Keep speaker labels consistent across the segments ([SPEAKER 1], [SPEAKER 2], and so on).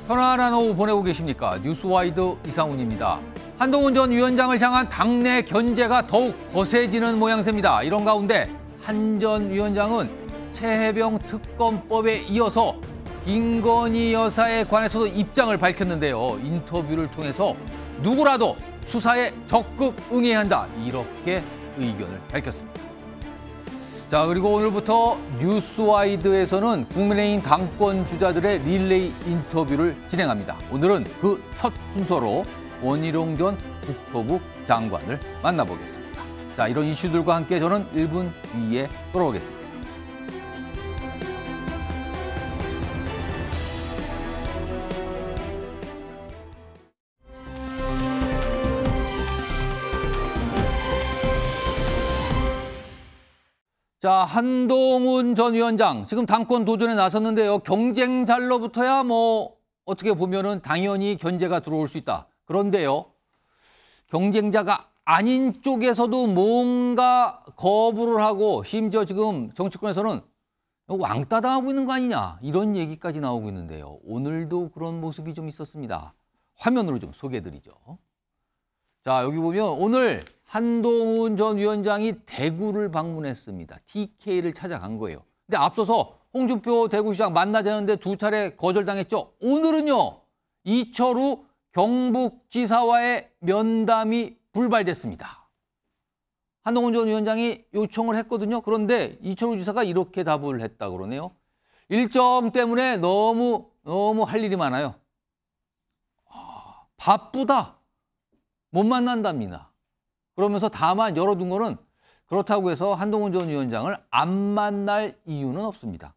[SPEAKER 1] 편안한 오후 보내고 계십니까? 뉴스와이드 이상훈입니다. 한동훈 전 위원장을 향한 당내 견제가 더욱 거세지는 모양새입니다. 이런 가운데 한 전 위원장은 최혜병 특검법에 이어서 김건희 여사에 관해서도 입장을 밝혔는데요. 인터뷰를 통해서 누구라도 수사에 적극 응해야 한다. 이렇게 의견을 밝혔습니다. 자, 그리고 오늘부터 뉴스와이드에서는 국민의힘 당권 주자들의 릴레이 인터뷰를 진행합니다. 오늘은 그 첫 순서로 원희룡 전 국토부 장관을 만나보겠습니다. 자, 이런 이슈들과 함께 저는 1분 뒤에 돌아오겠습니다. 자, 한동훈 전 위원장 지금 당권 도전에 나섰는데요. 경쟁자로부터야 어떻게 보면은 당연히 견제가 들어올 수 있다. 그런데요, 경쟁자가 아닌 쪽에서도 뭔가 거부를 하고 심지어 지금 정치권에서는 왕따 당하고 있는 거 아니냐 이런 얘기까지 나오고 있는데요. 오늘도 그런 모습이 좀 있었습니다. 화면으로 좀 소개해드리죠. 자, 여기 보면 오늘 한동훈 전 위원장이 대구를 방문했습니다. TK를 찾아간 거예요. 근데 앞서서 홍준표 대구시장 만나자는데 두 차례 거절당했죠. 오늘은요, 이철우 경북지사와의 면담이 불발됐습니다. 한동훈 전 위원장이 요청을 했거든요. 그런데 이철우 지사가 이렇게 답을 했다 그러네요. 일정 때문에 너무 할 일이 많아요. 바쁘다. 못 만난답니다. 그러면서 다만 열어둔 거는 그렇다고 해서 한동훈 전 위원장을 안 만날 이유는 없습니다.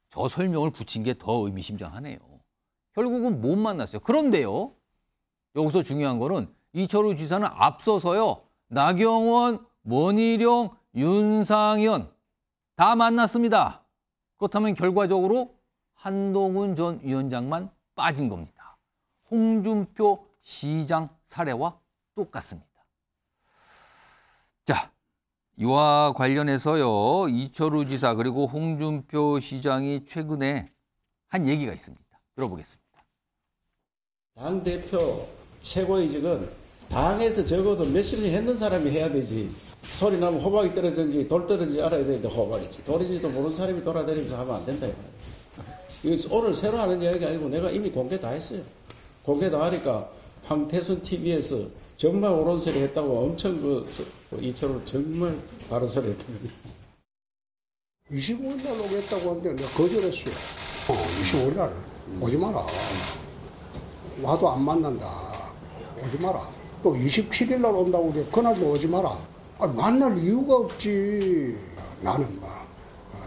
[SPEAKER 1] 저 설명을 붙인 게 더 의미심장하네요. 결국은 못 만났어요. 그런데요, 여기서 중요한 거는 이철우 지사는 앞서서요, 나경원, 원희룡, 윤상현 다 만났습니다. 그렇다면 결과적으로 한동훈 전 위원장만 빠진 겁니다. 홍준표 시장 사례와 똑같습니다. 자, 이와 관련해서요, 이철우 지사 그리고 홍준표 시장이 최근에 한 얘기가 있습니다. 들어보겠습니다.
[SPEAKER 2] 당대표 최고위직은 당에서 적어도 몇십 년 했는 사람이 해야 되지. 소리 나면 호박이 떨어졌는지 돌 떨어진지 알아야 되는데 호박이지. 돌인지도 모르는 사람이 돌아다니면서 하면 안 된다. 이거 오늘 새로 하는 이야기가 아니고 내가 이미 공개 다 했어요. 공개 다 하니까 황태순 TV에서 정말 옳은 소리 했다고 엄청 이철우 정말 바른 소리 했답니다.
[SPEAKER 3] 25일 날 오겠다고 하는데 내가 거절했어요. 25일 날 오지 마라. 와도 안 만난다. 오지 마라. 또 27일 날 온다고 그래. 그날도 오지 마라. 만날 이유가 없지. 나는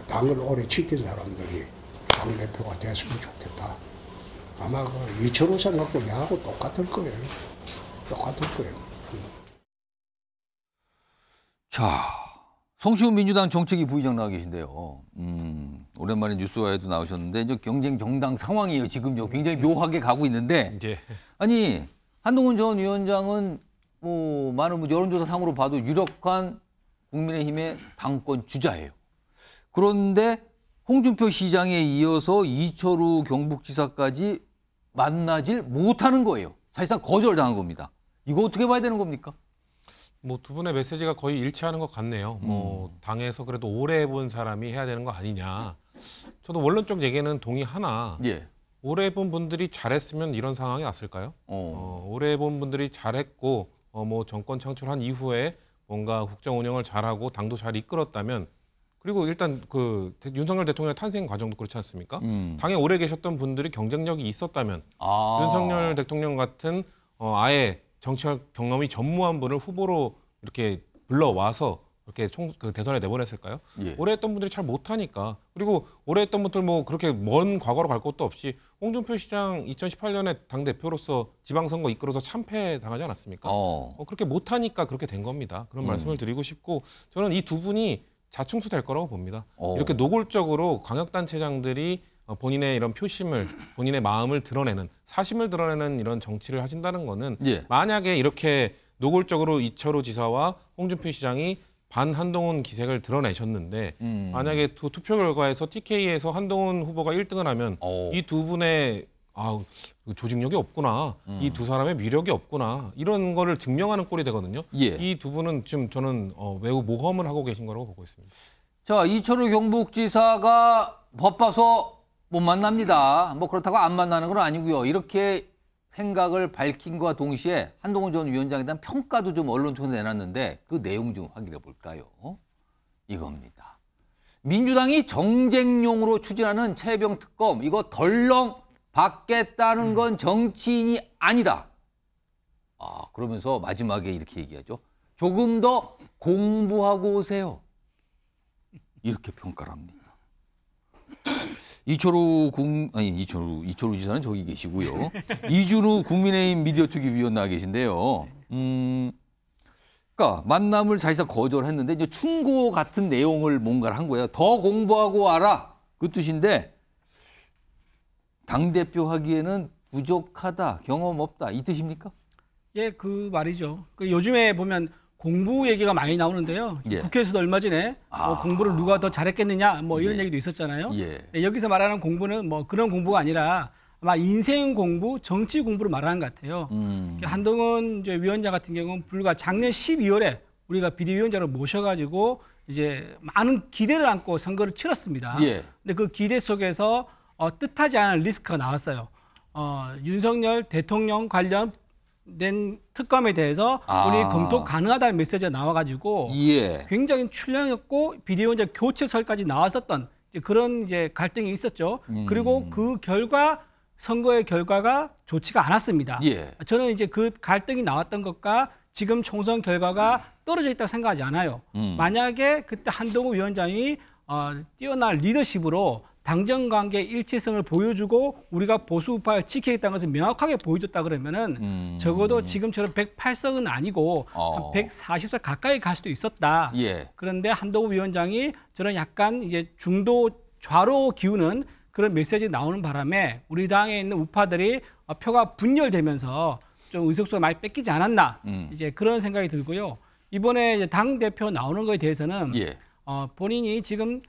[SPEAKER 3] 당을 오래 지킨 사람들이 당대표가 됐으면 좋겠다. 아마 이철우 생각도 내하고 똑같을 거예요. 똑같을 거예요.
[SPEAKER 1] 자, 성시훈 민주당 정책위 부의장 나와 계신데요. 오랜만에 뉴스와에도 나오셨는데 이제 경쟁 정당 상황이에요. 지금요. 굉장히 묘하게 가고 있는데, 아니 한동훈 전 위원장은 많은 여론조사 상으로 봐도 유력한 국민의힘의 당권 주자예요. 그런데 홍준표 시장에 이어서 이철우 경북지사까지 만나질 못하는 거예요. 사실상 거절당한 겁니다. 이거 어떻게 봐야 되는 겁니까?
[SPEAKER 4] 두 분의 메시지가 거의 일치하는 것 같네요. 당에서 그래도 오래 해본 사람이 해야 되는 거 아니냐. 저도 원론적 얘기는 동의하나,
[SPEAKER 1] 예.
[SPEAKER 4] 오래 해본 분들이 잘했으면 이런 상황이 왔을까요? 오래 해본 분들이 잘했고, 정권 창출한 이후에 뭔가 국정 운영을 잘하고 당도 잘 이끌었다면, 그리고 일단 윤석열 대통령의 탄생 과정도 그렇지 않습니까? 당에 오래 계셨던 분들이 경쟁력이 있었다면, 윤석열 대통령 같은 아예 정치학 경험이 전무한 분을 후보로 이렇게 불러와서 이렇게 대선에 내보냈을까요?
[SPEAKER 1] 예.
[SPEAKER 4] 오래 했던 분들이 잘 못하니까. 그리고 오래 했던 분들 그렇게 먼 과거로 갈 것도 없이 홍준표 시장 2018년에 당대표로서 지방선거 이끌어서 참패 당하지 않았습니까? 그렇게 못하니까 그렇게 된 겁니다. 그런 말씀을 드리고 싶고, 저는 이 두 분이 자충수 될 거라고 봅니다. 이렇게 노골적으로 광역단체장들이 본인의 이런 표심을, 본인의 마음을 드러내는, 사심을 드러내는 이런 정치를 하신다는 거는,
[SPEAKER 1] 예.
[SPEAKER 4] 만약에 이렇게 노골적으로 이철우 지사와 홍준표 시장이 반 한동훈 기색을 드러내셨는데 만약에 투표 결과에서 TK에서 한동훈 후보가 1등을 하면 이 두 분의 조직력이 없구나, 이 두 사람의 위력이 없구나 이런 거를 증명하는 꼴이 되거든요.
[SPEAKER 1] 예.
[SPEAKER 4] 이 두 분은 지금 저는 매우 모험을 하고 계신 거라고 보고 있습니다.
[SPEAKER 1] 자, 이철우 경북지사가 바빠서 못 만납니다. 뭐 그렇다고 안 만나는 건 아니고요. 이렇게 생각을 밝힌 것과 동시에 한동훈 전 위원장에 대한 평가도 좀 언론 통해서 내놨는데 그 내용 좀 확인해 볼까요? 이겁니다. 민주당이 정쟁용으로 추진하는 최병 특검 이거 덜렁 받겠다는 건 정치인이 아니다. 그러면서 마지막에 이렇게 얘기하죠. 조금 더 공부하고 오세요. 이렇게 평가를 합니다. 이철우 지사는 저기 계시고요. 이준우 국민의힘 미디어특위위원 나와 계신데요. 그러니까 만남을 자기가 거절했는데 이제 충고 같은 내용을 뭔가를 한 거예요. 더 공부하고 와라 그 뜻인데 당 대표 하기에는 부족하다, 경험 없다 이 뜻입니까?
[SPEAKER 5] 예, 그 말이죠. 요즘에 보면 공부 얘기가 많이 나오는데요.
[SPEAKER 1] 예.
[SPEAKER 5] 국회에서도 얼마 전에 공부를 누가 더 잘했겠느냐 뭐 이런 얘기도 있었잖아요.
[SPEAKER 1] 예.
[SPEAKER 5] 네, 여기서 말하는 공부는 뭐 그런 공부가 아니라 아마 인생 공부, 정치 공부를 말하는 것 같아요. 한동훈 이제 위원장 같은 경우는 불과 작년 12월에 우리가 비대위원장을 모셔가지고 이제 많은 기대를 안고 선거를 치렀습니다.
[SPEAKER 1] 예.
[SPEAKER 5] 근데 그 기대 속에서 뜻하지 않은 리스크가 나왔어요. 윤석열 대통령 관련된 특검에 대해서 우리 검토 가능하다는 메시지가 나와가지고
[SPEAKER 1] 예.
[SPEAKER 5] 굉장히 출렁였고 비대위원장 교체설까지 나왔었던 그런 이제 갈등이 있었죠. 그리고 그 선거의 결과가 좋지가 않았습니다.
[SPEAKER 1] 예.
[SPEAKER 5] 저는 이제 그 갈등이 나왔던 것과 지금 총선 결과가 떨어져 있다고 생각하지 않아요. 만약에 그때 한동훈 위원장이 뛰어난 리더십으로 당정관계 일치성을 보여주고 우리가 보수우파를 지키겠다는 것을 명확하게 보여줬다 그러면은 적어도 지금처럼 108석은 아니고 한 140석 가까이 갈 수도 있었다.
[SPEAKER 1] 예.
[SPEAKER 5] 그런데 한동훈 위원장이 저는 약간 이제 중도 좌로 기우는 그런 메시지 나오는 바람에 우리 당에 있는 우파들이 표가 분열되면서 좀 의석수가 많이 뺏기지 않았나 이제 그런 생각이 들고요. 이번에 이제 당 대표 나오는 거에 대해서는
[SPEAKER 1] 예.
[SPEAKER 5] 본인이 지금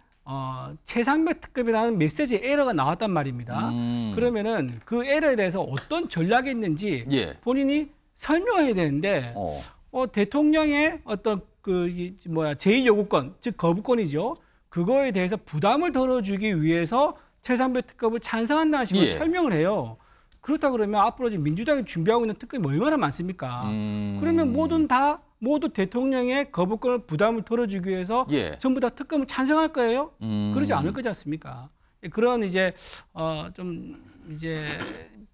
[SPEAKER 5] 최상병 특급이라는 메시지 에러가 나왔단 말입니다. 그러면은 그 에러에 대해서 어떤 전략이 있는지
[SPEAKER 1] 예.
[SPEAKER 5] 본인이 설명해야 되는데 대통령의 어떤 제2 요구권, 즉 거부권이죠. 그거에 대해서 부담을 덜어주기 위해서 최상병 특급을 찬성한다는 식으로 설명을 해요. 그렇다 그러면 앞으로 지금 민주당이 준비하고 있는 특검이 얼마나 많습니까? 그러면 모두 대통령의 거부권을 부담을 덜어주기 위해서 전부 다 특검을 찬성할 거예요? 그러지 않을 거지 않습니까? 그런 이제 좀 이제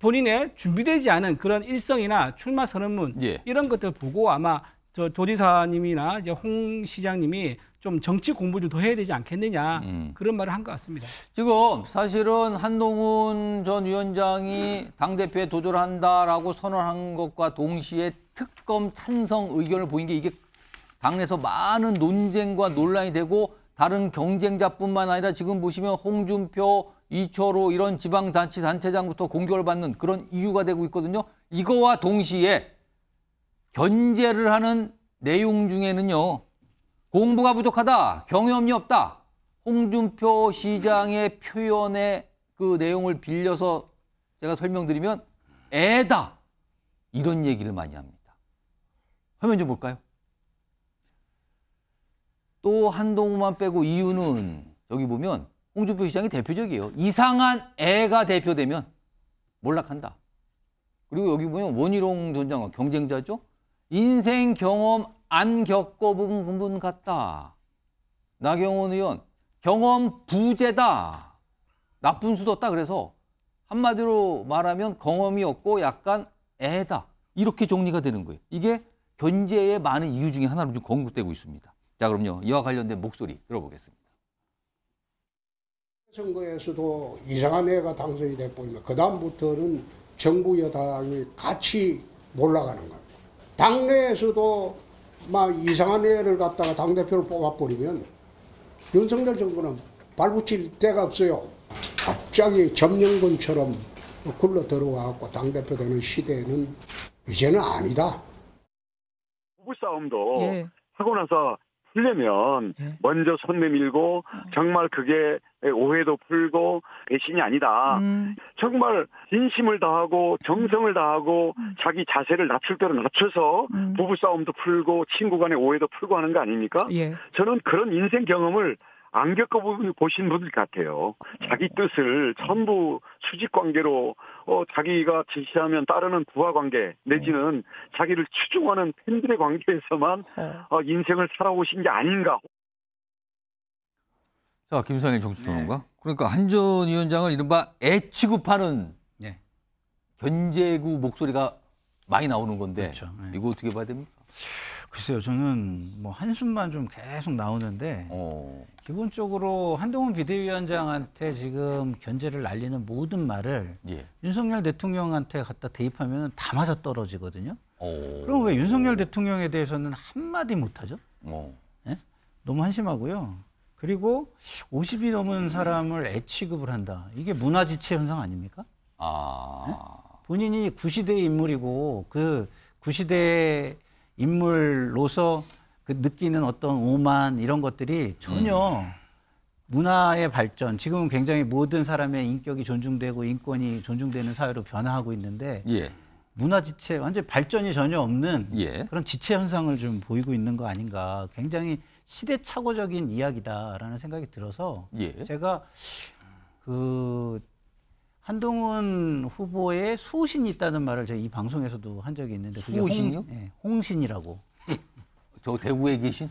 [SPEAKER 5] 본인의 준비되지 않은 그런 일성이나 출마 선언문 이런 것들 보고 아마 저 도지사님이나 이제 홍 시장님이 좀 정치 공부를 더 해야 되지 않겠느냐 그런 말을 한 것 같습니다.
[SPEAKER 1] 지금 사실은 한동훈 전 위원장이 당대표에 도전한다라고 선언한 것과 동시에 특검 찬성 의견을 보인 게 이게 당내에서 많은 논쟁과 논란이 되고 다른 경쟁자뿐만 아니라 지금 보시면 홍준표, 이철우 이런 지방자치 단체장부터 공격을 받는 그런 이유가 되고 있거든요. 이거와 동시에 견제를 하는 내용 중에는요. 공부가 부족하다, 경험이 없다. 홍준표 시장의 표현의 그 내용을 빌려서 제가 설명드리면 애다. 이런 얘기를 많이 합니다. 화면 좀 볼까요? 또 한동훈만 빼고 이유는 여기 보면 홍준표 시장이 대표적이에요. 이상한 애가 대표되면 몰락한다. 그리고 여기 보면 원희룡 전 장관 경쟁자죠. 인생 경험 안 겪어본 분 같다. 나경원 의원 경험 부재다. 나쁜 수도 없다. 그래서 한마디로 말하면 경험이 없고 약간 애다. 이렇게 정리가 되는 거예요. 이게 견제의 많은 이유 중에 하나로 좀 언급되고 있습니다. 자, 그럼요. 이와 관련된 목소리 들어보겠습니다.
[SPEAKER 3] 선거에서도 이상한 애가 당선이 돼버리면 그다음부터는 정부 여당이 같이 몰락하는 겁니다. 당내에서도 막 이상한 애를 갖다가 당대표를 뽑아버리면 윤석열 정부는 발붙일 데가 없어요. 갑자기 점령군처럼 굴러 들어와갖고 당대표 되는 시대는 이제는 아니다.
[SPEAKER 6] 부부싸움도 하고 나서 풀려면
[SPEAKER 7] 예.
[SPEAKER 6] 먼저 손 내밀고 정말 그게 오해도 풀고 배신이 아니다. 정말 진심을 다하고 정성을 다하고 자기 자세를 낮출 대로 낮춰서 부부싸움도 풀고 친구 간의 오해도 풀고 하는 거 아닙니까?
[SPEAKER 7] 예.
[SPEAKER 6] 저는 그런 인생 경험을 안 겪어보신 분들 같아요. 자기 뜻을 전부 수직관계로 자기가 지시하면 따르는 부하관계 내지는 자기를 추종하는 팬들의 관계에서만 인생을 살아오신 게 아닌가.
[SPEAKER 1] 자, 김상일 정치평론가. 그러니까 한 전 위원장을 이른바 애 취급하는
[SPEAKER 8] 네.
[SPEAKER 1] 견제구 목소리가 많이 나오는 건데
[SPEAKER 8] 그렇죠. 네.
[SPEAKER 1] 이거 어떻게 봐야 됩니까?
[SPEAKER 8] 글쎄요, 저는 뭐 한숨만 좀 계속 나오는데 기본적으로 한동훈 비대위원장한테 지금 견제를 날리는 모든 말을
[SPEAKER 1] 예.
[SPEAKER 8] 윤석열 대통령한테 갖다 대입하면 다 맞아 떨어지거든요. 그럼 왜 윤석열 대통령에 대해서는 한마디 못하죠? 예? 너무 한심하고요. 그리고 50이 넘은 사람을 애 취급을 한다. 이게 문화지체 현상 아닙니까? 예? 본인이 구시대의 인물이고 그 구시대의 인물로서 그 느끼는 어떤 오만 이런 것들이 전혀 문화의 발전, 지금은 굉장히 모든 사람의 인격이 존중되고 인권이 존중되는 사회로 변화하고 있는데
[SPEAKER 1] 예.
[SPEAKER 8] 문화 지체, 완전히 발전이 전혀 없는
[SPEAKER 1] 예.
[SPEAKER 8] 그런 지체 현상을 좀 보이고 있는 거 아닌가. 굉장히 시대착오적인 이야기다라는 생각이 들어서
[SPEAKER 1] 예.
[SPEAKER 8] 제가 그 한동훈 후보의 수호신이 있다는 말을 제가 이 방송에서도 한 적이 있는데 그게
[SPEAKER 1] 수호신이요?
[SPEAKER 8] 홍신이라고.
[SPEAKER 1] 저 대구에 계신?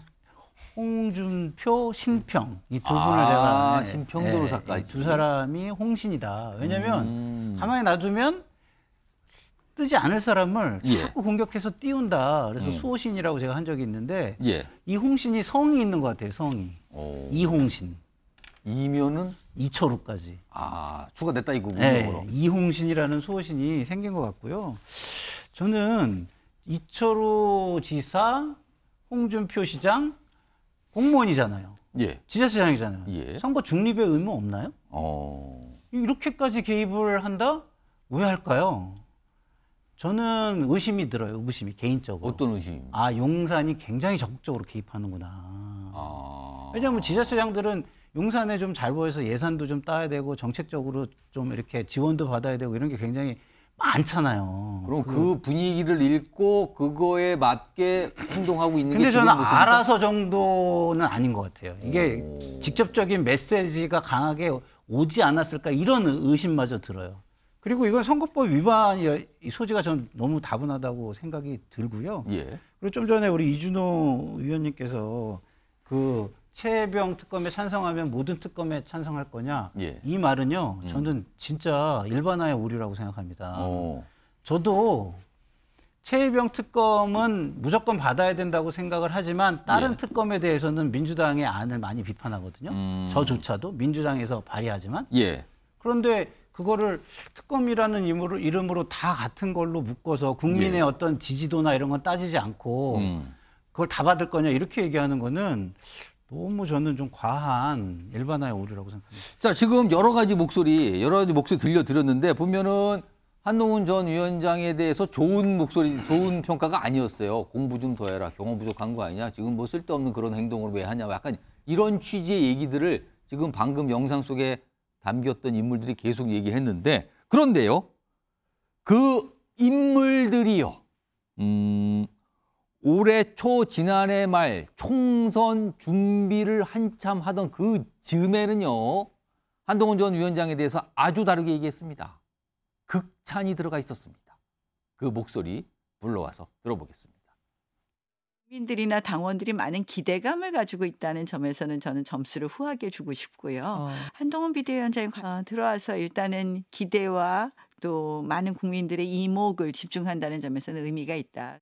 [SPEAKER 8] 홍준표, 신평 이 두 분을 제가
[SPEAKER 1] 신평도로사까지
[SPEAKER 8] 두 사람이 홍신이다. 왜냐하면 가만히 놔두면 뜨지 않을 사람을
[SPEAKER 1] 예.
[SPEAKER 8] 자꾸 공격해서 띄운다. 그래서 수호신이라고 제가 한 적이 있는데
[SPEAKER 1] 예.
[SPEAKER 8] 이 홍신이 성이 있는 것 같아요. 성이. 이홍신.
[SPEAKER 1] 이면은
[SPEAKER 8] 이철우까지.
[SPEAKER 1] 추가됐다 이거군요.
[SPEAKER 8] 네, 이홍신이라는 수호신이 생긴 것 같고요. 저는 이철우 지사, 홍준표 시장 공무원이잖아요.
[SPEAKER 1] 예.
[SPEAKER 8] 지자체장이잖아요.
[SPEAKER 1] 예.
[SPEAKER 8] 선거 중립의 의무 없나요? 이렇게까지 개입을 한다? 왜 할까요? 저는 의심이 들어요. 의심이 개인적으로.
[SPEAKER 1] 어떤 의심?
[SPEAKER 8] 용산이 굉장히 적극적으로 개입하는구나. 왜냐하면 지자체장들은 용산에 좀 잘 보여서 예산도 좀 따야 되고 정책적으로 좀 이렇게 지원도 받아야 되고 이런 게 굉장히 많잖아요.
[SPEAKER 1] 그럼 그 분위기를 읽고 그거에 맞게 행동하고 있는 게
[SPEAKER 8] 근데
[SPEAKER 1] 지금
[SPEAKER 8] 저는
[SPEAKER 1] 모습입니까?
[SPEAKER 8] 알아서 정도는 아닌 것 같아요. 이게 직접적인 메시지가 강하게 오지 않았을까 이런 의심마저 들어요. 그리고 이건 선거법 위반이 소지가 전 너무 다분하다고 생각이 들고요.
[SPEAKER 1] 예.
[SPEAKER 8] 그리고 좀 전에 우리 이준호 위원님께서 그 최혜병 특검에 찬성하면 모든 특검에 찬성할 거냐?
[SPEAKER 1] 예.
[SPEAKER 8] 이 말은요. 저는 진짜 일반화의 오류라고 생각합니다. 저도 최혜병 특검은 무조건 받아야 된다고 생각을 하지만 다른
[SPEAKER 1] 예.
[SPEAKER 8] 특검에 대해서는 민주당의 안을 많이 비판하거든요. 저조차도 민주당에서 발의하지만.
[SPEAKER 1] 예.
[SPEAKER 8] 그런데 그거를 특검이라는 이름으로 다 같은 걸로 묶어서 국민의
[SPEAKER 1] 예.
[SPEAKER 8] 어떤 지지도나 이런 건 따지지 않고 그걸 다 받을 거냐 이렇게 얘기하는 거는 너무 저는 좀 과한 일반화의 오류라고 생각합니다.
[SPEAKER 1] 자, 지금 여러 가지 목소리 들려드렸는데 보면은 한동훈 전 위원장에 대해서 좋은 목소리, 좋은 평가가 아니었어요. 공부 좀 더 해라. 경험 부족한 거 아니냐. 지금 뭐 쓸데없는 그런 행동을 왜 하냐. 약간 이런 취지의 얘기들을 지금 방금 영상 속에 담겼던 인물들이 계속 얘기했는데 그런데요. 그 인물들이요. 올해 초 지난해 말 총선 준비를 한참 하던 그 즈음에는요. 한동훈 전 위원장에 대해서 아주 다르게 얘기했습니다. 극찬이 들어가 있었습니다. 그 목소리 불러와서 들어보겠습니다.
[SPEAKER 9] 국민들이나 당원들이 많은 기대감을 가지고 있다는 점에서는 저는 점수를 후하게 주고 싶고요. 한동훈 비대위원장이 들어와서 일단은 기대와 또 많은 국민들의 이목을 집중한다는 점에서는 의미가 있다.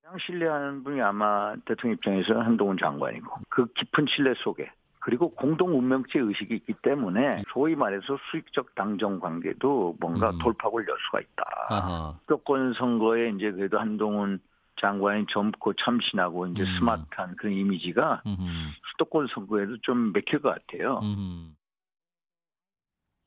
[SPEAKER 10] 가장 신뢰하는 분이 아마 대통령 입장에서는 한동훈 장관이고 그 깊은 신뢰 속에 그리고 공동 운명체 의식이 있기 때문에 소위 말해서 수익적 당정 관계도 뭔가 돌파구를 열 수가 있다. 수도권 선거에 이제 그래도 한동훈 장관이 젊고 참신하고 이제 스마트한 그런 이미지가 수도권 선거에도 좀 맥힐 것 같아요.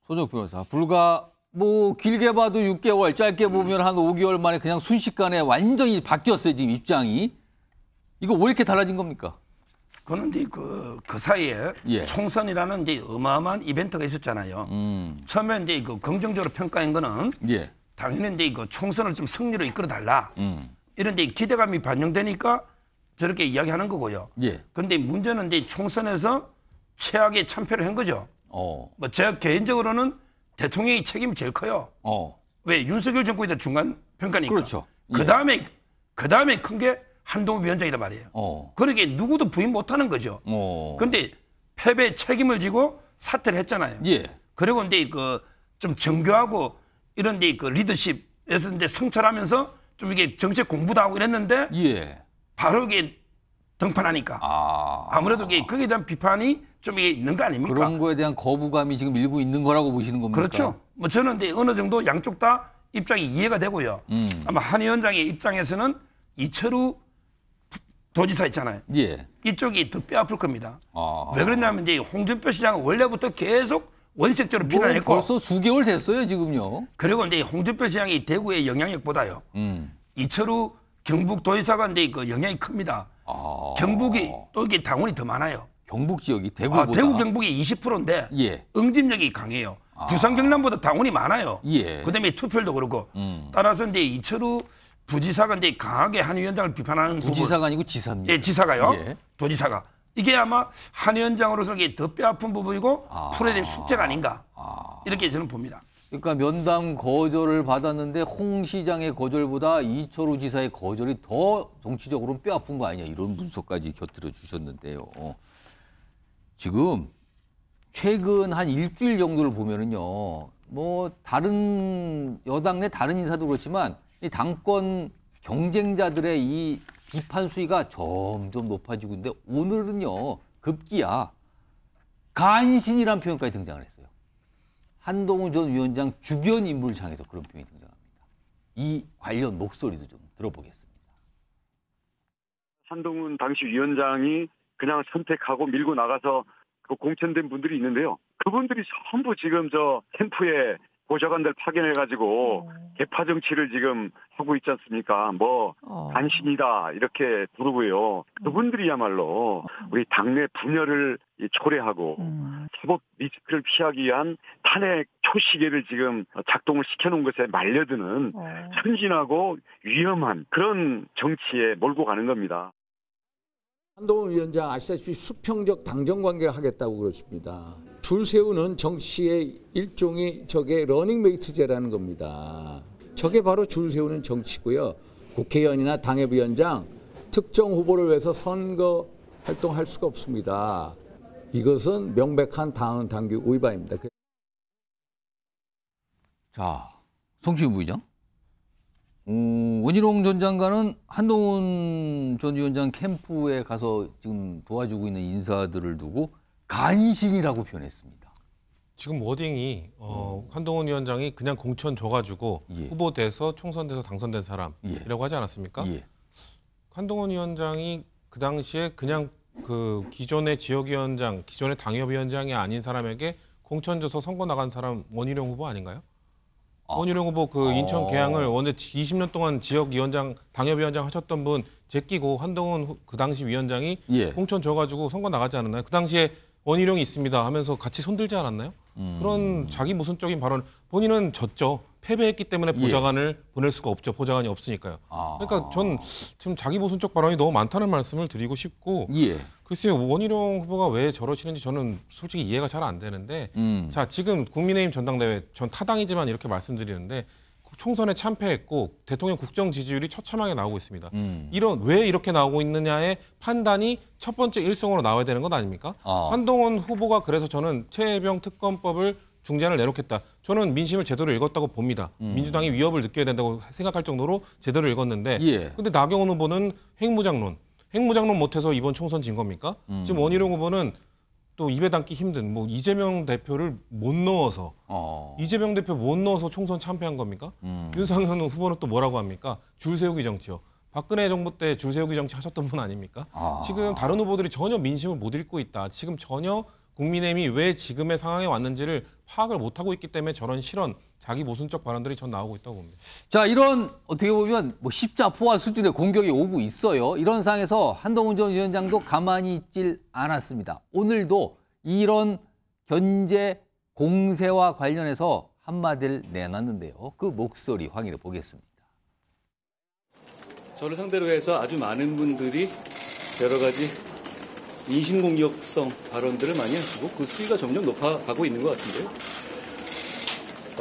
[SPEAKER 1] 소정 변호사, 불과 뭐 길게 봐도 6개월, 짧게 보면 한 5개월 만에 그냥 순식간에 완전히 바뀌었어요, 지금 입장이. 이거 왜 이렇게 달라진 겁니까?
[SPEAKER 7] 그런데 그 사이에
[SPEAKER 1] 예.
[SPEAKER 7] 총선이라는 이제 어마어마한 이벤트가 있었잖아요. 처음에 이제 그 긍정적으로 평가한 거는
[SPEAKER 1] 예.
[SPEAKER 7] 당연히 이제 그 총선을 좀 승리로 이끌어 달라. 이런 데 기대감이 반영되니까 저렇게 이야기하는 거고요.
[SPEAKER 1] 예.
[SPEAKER 7] 그런데 문제는 이제 총선에서 최악의 참패를 한 거죠. 뭐 제가 개인적으로는 대통령의 책임이 제일 커요. 왜 윤석열 정권이 다 중간 평가니까.
[SPEAKER 1] 그렇죠. 예.
[SPEAKER 7] 그 다음에 큰 게 한동훈 위원장이란 말이에요. 그러니까 누구도 부인 못하는 거죠. 그런데 패배 책임을 지고 사퇴를 했잖아요.
[SPEAKER 1] 예.
[SPEAKER 7] 그리고 이제 그 좀 정교하고 이런 데 그 리더십에서 이제 성찰하면서 좀 이게 정책 공부도 하고 이랬는데
[SPEAKER 1] 예.
[SPEAKER 7] 바로 이게 등판하니까 아무래도 거기에 대한 비판이 좀 이게 있는 거 아닙니까?
[SPEAKER 1] 그런 거에 대한 거부감이 지금 일고 있는 거라고 보시는 겁니까?
[SPEAKER 7] 그렇죠. 뭐 저는 이제 어느 정도 양쪽 다 입장이 이해가 되고요. 아마 한 위원장의 입장에서는 이철우 도지사 있잖아요.
[SPEAKER 1] 예.
[SPEAKER 7] 이쪽이 더 뼈아플 겁니다. 왜 그랬냐면 이제 홍준표 시장은 원래부터 계속 원색적으로 비난했고
[SPEAKER 1] 벌써 수개월 됐어요 지금요.
[SPEAKER 7] 그리고 이제 홍준표 시장이 대구의 영향력보다요. 이철우 경북도지사가 이제 그 영향이 큽니다. 경북이 또 이게 당원이 더 많아요.
[SPEAKER 1] 경북 지역이 대구보다.
[SPEAKER 7] 대구 경북이 20%인데
[SPEAKER 1] 예.
[SPEAKER 7] 응집력이 강해요. 부산 경남보다 당원이 많아요.
[SPEAKER 1] 예.
[SPEAKER 7] 그다음에 투표율도 그렇고 따라서 이제 이철우 부지사가 이제 강하게 한 위원장을 비판하는
[SPEAKER 1] 부지사가 아니고 지사입니다.
[SPEAKER 7] 예, 지사가요.
[SPEAKER 1] 예.
[SPEAKER 7] 도지사가. 이게 아마 한 위원장으로서 이게 더 뼈아픈 부분이고 풀어야 될 숙제가 아닌가. 이렇게 저는 봅니다.
[SPEAKER 1] 그러니까 면담 거절을 받았는데 홍 시장의 거절보다 이철우 지사의 거절이 더 정치적으로는 뼈아픈 거 아니냐 이런 분석까지 곁들여 주셨는데요. 지금 최근 한 일주일 정도를 보면은요. 뭐 다른 여당 내 다른 인사도 그렇지만 이 당권 경쟁자들의 이 비판 수위가 점점 높아지고 있는데 오늘은요 급기야 간신이라는 표현까지 등장을 했어요. 한동훈 전 위원장 주변 인물을 향해서 그런 표현이 등장합니다. 이 관련 목소리도 좀 들어보겠습니다.
[SPEAKER 6] 한동훈 당시 위원장이 그냥 선택하고 밀고 나가서 그 공천된 분들이 있는데요. 그분들이 전부 지금 저 캠프에 보좌관들 파견해가지고 개파 정치를 지금 하고 있지 않습니까? 뭐 간신이다 이렇게 부르고요. 그분들이야말로 우리 당내 분열을 초래하고 사법 리스크를 피하기 위한 탄핵 초시계를 지금 작동을 시켜놓은 것에 말려드는 천진하고 위험한 그런 정치에 몰고 가는 겁니다.
[SPEAKER 11] 한동훈 위원장 아시다시피 수평적 당정 관계를 하겠다고 그러십니다. 줄 세우는 정치의 일종의 저게 러닝메이트제라는 겁니다. 저게 바로 줄 세우는 정치고요. 국회의원이나 당협위원장 특정 후보를 위해서 선거 활동할 수가 없습니다. 이것은 명백한 당헌당규 위반입니다.
[SPEAKER 1] 자, 송치훈 부의장. 원희룡 전 장관은 한동훈 전 위원장 캠프에 가서 지금 도와주고 있는 인사들을 두고 간신이라고 표현했습니다.
[SPEAKER 4] 지금 워딩이 한동훈 위원장이 그냥 공천 줘가지고
[SPEAKER 1] 예.
[SPEAKER 4] 후보돼서 총선돼서 당선된 사람이라고 하지 않았습니까?
[SPEAKER 1] 예.
[SPEAKER 4] 한동훈 위원장이 그 당시에 그냥 그 기존의 지역위원장, 기존의 당협위원장이 아닌 사람에게 공천 줘서 선거 나간 사람 원희룡 후보 아닌가요? 원희룡 후보 그 인천 계양을 원래 20년 동안 지역위원장, 당협위원장 하셨던 분 제끼고 한동훈 그 당시 위원장이
[SPEAKER 1] 예.
[SPEAKER 4] 공천 줘가지고 선거 나가지 않았나요? 그 당시에 원희룡이 있습니다 하면서 같이 손들지 않았나요? 그런 자기 모순적인 발언, 본인은 졌죠. 패배했기 때문에 보좌관을 보낼 수가 없죠. 보좌관이 없으니까요. 그러니까 전 지금 자기 모순적 발언이 너무 많다는 말씀을 드리고 싶고 글쎄요. 원희룡 후보가 왜 저러시는지 저는 솔직히 이해가 잘 안 되는데 자 지금 국민의힘 전당대회 전 타당이지만 이렇게 말씀드리는데 총선에 참패했고 대통령 국정 지지율이 처참하게 나오고 있습니다. 왜 이렇게 나오고 있느냐의 판단이 첫 번째 일성으로 나와야 되는 것 아닙니까? 한동훈 후보가 그래서 저는 최혜병 특검법을 중재안을 내놓겠다. 저는 민심을 제대로 읽었다고 봅니다. 민주당이 위협을 느껴야 된다고 생각할 정도로 제대로 읽었는데 근데 나경원 후보는 핵무장론 못해서 이번 총선 진 겁니까? 지금 원희룡 후보는 또 입에 담기 힘든 뭐 이재명 대표를 못 넣어서 이재명 대표 못 넣어서 총선 참패한 겁니까? 윤석열 후보는 또 뭐라고 합니까? 줄 세우기 정치요. 박근혜 정부 때 줄 세우기 정치 하셨던 분 아닙니까? 지금 다른 후보들이 전혀 민심을 못 읽고 있다. 지금 전혀 국민의힘이 왜 지금의 상황에 왔는지를 파악을 못하고 있기 때문에 저런 실언, 자기 모순적 발언들이 전 나오고 있다고 봅니다.
[SPEAKER 1] 자, 이런 어떻게 보면 뭐 십자포화 수준의 공격이 오고 있어요. 이런 상황에서 한동훈 전 위원장도 가만히 있질 않았습니다. 오늘도 이런 견제 공세와 관련해서 한마디를 내놨는데요. 그 목소리 확인해 보겠습니다.
[SPEAKER 12] 저를 상대로 해서 아주 많은 분들이 여러 가지 인신공격성 발언들을 많이 하시고 그 수위가 점점 높아가고 있는 것 같은데요.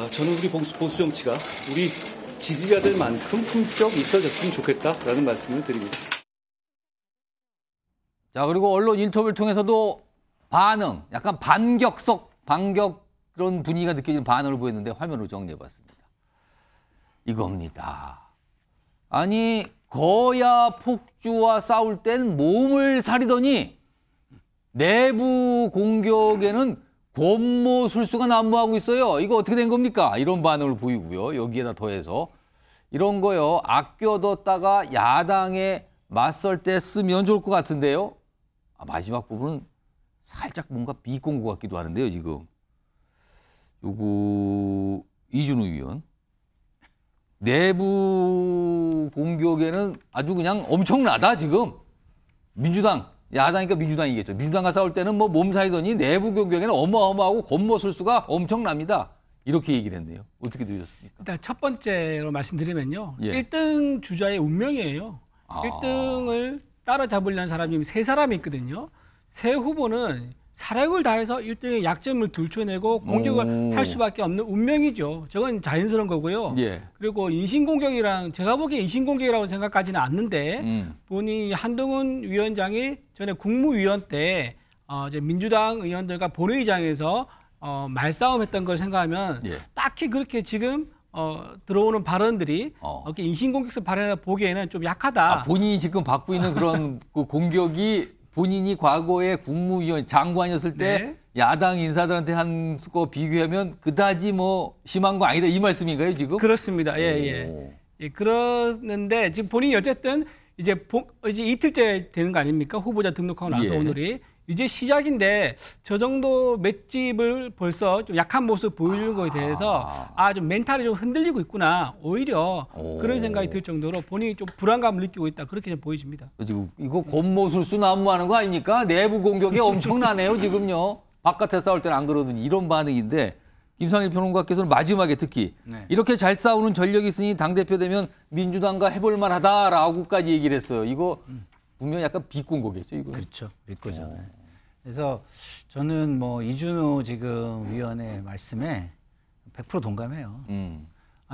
[SPEAKER 12] 저는 우리 보수 정치가 우리 지지자들만큼 품격 있어졌으면 좋겠다라는 말씀을 드립니다.
[SPEAKER 1] 자, 그리고 언론 인터뷰를 통해서도 반응, 약간 반격 그런 분위기가 느껴지는 반응을 보였는데 화면으로 정리해봤습니다. 이겁니다. 아니, 거야 폭주와 싸울 땐 몸을 사리더니 내부 공격에는 권모술수가 난무하고 있어요. 이거 어떻게 된 겁니까? 이런 반응을 보이고요. 여기에다 더해서 이런 거요. 아껴뒀다가 야당에 맞설 때 쓰면 좋을 것 같은데요. 마지막 부분은 살짝 뭔가 비공고 같기도 하는데요. 지금 요거 이준우 의원 내부 공격에는 아주 그냥 엄청나다 지금. 민주당 야당이니까 민주당이겠죠. 민주당과 싸울 때는 뭐 몸살이더니 내부 공격에는 어마어마하고 권모술수가 엄청납니다. 이렇게 얘기를 했네요. 어떻게 들으셨습니까?
[SPEAKER 5] 일단 첫 번째로 말씀드리면요.
[SPEAKER 1] 예.
[SPEAKER 5] 1등 주자의 운명이에요. 1등을 따라잡으려는 사람이 세 사람이 있거든요. 세 후보는 사력을 다해서 1등의 약점을 들춰내고 공격을 할 수밖에 없는 운명이죠. 저건 자연스러운 거고요.
[SPEAKER 1] 예.
[SPEAKER 5] 그리고 인신공격이랑 제가 보기에 인신공격이라고 생각하지는 않는데 본인이 한동훈 위원장이 전에 국무위원 때 이제 민주당 의원들과 본회의장에서 말싸움했던 걸 생각하면
[SPEAKER 1] 예.
[SPEAKER 5] 딱히 그렇게 지금 들어오는 발언들이 이렇게 인신공격성 발언을 보기에는 좀 약하다.
[SPEAKER 1] 본인이 지금 받고 있는 그런 그 공격이 본인이 과거에 국무위원 장관이었을 때
[SPEAKER 5] 네.
[SPEAKER 1] 야당 인사들한테 한 거 비교하면 그다지 뭐 심한 거 아니다 이 말씀인가요 지금?
[SPEAKER 5] 그렇습니다. 예. 그러는데 지금 본인이 어쨌든 이제 이틀째 되는 거 아닙니까? 후보자 등록하고 나서
[SPEAKER 1] 예.
[SPEAKER 5] 오늘이 이제 시작인데 저 정도 맷집을 벌써 좀 약한 모습 보여주는 거에 대해서 좀 멘탈이 좀 흔들리고 있구나. 오히려 그런 생각이 들 정도로 본인이 좀 불안감을 느끼고 있다. 그렇게 보여집니다.
[SPEAKER 1] 지금 이거 권모술수 난무하는 거 아닙니까? 내부 공격이 엄청나네요 지금요. 바깥에 싸울 때는 안 그러더니 이런 반응인데 김상일 평론가께서는 마지막에 특히 이렇게 잘 싸우는 전력이 있으니 당대표 되면 민주당과 해볼 만하다라고까지 얘기를 했어요. 이거 분명히 약간 비공고겠죠, 이거.
[SPEAKER 8] 그렇죠. 믿고죠. 네. 그래서 저는 뭐 이준우 지금 위원의 말씀에 100% 동감해요.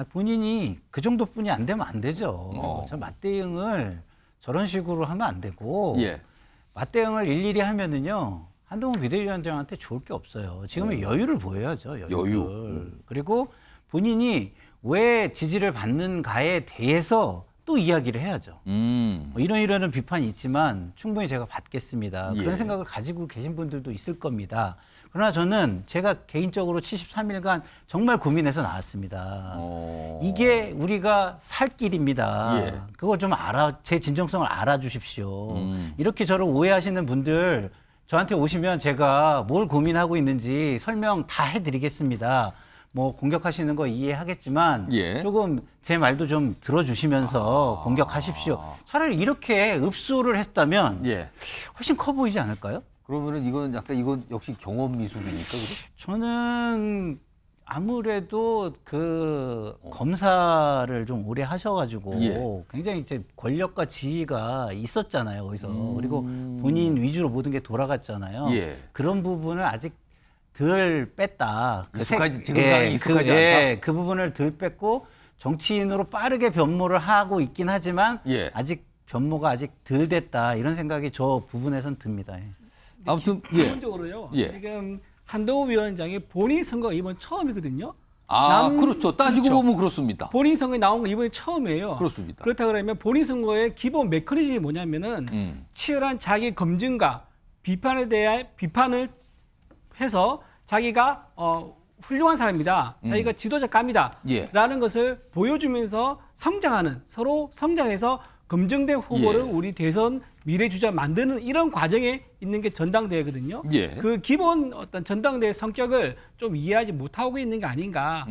[SPEAKER 8] 본인이 그 정도뿐이 안 되면 안 되죠. 저 맞대응을 저런 식으로 하면 안 되고
[SPEAKER 1] 예.
[SPEAKER 8] 맞대응을 일일이 하면은요 한동훈 비대위원장한테 좋을 게 없어요. 지금은 여유를 보여야죠. 여유. 그리고 본인이 왜 지지를 받는가에 대해서 또 이야기를 해야죠. 이런 비판이 있지만 충분히 제가 받겠습니다.
[SPEAKER 1] 예.
[SPEAKER 8] 그런 생각을 가지고 계신 분들도 있을 겁니다. 그러나 저는 제가 개인적으로 73일간 정말 고민해서 나왔습니다. 이게 우리가 살 길입니다.
[SPEAKER 1] 예.
[SPEAKER 8] 그걸 좀 제 진정성을 알아주십시오. 이렇게 저를 오해하시는 분들 저한테 오시면 제가 뭘 고민하고 있는지 설명 다 해드리겠습니다. 뭐 공격하시는 거 이해하겠지만
[SPEAKER 1] 예.
[SPEAKER 8] 조금 제 말도 좀 들어주시면서 공격하십시오. 차라리 이렇게 읍소를 했다면
[SPEAKER 1] 예.
[SPEAKER 8] 훨씬 커 보이지 않을까요?
[SPEAKER 1] 그러면은 이건 역시 경험 미숙이니까 그래?
[SPEAKER 8] 저는 아무래도 그 검사를 좀 오래 하셔가지고
[SPEAKER 1] 예.
[SPEAKER 8] 굉장히 이제 권력과 지위가 있었잖아요 거기서. 그리고 본인 위주로 모든 게 돌아갔잖아요.
[SPEAKER 1] 예.
[SPEAKER 8] 그런 부분을 아직 덜 뺐다.
[SPEAKER 1] 지금 상황이 익숙하지 않다?
[SPEAKER 8] 그 부분을 덜 뺐고 정치인으로 빠르게 변모를 하고 있긴 하지만
[SPEAKER 1] 예.
[SPEAKER 8] 아직 변모가 아직 덜 됐다. 이런 생각이 저 부분에선 듭니다.
[SPEAKER 1] 아무튼
[SPEAKER 5] 기본적으로요.
[SPEAKER 1] 예.
[SPEAKER 5] 지금 한동훈 위원장이 본인 선거가 이번 처음이거든요.
[SPEAKER 1] 그렇죠. 따지고 보면 그렇습니다.
[SPEAKER 5] 본인 선거에 나온 건 이번이 처음이에요.
[SPEAKER 1] 그렇습니다.
[SPEAKER 5] 그렇다 그러면 본인 선거의 기본 메커니즘이 뭐냐면은 치열한 자기 검증과 비판에 대한 비판을 해서 자기가 훌륭한 사람이다. 자기가 지도자감이다.
[SPEAKER 1] 예.
[SPEAKER 5] 라는 것을 보여주면서 성장하는 서로 성장해서 검증된 후보를 우리 대선 미래 주자 만드는 이런 과정에 있는 게 전당대회거든요. 그 기본 어떤 전당대회 성격을 좀 이해하지 못하고 있는 게 아닌가.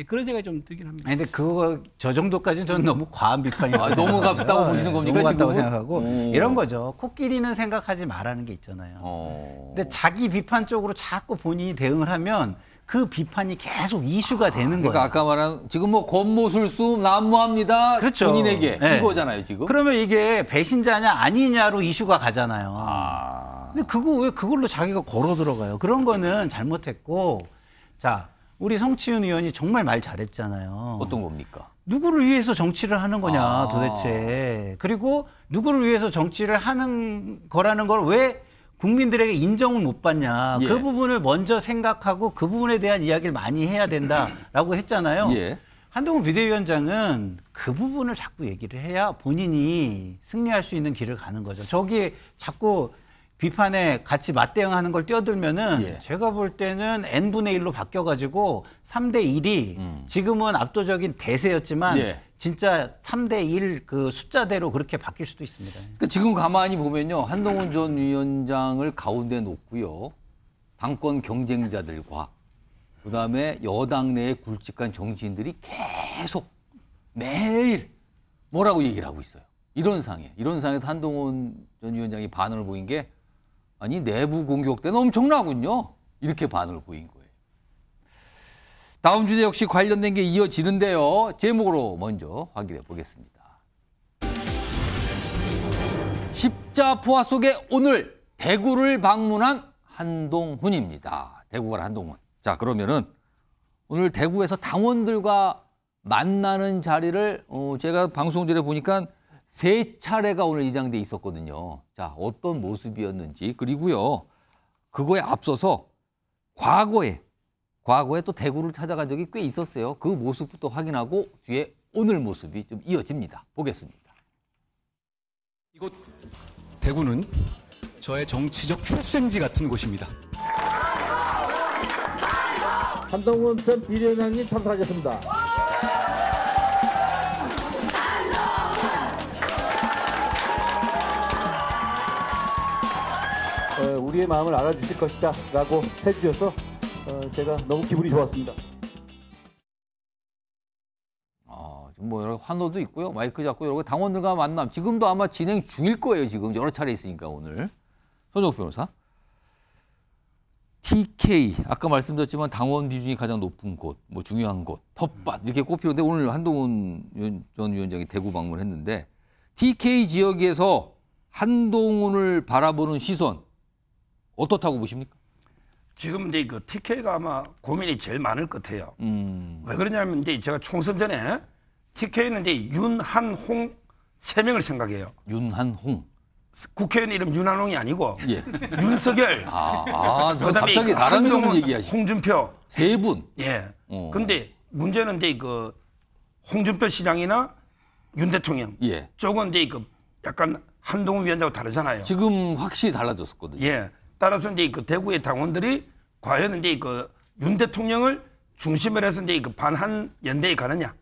[SPEAKER 5] 그런 생각이 좀 들긴 합니다.
[SPEAKER 8] 아니, 근데 저 정도까지는 저는 너무 과한 비판이라고
[SPEAKER 1] 너무 같다고 보시는 겁니까?
[SPEAKER 8] 너무 같다고
[SPEAKER 1] 지금은?
[SPEAKER 8] 생각하고 이런 거죠. 코끼리는 생각하지 말라는 게 있잖아요. 근데 자기 비판 쪽으로 자꾸 본인이 대응을 하면 그 비판이 계속 이슈가 되는 거예요.
[SPEAKER 1] 그러니까 아까 말한 지금 뭐 권모술수 난무합니다.
[SPEAKER 8] 그렇죠.
[SPEAKER 1] 본인에게 이거잖아요 지금.
[SPEAKER 8] 그러면 이게 배신자냐 아니냐로 이슈가 가잖아요. 근데 왜 그걸로 자기가 걸어 들어가요? 그런 거는 잘못했고, 자, 우리 성치윤 의원이 정말 말 잘했잖아요.
[SPEAKER 1] 어떤 겁니까?
[SPEAKER 8] 누구를 위해서 정치를 하는 거냐 도대체. 그리고 누구를 위해서 정치를 하는 거라는 걸 왜 국민들에게 인정을 못 받냐. 그 부분을 먼저 생각하고 그 부분에 대한 이야기를 많이 해야 된다라고 했잖아요. 한동훈 비대위원장은 그 부분을 자꾸 얘기를 해야 본인이 승리할 수 있는 길을 가는 거죠. 저기 자꾸 비판에 같이 맞대응하는 걸 뛰어들면은 제가 볼 때는 n분의 1로 바뀌어가지고 3대 1이 지금은 압도적인 대세였지만 진짜 3대 1 그 숫자대로 그렇게 바뀔 수도 있습니다.
[SPEAKER 1] 그러니까 지금 가만히 보면요. 한동훈 전 위원장을 가운데 놓고요. 당권 경쟁자들과 그다음에 여당 내의 굵직한 정치인들이 계속 매일 뭐라고 얘기를 하고 있어요. 이런 상황에서 한동훈 전 위원장이 반응을 보인 게 아니 내부 공격 때는 엄청나군요. 이렇게 반응을 보인 거예요. 다음 주제 역시 관련된 게 이어지는데요. 제목으로 먼저 확인해 보겠습니다. 십자포화 속에 오늘 대구를 방문한 한동훈입니다. 대구 갈 한동훈. 자, 그러면은 오늘 대구에서 당원들과 만나는 자리를 제가 방송 전에 보니까 3차례가 오늘 예정돼 있었거든요. 자, 어떤 모습이었는지, 그리고요, 그거에 앞서서 과거에 또 대구를 찾아간 적이 꽤 있었어요. 그 모습부터 확인하고 뒤에 오늘 모습이 좀 이어집니다. 보겠습니다.
[SPEAKER 13] 이곳 대구는 저의 정치적 출생지 같은 곳입니다.
[SPEAKER 14] 한동훈 전 비대위원장님 참석하셨습니다. 우리의 마음을 알아주실 것이다 라고 해주셔서 제가 너무 기분이 좋았습니다.
[SPEAKER 1] 뭐 여러 환호도 있고요. 마이크 잡고 여러 당원들과 만남. 지금도 아마 진행 중일 거예요. 지금 여러 차례 있으니까 오늘. 손정욱 변호사. TK 아까 말씀드렸지만 당원 비중이 가장 높은 곳, 뭐 중요한 곳, 텃밭 이렇게 꼽히는데 오늘 한동훈 전 위원장이 대구 방문했는데 TK 지역에서 한동훈을 바라보는 시선 어떻다고 보십니까?
[SPEAKER 7] 지금 이제 그 TK가 아마 고민이 제일 많을 것 같아요. 왜 그러냐면 이제 제가 총선 전에 TK는 이제 윤한홍 3명을 생각해요.
[SPEAKER 1] 윤한홍.
[SPEAKER 7] 국회의원 이름 윤한홍이 아니고 윤석열.
[SPEAKER 1] 그다음에 갑자기 사람 이름 얘기하시죠.
[SPEAKER 7] 홍준표.
[SPEAKER 1] 3분.
[SPEAKER 7] 근데 문제는 이제 그 홍준표 시장이나 윤 대통령 쪽은 이제 그 약간 한동훈 위원장하고 다르잖아요.
[SPEAKER 1] 지금 확실히 달라졌었거든요.
[SPEAKER 7] 따라서 이제 그 대구의 당원들이 과연 이제 그 윤 대통령을 중심으로 해서 이제 그 반한 연대에 가느냐,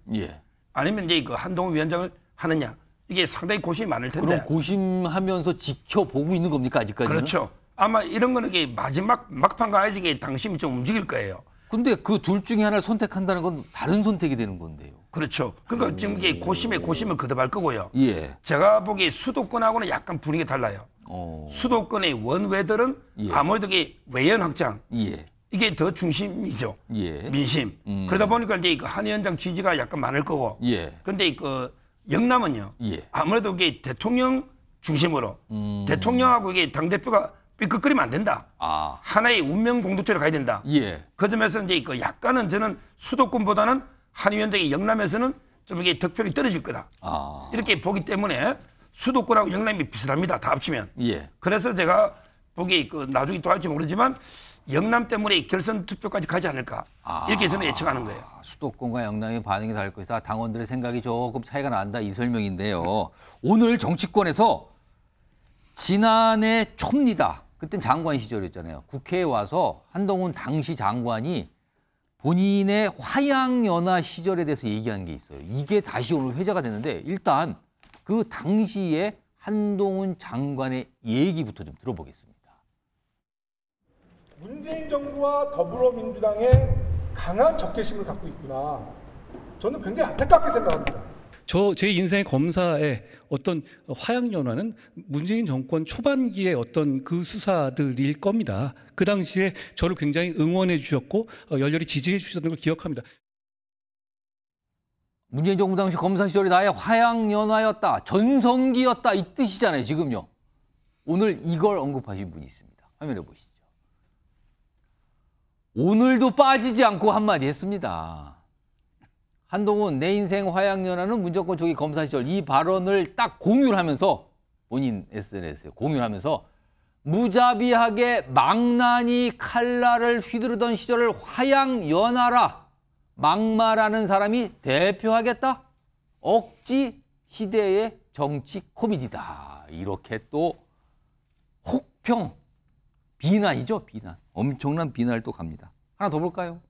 [SPEAKER 7] 아니면 이제 그 한동훈 위원장을 하느냐, 이게 상당히 고심이 많을 텐데.
[SPEAKER 1] 그럼 고심하면서 지켜보고 있는 겁니까 아직까지는?
[SPEAKER 7] 그렇죠. 아마 이런 거는 이게 마지막 막판 가야지 이게 당심이 좀 움직일 거예요.
[SPEAKER 1] 근데 그 둘 중에 하나를 선택한다는 건 다른 선택이 되는 건데요.
[SPEAKER 7] 그렇죠. 그러니까 지금 이게 고심을 거듭할 거고요. 제가 보기에 수도권하고는 약간 분위기가 달라요. 수도권의 원외들은 아무래도 이게 외연 확장 이게 더 중심이죠. 민심. 그러다 보니까 이제 한 위원장 지지가 약간 많을 거고. 그런데 그 영남은요. 아무래도 이게 대통령 중심으로 대통령하고 이게 당 대표가 삐끗거리면 안 된다. 하나의 운명 공동체로 가야 된다. 그 점에서 이제 그 약간은 저는 수도권보다는 한 위원장이 영남에서는 좀 이게 득표율이 떨어질 거다. 이렇게 보기 때문에 수도권하고 영남이 비슷합니다. 다 합치면. 그래서 제가 보기에 그 나중에 또 할지 모르지만 영남 때문에 결선 투표까지 가지 않을까. 이렇게 저는 예측하는 거예요.
[SPEAKER 1] 수도권과 영남의 반응이 다를 것이다. 당원들의 생각이 조금 차이가 난다. 이 설명인데요. 오늘 정치권에서 지난해 초입니다. 그땐 장관 시절이었잖아요. 국회에 와서 한동훈 당시 장관이 본인의 화양연화 시절에 대해서 얘기한 게 있어요. 이게 다시 오늘 회자가 됐는데 일단 그 당시에 한동훈 장관의 얘기부터 좀 들어보겠습니다.
[SPEAKER 15] 문재인 정부와 더불어민주당의 강한 적개심을 갖고 있구나. 저는 굉장히 안타깝게 생각합니다.
[SPEAKER 16] 제 인생의 검사의 어떤 화양연화는 문재인 정권 초반기의 어떤 그 수사들일 겁니다. 그 당시에 저를 굉장히 응원해 주셨고 열렬히 지지해 주셨던 걸 기억합니다.
[SPEAKER 1] 문재인 정부 당시 검사 시절이 나의 화양연화였다, 전성기였다 이 뜻이잖아요. 지금요. 오늘 이걸 언급하신 분이 있습니다. 화면에 보시죠. 오늘도 빠지지 않고 한마디 했습니다. 한동훈 내 인생 화양연화는 문정권 초기 검사 시절, 이 발언을 딱 공유를 하면서 본인 SNS에 공유를 하면서 무자비하게 망나니 칼날을 휘두르던 시절을 화양연화라 막말하는 사람이 대표하겠다? 억지 시대의 정치 코미디다. 이렇게 또 혹평, 비난이죠, 비난. 엄청난 비난을 또 갑니다. 하나 더 볼까요?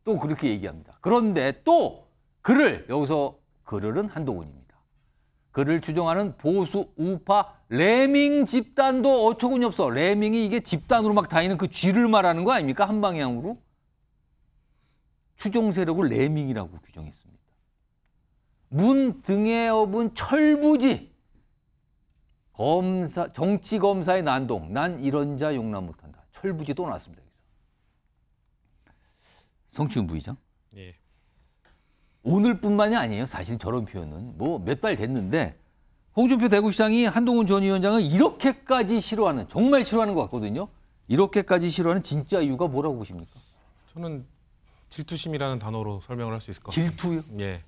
[SPEAKER 1] 또 그렇게 얘기합니다. 그런데 또 여기서 그를은 한동훈입니다. 그를 추종하는 보수 우파 레밍 집단도 어처구니 없어. 레밍이 이게 집단으로 막 다니는 그 쥐를 말하는 거 아닙니까? 한 방향으로. 추종 세력을 레밍이라고 규정했습니다. 문 등에 업은 철부지. 정치 검사의 난동. 난 이런 자 용납 못한다. 철부지 또 나왔습니다. 여기서. 성추행 부의장.
[SPEAKER 4] 예.
[SPEAKER 1] 오늘뿐만이 아니에요. 사실 저런 표현은 뭐 몇 달 됐는데 홍준표 대구시장이 한동훈 전 위원장을 이렇게까지 싫어하는, 정말 싫어하는 것 같거든요. 이렇게까지 싫어하는 진짜 이유가 뭐라고 보십니까?
[SPEAKER 4] 저는 질투심이라는 단어로 설명을 할 수 있을 것 같아요.
[SPEAKER 1] 질투요?
[SPEAKER 4] 예.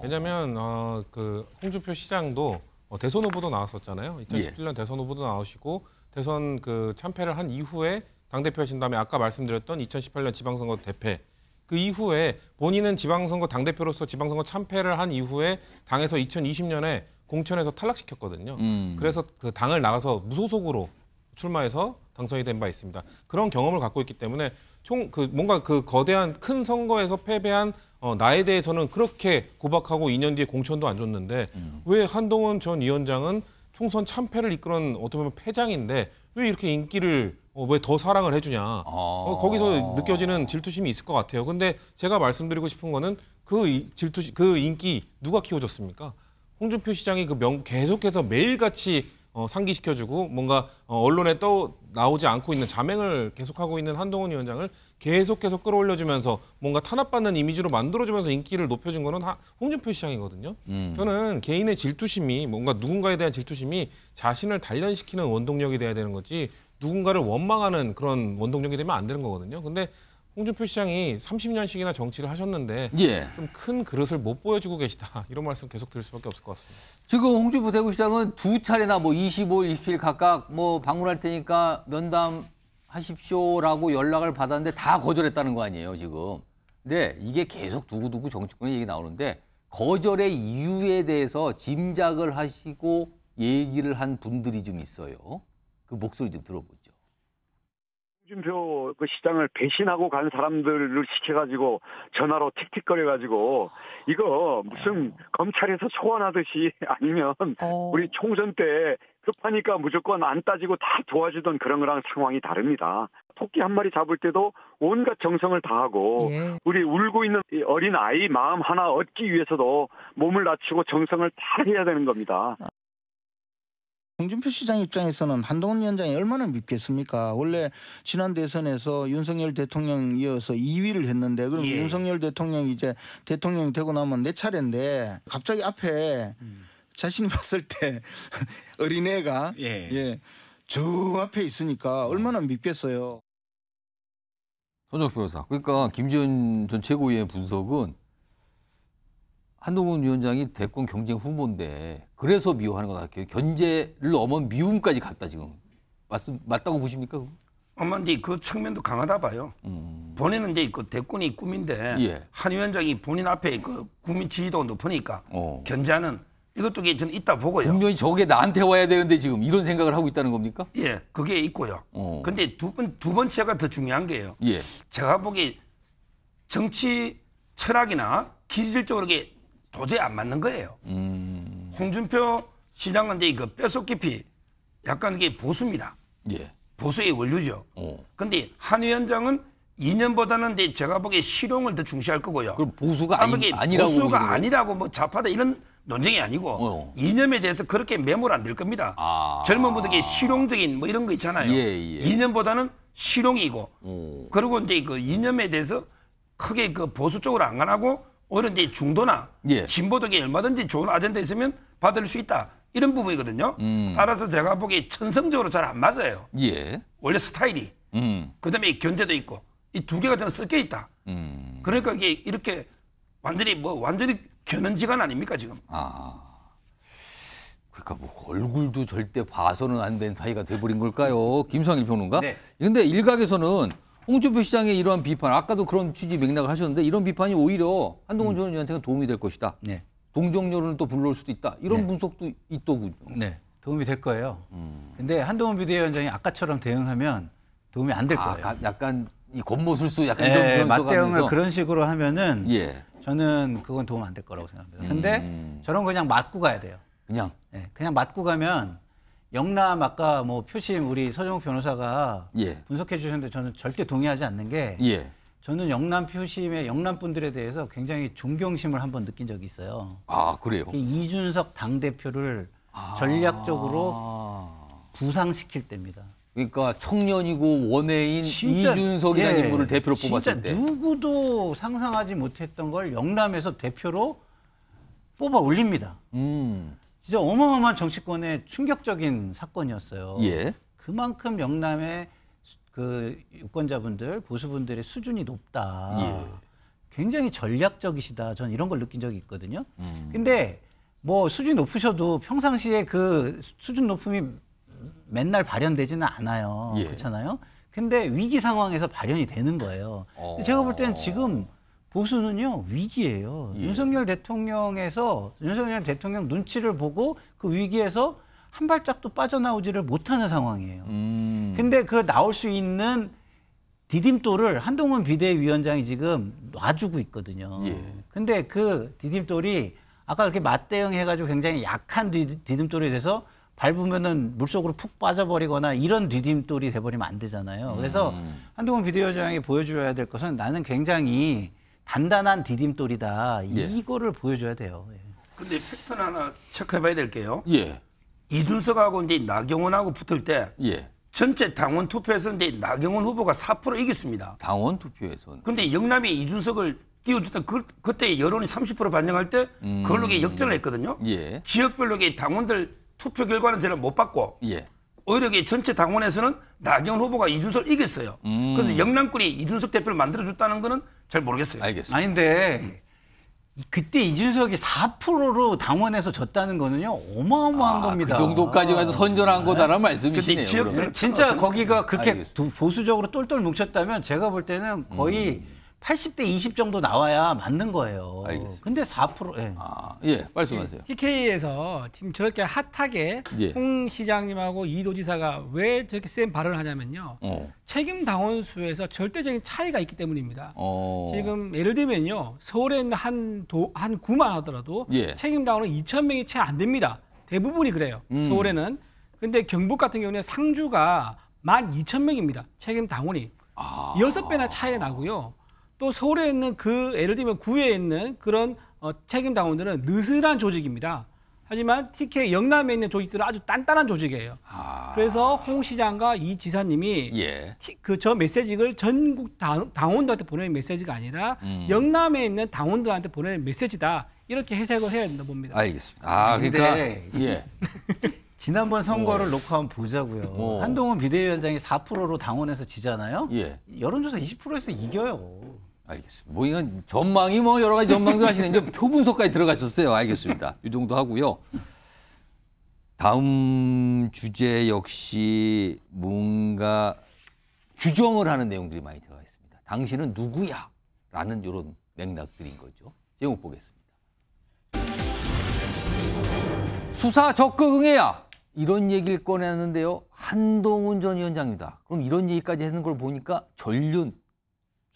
[SPEAKER 4] 왜냐하면 그 홍준표 시장도 대선 후보도 나왔었잖아요. 2017년 대선 후보도 나오시고 대선 그 참패를 한 이후에 당대표 하신 다음에 아까 말씀드렸던 2018년 지방선거 대패, 그 이후에 본인은 지방선거 당대표로서 지방선거 참패를 한 이후에 당에서 2020년에 공천에서 탈락시켰거든요. 그래서 그 당을 나가서 무소속으로 출마해서 당선이 된 바 있습니다. 그런 경험을 갖고 있기 때문에 뭔가 그 거대한 큰 선거에서 패배한 나에 대해서는 그렇게 고박하고 2년 뒤에 공천도 안 줬는데 왜 한동훈 전 위원장은 총선 참패를 이끌은 어떻게 보면 패장인데 왜 이렇게 인기를 왜 더 사랑을 해주냐. 거기서 느껴지는 질투심이 있을 것 같아요. 근데 제가 말씀드리고 싶은 거는 그 인기 누가 키워줬습니까? 홍준표 시장이 계속해서 매일같이 상기시켜주고 뭔가 언론에 나오지 않고 있는 자맹을 계속하고 있는 한동훈 위원장을 계속해서 끌어올려주면서 뭔가 탄압받는 이미지로 만들어주면서 인기를 높여준 거는 홍준표 시장이거든요. 저는 개인의 질투심이 뭔가 누군가에 대한 질투심이 자신을 단련시키는 원동력이 돼야 되는 거지 누군가를 원망하는 그런 원동력이 되면 안 되는 거거든요. 근데 홍준표 시장이 30년씩이나 정치를 하셨는데 좀 큰 그릇을 못 보여주고 계시다. 이런 말씀 계속 들을 수밖에 없을 것 같습니다.
[SPEAKER 1] 지금 홍준표 대구시장은 2차례나 25일, 20일 각각 방문할 테니까 면담하십시오라고 연락을 받았는데 다 거절했다는 거 아니에요, 지금. 근데 이게 계속 두고두고 정치권의 얘기 나오는데 거절의 이유에 대해서 짐작을 하시고 얘기를 한 분들이 좀 있어요. 그 목소리 좀 들어보죠.
[SPEAKER 6] 홍준표 그 시장을 배신하고 간 사람들을 시켜가지고 전화로 틱틱거려가지고 이거 무슨 검찰에서 소환하듯이 아니면 우리 총선 때 급하니까 무조건 안 따지고 다 도와주던 그런 거랑 상황이 다릅니다. 토끼 한 마리 잡을 때도 온갖 정성을 다하고 우리 울고 있는 어린 아이 마음 하나 얻기 위해서도 몸을 낮추고 정성을 다 해야 되는 겁니다.
[SPEAKER 17] 홍준표 시장 입장에서는 한동훈 위원장이 얼마나 밉겠습니까? 원래 지난 대선에서 윤석열 대통령 이어서 2위를 했는데 그럼 윤석열 대통령이 이제 대통령이 되고 나면 내 차례인데 갑자기 앞에 자신이 봤을 때 어린애가 저 앞에 있으니까 얼마나 밉겠어요.
[SPEAKER 1] 손정식 변호사. 그러니까 김지현 전 최고위의 분석은 한동훈 위원장이 대권 경쟁 후보인데 그래서 미워하는 것 같아요. 견제를 넘은 미움까지 갔다 지금. 맞다고 보십니까?
[SPEAKER 7] 아마 이제 그 측면도 강하다 봐요. 본인은 이제 그 대권이 꿈인데 한 위원장이 본인 앞에 그 국민 지지도가 높으니까 견제하는 이것도 저는 있다 보고요.
[SPEAKER 1] 분명히 저게 나한테 와야 되는데 지금 이런 생각을 하고 있다는 겁니까?
[SPEAKER 7] 예, 그게 있고요. 근데 두 번째가 더 중요한 게요. 제가 보기에 정치 철학이나 기질적으로 이게 도저히 안 맞는 거예요. 홍준표 시장은 이제 그 뼛속 깊이 약간 이게 보수입니다.
[SPEAKER 1] 예.
[SPEAKER 7] 보수의 원류죠. 근데 한 위원장은 이념보다는 이제 제가 보기에 실용을 더 중시할 거고요.
[SPEAKER 1] 그럼 보수가 아니라고
[SPEAKER 7] 보수가 아니라고 뭐 좌파다 이런 논쟁이 아니고 이념에 대해서 그렇게 매몰 안 될 겁니다. 젊은 분들에게 실용적인 뭐 이런 거 있잖아요. 이념보다는 실용이고 그리고 이제 그 이념에 대해서 크게 그 보수 쪽으로 안 가고 오히려 이제 중도나 진보적인 얼마든지 좋은 아젠다 있으면 받을 수 있다. 이런 부분이거든요. 따라서 제가 보기에 천성적으로 잘 안 맞아요. 원래 스타일이. 그다음에 견제도 있고 이 두 개가 저는 섞여 있다. 그러니까 이게 이렇게 완전히 견원지간 아닙니까 지금?
[SPEAKER 1] 그러니까 뭐 얼굴도 절대 봐서는 안 된 사이가 돼버린 걸까요? 김성일 평론가? 그런데 일각에서는 홍준표 시장의 이러한 비판, 아까도 그런 취지 맥락을 하셨는데 이런 비판이 오히려 한동훈 전 의원한테는 도움이 될 것이다. 동정론을 또 불러올 수도 있다. 이런 분석도 있더군요.
[SPEAKER 8] 네, 도움이 될 거예요. 근데 한동훈 비대위원장이 아까처럼 대응하면 도움이 안 될 거예요.
[SPEAKER 1] 약간 이 곤모술수 약간 이런
[SPEAKER 8] 맞대응을 그런 식으로 하면은 저는 그건 도움 안 될 거라고 생각합니다. 근데 저런 거 그냥 맞고 가야 돼요. 그냥 맞고 가면 영남 아까 뭐 표심 우리 서정욱 변호사가 분석해 주셨는데 저는 절대 동의하지 않는 게 저는 영남 표심의 영남 분들에 대해서 굉장히 존경심을 한번 느낀 적이 있어요.
[SPEAKER 1] 그래요?
[SPEAKER 8] 이준석 당대표를 전략적으로 부상시킬 때입니다.
[SPEAKER 1] 그러니까 청년이고 원외인 이준석이라는 인물을 대표로 뽑았을 때.
[SPEAKER 8] 진짜 누구도 상상하지 못했던 걸 영남에서 대표로 뽑아 올립니다. 진짜 어마어마한 정치권의 충격적인 사건이었어요. 그만큼 영남의 그 유권자분들, 보수분들의 수준이 높다. 굉장히 전략적이시다. 저는 이런 걸 느낀 적이 있거든요. 근데 뭐 수준이 높으셔도 평상시에 그 수준 높음이 맨날 발현되지는 않아요. 그렇잖아요. 근데 위기 상황에서 발현이 되는 거예요. 제가 볼 때는 지금 보수는요 위기예요. 윤석열 대통령 눈치를 보고 그 위기에서 한 발짝도 빠져나오지를 못하는 상황이에요. 근데 그 나올 수 있는 디딤돌을 한동훈 비대위원장이 지금 놔주고 있거든요. 근데 그 디딤돌이 아까 이렇게 맞대응해가지고 굉장히 약한 디딤돌이 돼서 밟으면은 물속으로 푹 빠져버리거나 이런 디딤돌이 돼버리면 안 되잖아요. 그래서 한동훈 비대위원장이 보여줘야 될 것은 나는 굉장히 단단한 디딤돌이다. 이거를 보여줘야 돼요.
[SPEAKER 7] 근데 팩트는 하나 체크해봐야 될 게요. 이준석하고 이제 나경원하고 붙을 때 전체 당원 투표에서 이제 나경원 후보가 4% 이겼습니다.
[SPEAKER 1] 당원 투표에서는.
[SPEAKER 7] 근데 영남이 이준석을 띄워줬던 그때 여론이 30% 반영할 때 그걸로 역전을 했거든요. 지역별로 당원들 투표 결과는 제가 못 봤고 오히려 전체 당원에서는 나경원 후보가 이준석을 이겼어요. 그래서 영남권이 이준석 대표를 만들어줬다는 거는 잘 모르겠어요.
[SPEAKER 1] 알겠습니다.
[SPEAKER 8] 아닌데 그때 이준석이 4%로 당원에서 졌다는 거는요 어마어마한 겁니다.
[SPEAKER 1] 그 정도까지만 해도 선전한 거다라는 말씀이시네요.
[SPEAKER 8] 진짜 거기가 그렇게 보수적으로 똘똘 뭉쳤다면 제가 볼 때는 거의 80대 20 정도 나와야 맞는 거예요.
[SPEAKER 1] 알겠습니다.
[SPEAKER 8] 근데 4%.
[SPEAKER 1] 말씀하세요.
[SPEAKER 5] TK에서 지금 저렇게 핫하게 홍 시장님하고 이 도지사가 왜 저렇게 센 발언을 하냐면요. 책임 당원 수에서 절대적인 차이가 있기 때문입니다. 지금 예를 들면요. 서울에 있는 한 구만 하더라도 책임 당원은 2,000명이 채 안 됩니다. 대부분이 그래요. 서울에는. 근데 경북 같은 경우는 상주가 12,000명입니다. 책임 당원이. 6배나 차이가 나고요. 또 서울에 있는 예를 들면 구에 있는 그런 책임 당원들은 느슨한 조직입니다. 하지만 TK 영남에 있는 조직들은 아주 단단한 조직이에요. 그래서 홍 시장과 이 지사님이 저 메시지를 전국 당원들한테 보내는 메시지가 아니라 영남에 있는 당원들한테 보내는 메시지다. 이렇게 해석을 해야 된다 봅니다.
[SPEAKER 1] 알겠습니다. 그러니까
[SPEAKER 8] 지난번 선거를 놓고 한번 보자고요. 한동훈 비대위원장이 4%로 당원에서 지잖아요. 여론조사 20%에서 이겨요.
[SPEAKER 1] 알겠습니다. 뭐 이건 전망이 뭐 여러 가지 전망들 하시는데 표 분석까지 들어가셨어요. 알겠습니다. 이 정도 하고요. 다음 주제 역시 뭔가 규정을 하는 내용들이 많이 들어가 있습니다. 당신은 누구야? 라는 이런 맥락들인 거죠. 제목 보겠습니다. 수사 적극 응해야 이런 얘기를 꺼내는데요. 한동훈 전 위원장입니다. 그럼 이런 얘기까지 하는 걸 보니까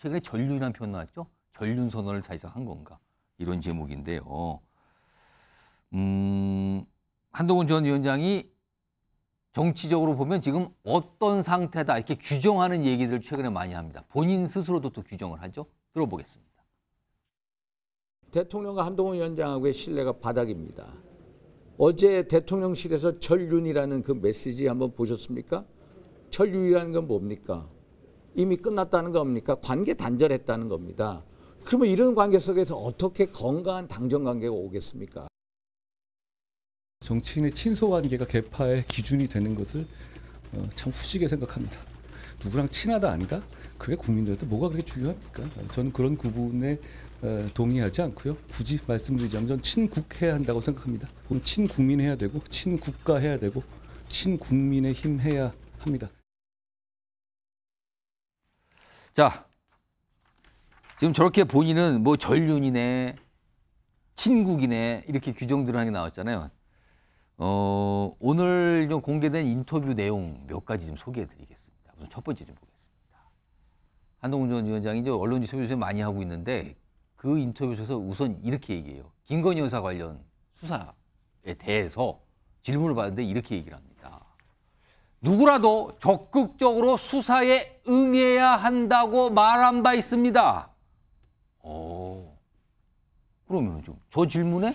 [SPEAKER 1] 최근에 전륜이라는 표현 나왔죠? 전륜 선언을 사실상 한 건가? 이런 제목인데요. 한동훈 전 위원장이 정치적으로 보면 지금 어떤 상태다 이렇게 규정하는 얘기들을 최근에 많이 합니다. 본인 스스로도 또 규정을 하죠. 들어보겠습니다.
[SPEAKER 11] 대통령과 한동훈 위원장하고의 신뢰가 바닥입니다. 어제 대통령실에서 전륜이라는 그 메시지 한번 보셨습니까? 전륜이라는 건 뭡니까? 이미 끝났다는 겁니까? 관계 단절했다는 겁니다. 그러면 이런 관계 속에서 어떻게 건강한 당정 관계가 오겠습니까?
[SPEAKER 16] 정치인의 친소관계가 개파의 기준이 되는 것을 참 후지게 생각합니다. 누구랑 친하다 아니다? 그게 국민들한테 뭐가 그렇게 중요합니까? 저는 그런 구분에 동의하지 않고요. 굳이 말씀드리자면 저는 친국해야 한다고 생각합니다. 친국민 해야 되고 친국가 해야 되고 친국민의 힘 해야 합니다.
[SPEAKER 1] 자, 지금 저렇게 본인은 뭐 전륜이네, 친국이네 이렇게 규정들을 하는 게 나왔잖아요. 오늘 공개된 인터뷰 내용 몇 가지 좀 소개해드리겠습니다. 우선 첫 번째 좀 보겠습니다. 한동훈 전 위원장이 이제 언론 인터뷰 요새 많이 하고 있는데 그 인터뷰에서 우선 이렇게 얘기해요. 김건희 여사 관련 수사에 대해서 질문을 받는데 이렇게 얘기를 합니다. 누구라도 적극적으로 수사에 응해야 한다고 말한 바 있습니다. 그러면 좀 저 질문에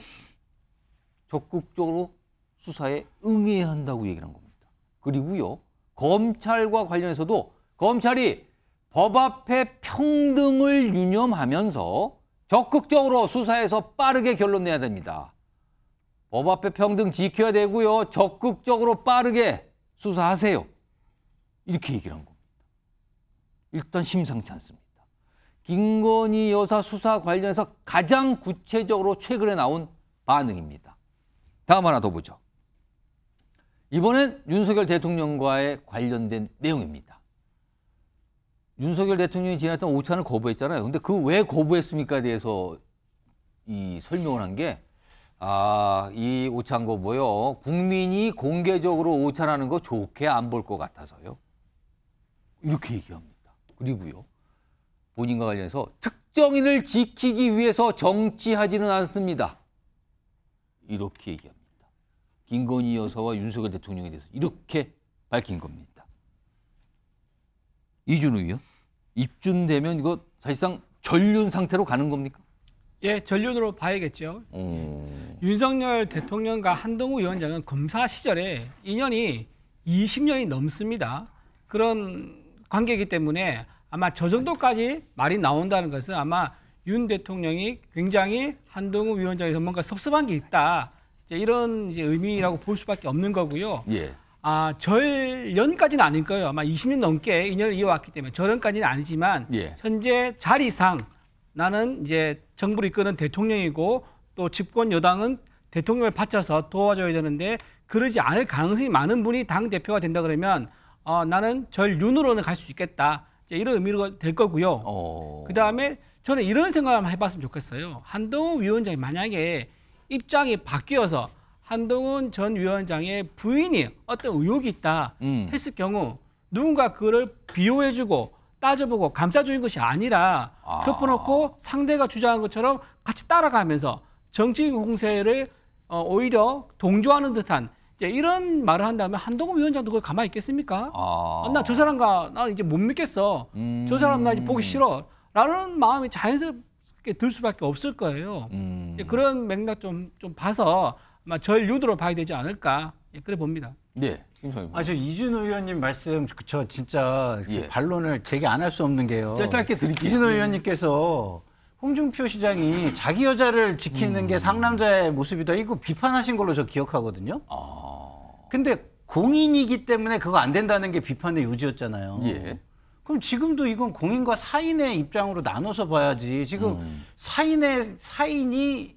[SPEAKER 1] 적극적으로 수사에 응해야 한다고 얘기를 한 겁니다. 그리고요, 검찰과 관련해서도 검찰이 법 앞에 평등을 유념하면서 적극적으로 수사해서 빠르게 결론 내야 됩니다. 법 앞에 평등 지켜야 되고요, 적극적으로 빠르게 수사하세요. 이렇게 얘기를 한 겁니다. 일단 심상치 않습니다. 김건희 여사 수사 관련해서 가장 구체적으로 최근에 나온 반응입니다. 다음 하나 더 보죠. 이번엔 윤석열 대통령과의 관련된 내용입니다. 윤석열 대통령이 지난했던 오찬을 거부했잖아요. 근데 그 왜 거부했습니까에 대해서 이 설명을 한 게, 이 오찬 거부요, 국민이 공개적으로 오찬하는 거 좋게 안 볼 것 같아서요. 이렇게 얘기합니다. 그리고요, 본인과 관련해서 특정인을 지키기 위해서 정치하지는 않습니다. 이렇게 얘기합니다. 김건희 여사와 윤석열 대통령에 대해서 이렇게 밝힌 겁니다. 이준우 의원, 입준되면 이거 사실상 전륜 상태로 가는 겁니까?
[SPEAKER 5] 예, 전륜으로 봐야겠죠. 윤석열 대통령과 한동훈 위원장은 검사 시절에 인연이 20년이 넘습니다. 그런 관계이기 때문에 아마 저 정도까지 말이 나온다는 것은 아마 윤 대통령이 굉장히 한동훈 위원장에서 뭔가 섭섭한 게 있다. 이런 이제 의미라고 볼 수밖에 없는 거고요.
[SPEAKER 1] 예.
[SPEAKER 5] 절연까지는 아닐 거예요. 아마 20년 넘게 인연을 이어왔기 때문에 절연까지는 아니지만
[SPEAKER 1] 예.
[SPEAKER 5] 현재 자리상 나는 이제 정부를 이끄는 대통령이고 또 집권 여당은 대통령을 바쳐서 도와줘야 되는데 그러지 않을 가능성이 많은 분이 당 대표가 된다 그러면 나는 절윤으로는 갈 수 있겠다. 이런 의미로 될 거고요. 그 다음에 저는 이런 생각을 한번 해봤으면 좋겠어요. 한동훈 위원장이 만약에 입장이 바뀌어서 한동훈 전 위원장의 부인이 어떤 의혹이 있다 했을 경우 누군가 그걸 비호해주고 따져보고 감싸주는 것이 아니라 덮어놓고 상대가 주장한 것처럼 같이 따라가면서 정치인 공세를 오히려 동조하는 듯한 이런 말을 한다면 한동훈 위원장도 그걸 가만히 있겠습니까? 나 저 사람과 나 이제 못 믿겠어. 저 사람 나 이제 보기 싫어. 라는 마음이 자연스럽게 들 수밖에 없을 거예요. 그런 맥락 좀 봐서 아마 전륜으로 봐야 되지 않을까 그래 봅니다.
[SPEAKER 1] 네.
[SPEAKER 8] 저 이준우 의원님 말씀 저 진짜 반론을 제기 안 할 수 없는 게요.
[SPEAKER 1] 짧게 드릴게요.
[SPEAKER 8] 이준우 의원님께서 홍준표 시장이 자기 여자를 지키는 게 상남자의 모습이다. 이거 비판하신 걸로 저 기억하거든요. 근데 공인이기 때문에 그거 안 된다는 게 비판의 요지였잖아요.
[SPEAKER 1] 예.
[SPEAKER 8] 그럼 지금도 이건 공인과 사인의 입장으로 나눠서 봐야지. 지금 사인이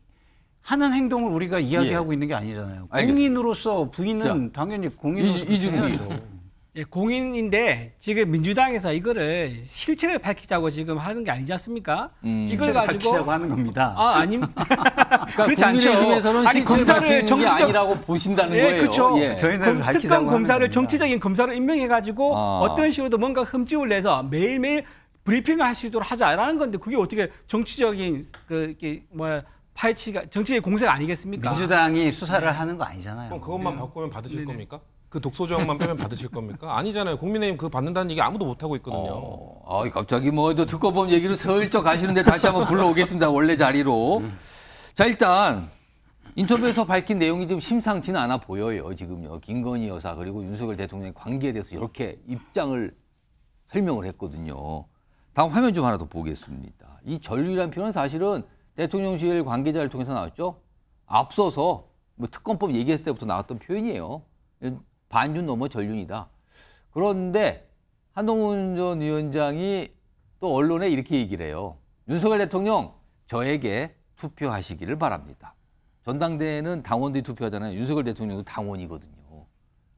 [SPEAKER 8] 하는 행동을 우리가 이야기하고 있는 게 아니잖아요.
[SPEAKER 1] 알겠습니다.
[SPEAKER 8] 공인으로서 부인은 당연히 공인으로서 해야죠.
[SPEAKER 5] 예, 공인인데 지금 민주당에서 이거를 실체를 밝히자고 지금 하는 게 아니지 않습니까? 이걸 가지고
[SPEAKER 8] 밝히자고 하는 겁니다.
[SPEAKER 1] 그러니까
[SPEAKER 5] 그렇지 않죠.
[SPEAKER 1] 국민의힘에서는
[SPEAKER 5] 아니 검사를
[SPEAKER 1] 정치적 아니라고 보신다는 거예요.
[SPEAKER 5] 그렇죠.
[SPEAKER 8] 예. 저희는
[SPEAKER 5] 특검 검사를 정치적인 검사를 임명해가지고 어떤 식으로도 뭔가 흠집을 내서 매일매일 브리핑을 할 수 있도록 하자라는 건데 그게 어떻게 정치적인 파헤치가 정치의 공세가 아니겠습니까?
[SPEAKER 8] 민주당이 수사를 하는 거 아니잖아요.
[SPEAKER 4] 그럼 그것만 바꾸면 받으실 겁니까? 그 독소 조항만 빼면 받으실 겁니까? 아니잖아요. 국민의힘 그거 받는다는 얘기 아무도 못 하고 있거든요.
[SPEAKER 1] 갑자기 뭐 특검법 얘기를 슬쩍 가시는데 다시 한번 불러오겠습니다. 원래 자리로. 자, 일단 인터뷰에서 밝힌 내용이 좀 심상치는 않아 보여요. 지금요. 김건희 여사 그리고 윤석열 대통령의 관계에 대해서 이렇게 입장을 설명을 했거든요. 다음 화면 좀 하나 더 보겠습니다. 이 전륜이라는 표현은 사실은 대통령실 관계자를 통해서 나왔죠. 앞서서 뭐 특검법 얘기했을 때부터 나왔던 표현이에요. 반륜 넘어 전륜이다. 그런데 한동훈 전 위원장이 또 언론에 이렇게 얘기를 해요. 윤석열 대통령 저에게 투표하시기를 바랍니다. 전당대회는 당원들이 투표하잖아요. 윤석열 대통령도 당원이거든요.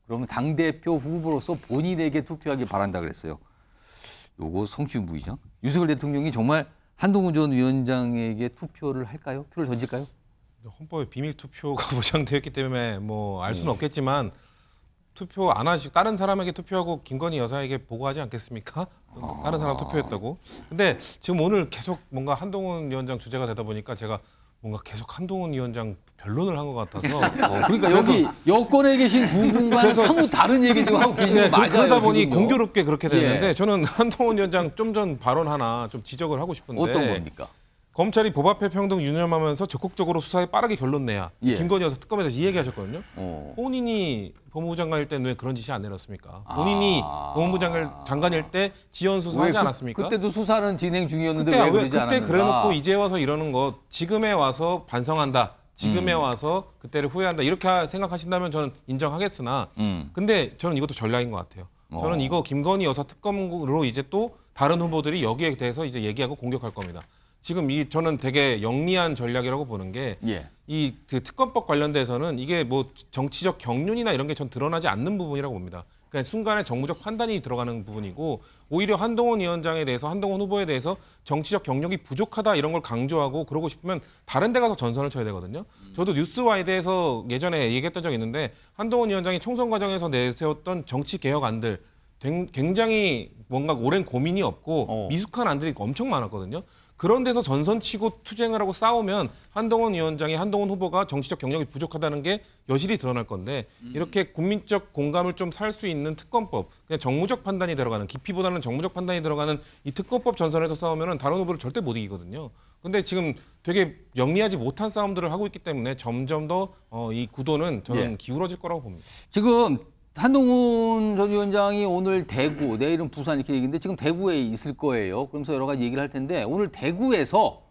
[SPEAKER 1] 그러면 당대표 후보로서 본인에게 투표하길 바란다 그랬어요. 요거 성취부이죠. 윤석열 대통령이 정말 한동훈 전 위원장에게 투표를 할까요? 표를 던질까요?
[SPEAKER 4] 헌법에 비밀 투표가 보장되었기 때문에 뭐 알 수는 없겠지만 투표 안 하시고 다른 사람에게 투표하고 김건희 여사에게 보고하지 않겠습니까? 다른 사람 투표했다고. 근데 지금 오늘 계속 뭔가 한동훈 위원장 주제가 되다 보니까 제가 뭔가 계속 한동훈 위원장 변론을 한 것 같아서.
[SPEAKER 1] 그러니까 여기 여권에 계신 두 분과는 사뭇 다른 얘기 좀 하고 계시는 거 맞아요.
[SPEAKER 4] 그러다 보니
[SPEAKER 1] 지금요.
[SPEAKER 4] 공교롭게 그렇게 됐는데 저는 한동훈 위원장 좀 전 발언 하나 좀 지적을 하고 싶은데.
[SPEAKER 1] 어떤 겁니까?
[SPEAKER 4] 검찰이 법앞에 평등 유념하면서 적극적으로 수사에 빠르게 결론 내야. 김건희 여사 특검에 대해서 이 얘기하셨거든요. 본인이 법무부 장관일 때는 왜 그런 지시 안 내렸습니까? 본인이 법무부 장관일 때 지연 수사하지 않았습니까?
[SPEAKER 1] 그때도 수사는 진행 중이었는데 왜 그러지 않았는가?
[SPEAKER 4] 그때 그래놓고 이제 와서 이러는 거 지금에 와서 반성한다. 지금에 와서 그때를 후회한다. 이렇게 생각하신다면 저는 인정하겠으나 근데 저는 이것도 전략인 것 같아요. 저는 이거 김건희 여사 특검으로 이제 또 다른 후보들이 여기에 대해서 이제 얘기하고 공격할 겁니다. 지금 저는 되게 영리한 전략이라고 보는 게 이 그 특검법 관련돼서는 이게 뭐 정치적 경륜이나 이런 게 전 드러나지 않는 부분이라고 봅니다. 그냥 순간에 정무적 판단이 들어가는 부분이고 오히려 한동훈 위원장에 대해서 한동훈 후보에 대해서 정치적 경력이 부족하다 이런 걸 강조하고 그러고 싶으면 다른 데 가서 전선을 쳐야 되거든요. 저도 뉴스와이드에서 예전에 얘기했던 적이 있는데 한동훈 위원장이 총선 과정에서 내세웠던 정치 개혁안들 굉장히 뭔가 오랜 고민이 없고 미숙한 안들이 엄청 많았거든요. 그런 데서 전선치고 투쟁을 하고 싸우면 한동훈 위원장이 한동훈 후보가 정치적 경력이 부족하다는 게 여실히 드러날 건데 이렇게 국민적 공감을 좀 살 수 있는 특검법, 그냥 정무적 판단이 들어가는 깊이보다는 정무적 판단이 들어가는 이 특검법 전선에서 싸우면 다른 후보를 절대 못 이기거든요. 근데 지금 되게 영리하지 못한 싸움들을 하고 있기 때문에 점점 더 이 구도는 저는 기울어질 거라고 봅니다.
[SPEAKER 1] 지금 한동훈 전 위원장이 오늘 대구, 내일은 부산 이렇게 얘기인데 지금 대구에 있을 거예요. 그러면서 여러 가지 얘기를 할 텐데 오늘 대구에서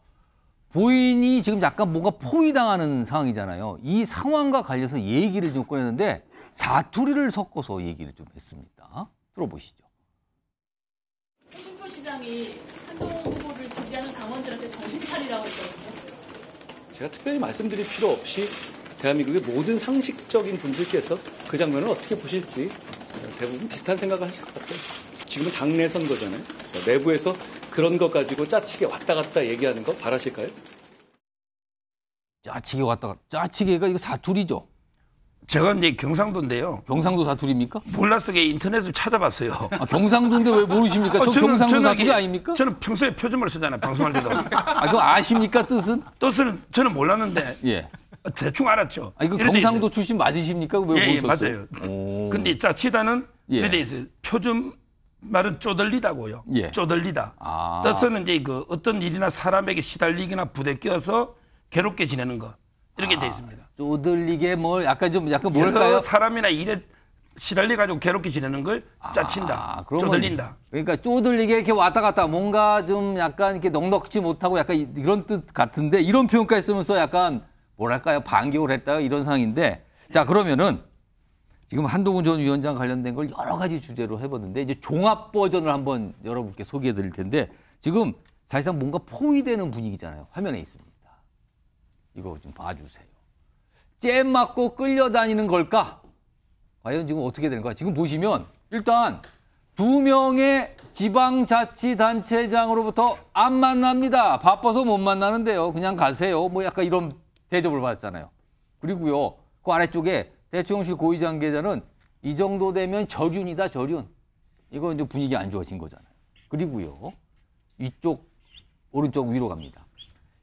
[SPEAKER 1] 본인이 지금 약간 뭔가 포위당하는 상황이잖아요. 이 상황과 관련해서 얘기를 좀 꺼냈는데 사투리를 섞어서 얘기를 좀 했습니다. 들어보시죠.
[SPEAKER 18] 홍준표 시장이 한동훈 후보를 지지하는 당원들한테 정신 차리라고 했거든요.
[SPEAKER 12] 제가 특별히 말씀드릴 필요 없이 대한민국의 모든 상식적인 분들께서 그 장면을 어떻게 보실지 대부분 비슷한 생각을 하실 것 같아요. 지금은 당내 선거잖아요. 내부에서 그런 것 가지고 짜치게 왔다 갔다 얘기하는 거 바라실까요?
[SPEAKER 1] 짜치게 왔다 갔다. 짜치게가 이거 사투리죠?
[SPEAKER 7] 제가 이제 경상도인데요.
[SPEAKER 1] 경상도 사투리입니까?
[SPEAKER 7] 몰라서 인터넷을 찾아봤어요.
[SPEAKER 1] 경상도인데 왜 모르십니까? 저 경상도 사투리 아닙니까?
[SPEAKER 7] 저는 평소에 표준말 쓰잖아요. 방송할 때도.
[SPEAKER 1] 그거 아십니까 뜻은?
[SPEAKER 7] 뜻은 저는 몰랐는데. 대충 알았죠.
[SPEAKER 1] 이거 경상도 출신 맞으십니까? 왜
[SPEAKER 7] 모르셨어요? 맞아요. 근데 짜치다는 이래 돼 있어요. 표준 말은 쪼들리다고요. 쪼들리다. 뜻은 이제 그 어떤 일이나 사람에게 시달리거나 부대껴서 괴롭게 지내는 것 이렇게 돼 있습니다.
[SPEAKER 1] 쪼들리게 뭐 약간 뭐랄까요?
[SPEAKER 7] 사람이나 일에 시달려 가지고 괴롭게 지내는 걸 짜친다. 쪼들린다.
[SPEAKER 1] 그러니까 쪼들리게 이렇게 왔다 갔다 뭔가 좀 약간 이렇게 넉넉지 못하고 약간 이런 뜻 같은데 이런 표현까지 쓰면서 약간 뭐랄까요? 반격을 했다 이런 상황인데 자 그러면은 지금 한동훈 전 위원장 관련된 걸 여러 가지 주제로 해봤는데 이제 종합 버전을 한번 여러분께 소개해 드릴 텐데 지금 사실상 뭔가 포위되는 분위기잖아요. 화면에 있습니다. 이거 좀 봐주세요. 잼 맞고 끌려다니는 걸까? 과연 지금 어떻게 되는 거야? 지금 보시면 일단 2명의 지방자치단체장으로부터 안 만납니다. 바빠서 못 만나는데요. 그냥 가세요. 뭐 약간 이런 대접을 받았잖아요. 그리고요, 그 아래쪽에 대통령실 고위관계자는 이 정도 되면 저륜이다, 저륜. 이거 이제 분위기 안 좋아진 거잖아요. 그리고요, 이쪽, 오른쪽 위로 갑니다.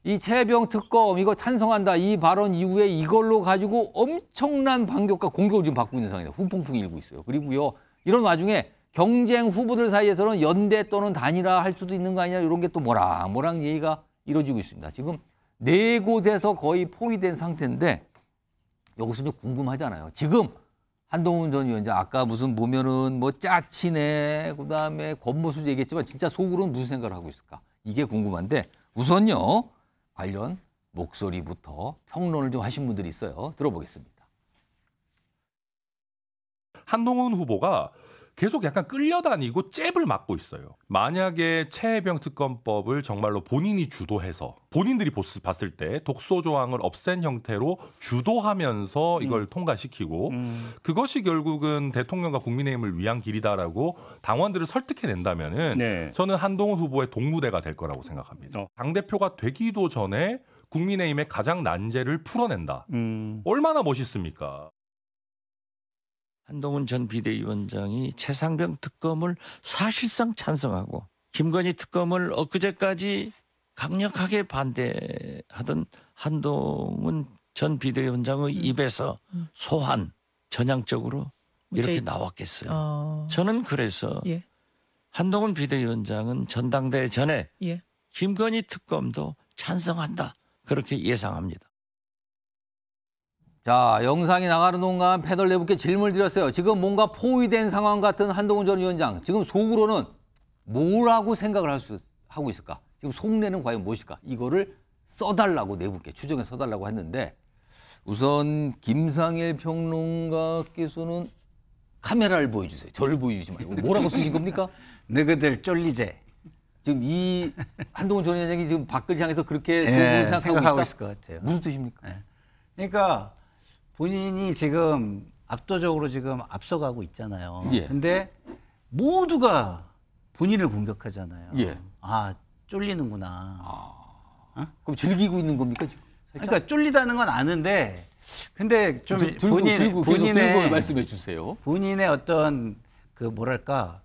[SPEAKER 1] 이 최혜병 특검 이거 찬성한다 이 발언 이후에 이걸로 가지고 엄청난 반격과 공격을 지금 받고 있는 상황이에요. 후폭풍이 일고 있어요. 그리고요 이런 와중에 경쟁 후보들 사이에서는 연대 또는 단일화 할 수도 있는 거 아니냐 이런 게 또 모락모락 얘기가 이루어지고 있습니다. 지금 4곳에서 거의 포위된 상태인데 여기서 좀 궁금하잖아요. 지금 한동훈 전 위원장 아까 무슨 보면은 뭐 짜치네 그다음에 권모수 얘기했지만 진짜 속으로는 무슨 생각을 하고 있을까? 이게 궁금한데 우선요. 관련 목소리부터 평론을 좀 하신 분들이 있어요. 들어보겠습니다.
[SPEAKER 19] 한동훈 후보가 계속 약간 끌려다니고 잽을 맞고 있어요. 만약에 최혜병 특검법을 정말로 본인이 주도해서 본인들이 봤을 때 독소 조항을 없앤 형태로 주도하면서 이걸 통과시키고 그것이 결국은 대통령과 국민의힘을 위한 길이다라고 당원들을 설득해낸다면은 저는 한동훈 후보의 동무대가 될 거라고 생각합니다. 당대표가 되기도 전에 국민의힘의 가장 난제를 풀어낸다. 얼마나 멋있습니까?
[SPEAKER 20] 한동훈 전 비대위원장이 최상병 특검을 사실상 찬성하고 김건희 특검을 엊그제까지 강력하게 반대하던 한동훈 전 비대위원장의 입에서 소환, 전향적으로 이렇게 나왔겠어요. 저는 그래서 한동훈 비대위원장은 전당대회 전에 김건희 특검도 찬성한다. 그렇게 예상합니다.
[SPEAKER 1] 자, 영상이 나가는 동안 패널 네 분께 질문을 드렸어요. 지금 뭔가 포위된 상황 같은 한동훈 전 위원장. 지금 속으로는 뭐라고 생각을 하고 있을까? 지금 속내는 과연 무엇일까? 이거를 써달라고 네 분께 추정해 써달라고 했는데 우선 김상일 평론가께서는 카메라를 보여주세요. 저를 보여주지 말고. 뭐라고 쓰신 겁니까?
[SPEAKER 8] 너희들 쫄리제.
[SPEAKER 1] 지금 이 한동훈 전 위원장이 지금 밖을 향해서 그렇게 속으로
[SPEAKER 8] 생각하고 있을 것 같아요.
[SPEAKER 1] 무슨 뜻입니까?
[SPEAKER 8] 그러니까 본인이 지금 압도적으로 지금 앞서가고 있잖아요. 근데 모두가 본인을 공격하잖아요. 아, 쫄리는구나.
[SPEAKER 1] 그럼 즐기고 있는 겁니까, 지금?
[SPEAKER 8] 그러니까 쫄리다는 건 아는데 근데 좀
[SPEAKER 1] 본인의 말씀해 주세요.
[SPEAKER 8] 본인의 어떤 그 뭐랄까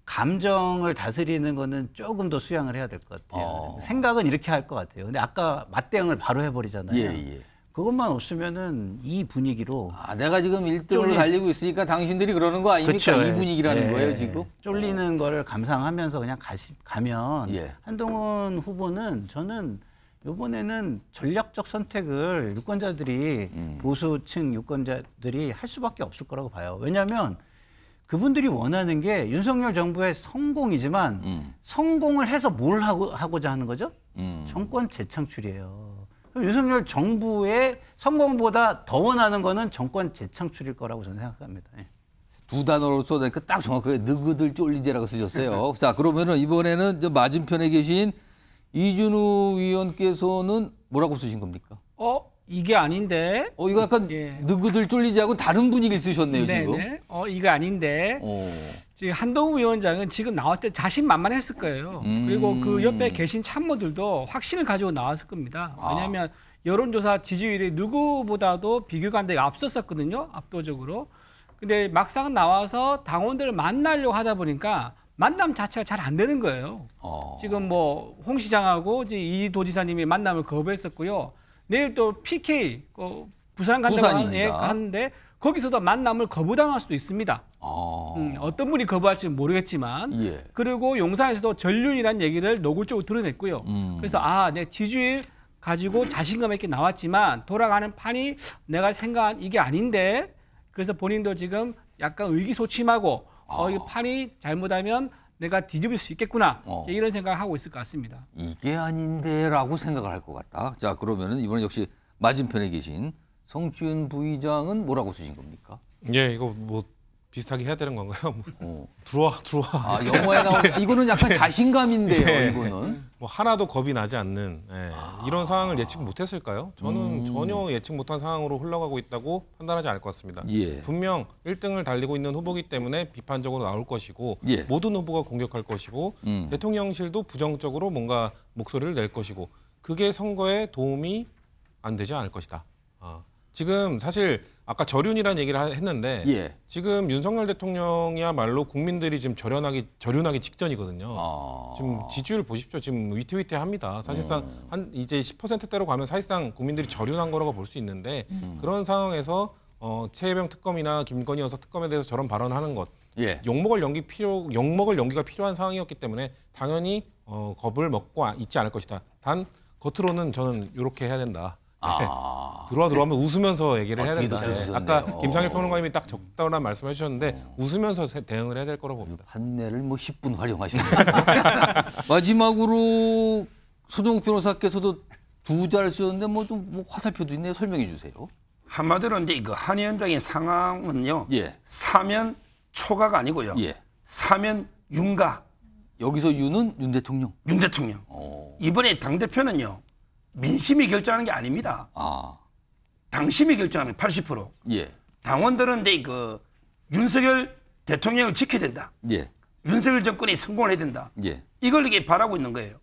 [SPEAKER 8] 감정을 다스리는 거는 조금 더 수양을 해야 될 것 같아요. 생각은 이렇게 할 것 같아요. 근데 아까 맞대응을 바로 해버리잖아요. 그것만 없으면은 이 분위기로
[SPEAKER 1] 내가 지금 1등을 달리고 있으니까 당신들이 그러는 거 아닙니까?
[SPEAKER 8] 그렇죠.
[SPEAKER 1] 이 분위기라는 거예요, 지금.
[SPEAKER 8] 쫄리는 거를 감상하면서 그냥 가면 한동훈 후보는 저는 이번에는 전략적 선택을 유권자들이 보수층 유권자들이 할 수밖에 없을 거라고 봐요. 왜냐하면 그분들이 원하는 게 윤석열 정부의 성공이지만 성공을 해서 뭘 하고자 하는 거죠? 정권 재창출이에요. 그럼 윤석열 정부의 성공보다 더 원하는 거는 정권 재창출일 거라고 저는 생각합니다.
[SPEAKER 1] 두 단어로 써내니까 딱 정확하게 너희들 쫄리제라고 쓰셨어요. 자, 그러면은 이번에는 맞은편에 계신 이준우 위원께서는 뭐라고 쓰신 겁니까?
[SPEAKER 5] 이게 아닌데.
[SPEAKER 1] 이거 약간 너희들 쫄리제하고 다른 분위기를 쓰셨네요, 지금.
[SPEAKER 5] 이거 아닌데. 지금 한동훈 위원장은 지금 나왔을 때 자신만만했을 거예요. 그리고 그 옆에 계신 참모들도 확신을 가지고 나왔을 겁니다. 왜냐하면 여론조사 지지율이 누구보다도 비교관대가 앞섰었거든요. 압도적으로. 근데 막상 나와서 당원들을 만나려고 하다 보니까 만남 자체가 잘 안 되는 거예요. 지금 뭐 홍 시장하고 이 도지사님이 만남을 거부했었고요. 내일 또 PK 부산 간다고 하는데 거기서도 만남을 거부당할 수도 있습니다. 어떤 분이 거부할지는 모르겠지만 그리고 용산에서도 전륜이라는 얘기를 노골적으로 드러냈고요. 그래서 내 지지율 가지고 자신감 있게 나왔지만 돌아가는 판이 내가 생각한 이게 아닌데 그래서 본인도 지금 약간 의기소침하고 이 판이 잘못하면 내가 뒤집을 수 있겠구나 이런 생각을 하고 있을 것 같습니다.
[SPEAKER 1] 이게 아닌데라고 생각을 할 것 같다. 자, 그러면은 이번에 역시 맞은편에 계신 성춘 부의장은 뭐라고 쓰신 겁니까?
[SPEAKER 4] 이거 뭐 비슷하게 해야 되는 건가요? 들어와.
[SPEAKER 1] 영화에 나오는 이거는 약간 자신감인데요. 이거는
[SPEAKER 4] 뭐 하나도 겁이 나지 않는 이런 상황을 예측 못했을까요? 저는 전혀 예측 못한 상황으로 흘러가고 있다고 판단하지 않을 것 같습니다. 분명 1등을 달리고 있는 후보이기 때문에 비판적으로 나올 것이고 모든 후보가 공격할 것이고 대통령실도 부정적으로 뭔가 목소리를 낼 것이고 그게 선거에 도움이 안 되지 않을 것이다. 지금 사실 아까 저륜이라는 얘기를 했는데
[SPEAKER 1] 예.
[SPEAKER 4] 지금 윤석열 대통령이야말로 국민들이 지금 저륜하기 직전이거든요. 지금 지지율 보십시오. 지금 위태위태합니다. 사실상 한 이제 10%대로 가면 사실상 국민들이 저륜한 거라고 볼 수 있는데 그런 상황에서 최혜병 특검이나 김건희 여사 특검에 대해서 저런 발언하는 것,
[SPEAKER 1] 예.
[SPEAKER 4] 욕먹을 연기가 필요한 상황이었기 때문에 당연히 겁을 먹고 있지 않을 것이다. 단 겉으로는 저는 이렇게 해야 된다. 들어와 하면 웃으면서 얘기를 해야 된다. 아까 김상일 평론가님이 딱 적당한 말씀해 주셨는데 웃으면서 대응을 해야 될 거라고 봅니다.
[SPEAKER 1] 판례를 뭐 10분 활용하시네요. 마지막으로 소정욱 변호사께서도 두 잘 쓰셨는데 뭐 화살표도 있네요. 설명해 주세요.
[SPEAKER 7] 한마디로 이제 그 한 위원장의 상황은요.
[SPEAKER 1] 예.
[SPEAKER 7] 사면 초가가 아니고요.
[SPEAKER 1] 예.
[SPEAKER 7] 사면 윤가.
[SPEAKER 1] 여기서 윤은 윤 대통령.
[SPEAKER 7] 윤 대통령. 이번에 당 대표는요. 민심이 결정하는 게 아닙니다. 당심이 결정하는 80%.
[SPEAKER 1] 예.
[SPEAKER 7] 당원들은 이제 그 윤석열 대통령을 지켜야 된다.
[SPEAKER 1] 예.
[SPEAKER 7] 윤석열 정권이 성공을 해야 된다.
[SPEAKER 1] 예.
[SPEAKER 7] 이걸 이게 바라고 있는 거예요.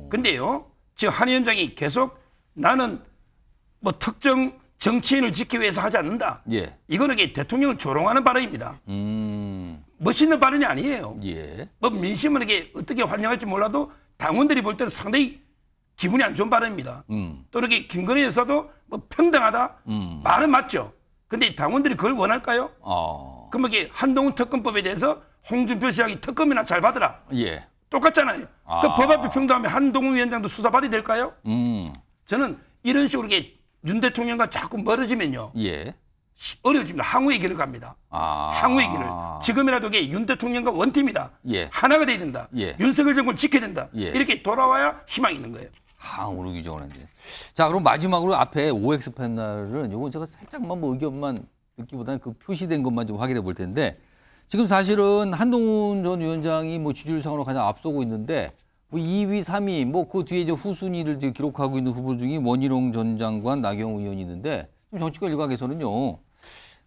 [SPEAKER 7] 근데요, 지금 한 위원장이 계속 나는 뭐 특정 정치인을 지키기 위해서 하지 않는다.
[SPEAKER 1] 예.
[SPEAKER 7] 이거는 이게 대통령을 조롱하는 발언입니다. 멋있는 발언이 아니에요.
[SPEAKER 1] 예.
[SPEAKER 7] 뭐 민심은 이게 어떻게 환영할지 몰라도 당원들이 볼 때는 상당히 기분이 안 좋은 발언입니다. 또 이렇게 김건희 여사도 뭐 평등하다 말은 맞죠. 근데 당원들이 그걸 원할까요? 그럼 이게 한동훈 특검법에 대해서 홍준표 시장이 특검이나 잘 받으라.
[SPEAKER 1] 예.
[SPEAKER 7] 똑같잖아요. 그 법 앞에 평등하면 한동훈 위원장도 수사받아야 될까요? 저는 이런 식으로 이게 윤 대통령과 자꾸 멀어지면요.
[SPEAKER 1] 예.
[SPEAKER 7] 어려워집니다. 항우의 길을 갑니다. 항우의 길을. 지금이라도 이게 윤 대통령과 원팀이다.
[SPEAKER 1] 예.
[SPEAKER 7] 하나가 돼야 된다.
[SPEAKER 1] 예.
[SPEAKER 7] 윤석열 정권을 지켜야 된다.
[SPEAKER 1] 예.
[SPEAKER 7] 이렇게 돌아와야 희망이 있는 거예요.
[SPEAKER 1] 항우로 규정하는데. 자, 그럼 마지막으로 앞에 OX 패널은 요건 제가 살짝만 뭐 의견만 듣기보다는 그 표시된 것만 좀 확인해 볼 텐데 지금 사실은 한동훈 전 위원장이 뭐 지지율상으로 가장 앞서고 있는데 뭐 2위, 3위, 뭐 그 뒤에 이제 후순위를 기록하고 있는 후보 중에 원희룡 전 장관, 나경원 의원이 있는데 정치권 일각에서는요.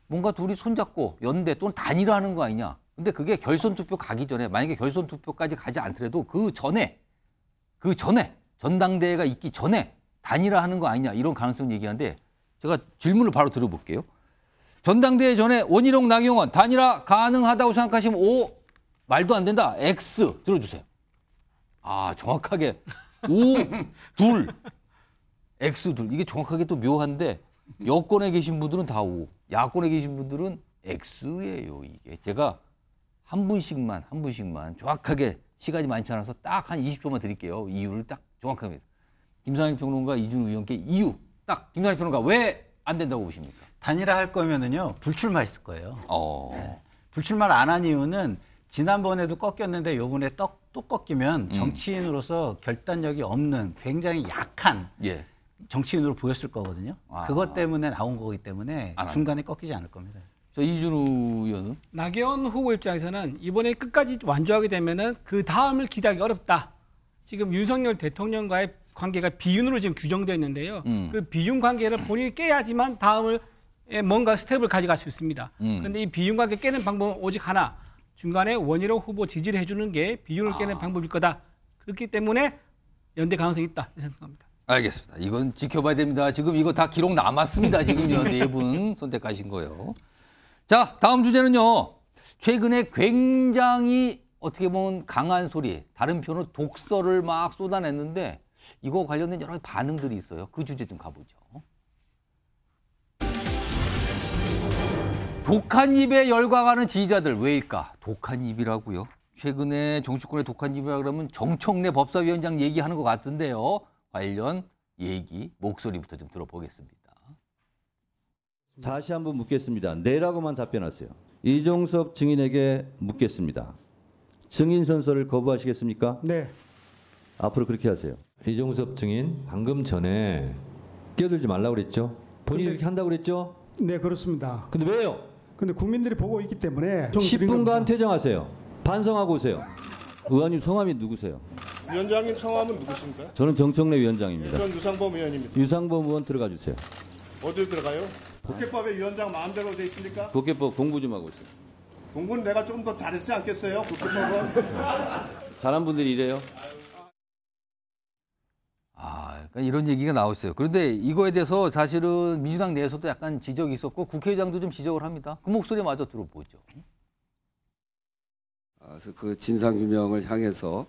[SPEAKER 1] 뭔가 둘이 손잡고 연대 또는 단일화하는 거 아니냐. 근데 그게 결선 투표 가기 전에 만약에 결선 투표까지 가지 않더라도 그 전에 전당대회가 있기 전에 단일화하는 거 아니냐 이런 가능성 얘기하는데 제가 질문을 바로 들어볼게요. 전당대회 전에 원희룡, 나경원 단일화 가능하다고 생각하시면 O 말도 안 된다. X 들어주세요. 정확하게 O 둘 X 둘 이게 정확하게 또 묘한데 여권에 계신 분들은 다 O, 야권에 계신 분들은 X예요. 이게 제가 한 분씩만 정확하게 시간이 많지 않아서 딱 한 20초만 드릴게요. 이유를 딱 정확합니다. 김상일 평론가, 이준우 의원께 이유 딱 김상일 평론가 왜 안 된다고 보십니까?
[SPEAKER 8] 단일화 할 거면은요 불출마했을 거예요. 네. 불출마를 안 한 이유는 지난번에도 꺾였는데 요번에 또 꺾이면 정치인으로서 결단력이 없는 굉장히 약한 정치인으로 보였을 거거든요. 그것 때문에 나온 거기 때문에 중간에 꺾이지 않을 겁니다.
[SPEAKER 1] 저 이준우 의원은?
[SPEAKER 5] 나경원 후보 입장에서는 이번에 끝까지 완주하게 되면은 그 다음을 기대하기 어렵다. 지금 윤석열 대통령과의 관계가 비윤으로 지금 규정되어 있는데요. 그 비윤 관계를 본인이 깨야지만 다음을 뭔가 스텝을 가져갈 수 있습니다. 그런데 이 비윤 관계 깨는 방법은 오직 하나. 중간에 원희룡 후보 지지를 해주는 게 비윤을 깨는 방법일 거다. 그렇기 때문에 연대 가능성이 있다 생각합니다.
[SPEAKER 1] 알겠습니다. 이건 지켜봐야 됩니다. 지금 이거 다 기록 남았습니다. 지금요. 네 분 선택하신 거예요. 자, 다음 주제는요. 최근에 굉장히 어떻게 보면 강한 소리, 다른 표현은 독설을 막 쏟아냈는데 이거 관련된 여러 가지 반응들이 있어요. 그 주제 좀 가보죠. 독한 입에 열광하는 지지자들 왜일까? 독한 입이라고요? 최근에 정치권의 독한 입이라 그러면 정청래 법사위원장 얘기하는 것 같은데요. 관련 얘기, 목소리부터 좀 들어보겠습니다.
[SPEAKER 21] 다시 한번 묻겠습니다. 네라고만 답변하세요. 이종섭 증인에게 묻겠습니다. 증인 선서를 거부하시겠습니까?
[SPEAKER 15] 네.
[SPEAKER 21] 앞으로 그렇게 하세요. 이종섭 증인 방금 전에 끼어들지 말라고 그랬죠? 본인이 이렇게 한다고 그랬죠?
[SPEAKER 15] 네, 그렇습니다.
[SPEAKER 21] 근데 왜요?
[SPEAKER 15] 근데 국민들이 보고 있기 때문에
[SPEAKER 21] 10분간 퇴장하세요. 반성하고 오세요. 의원님 성함이 누구세요?
[SPEAKER 22] 위원장님 성함은 누구십니까?
[SPEAKER 21] 저는 정청래 위원장입니다.
[SPEAKER 22] 전 유상범 의원입니다.
[SPEAKER 21] 유상범 의원 들어가 주세요.
[SPEAKER 22] 어디로 들어가요? 국회법에 위원장 마음대로 돼 있습니까?
[SPEAKER 21] 국회법 공부 좀 하고 있어요.
[SPEAKER 22] 공부는 내가 좀 더 잘했지 않겠어요? 국회법은?
[SPEAKER 21] 잘한 분들이 이래요.
[SPEAKER 1] 그러니까 이런 얘기가 나왔어요. 그런데 이거에 대해서 사실은 민주당 내에서도 약간 지적이 있었고 국회의장도 좀 지적을 합니다. 그 목소리 마저 들어보죠.
[SPEAKER 2] 그래서 그 진상규명을 향해서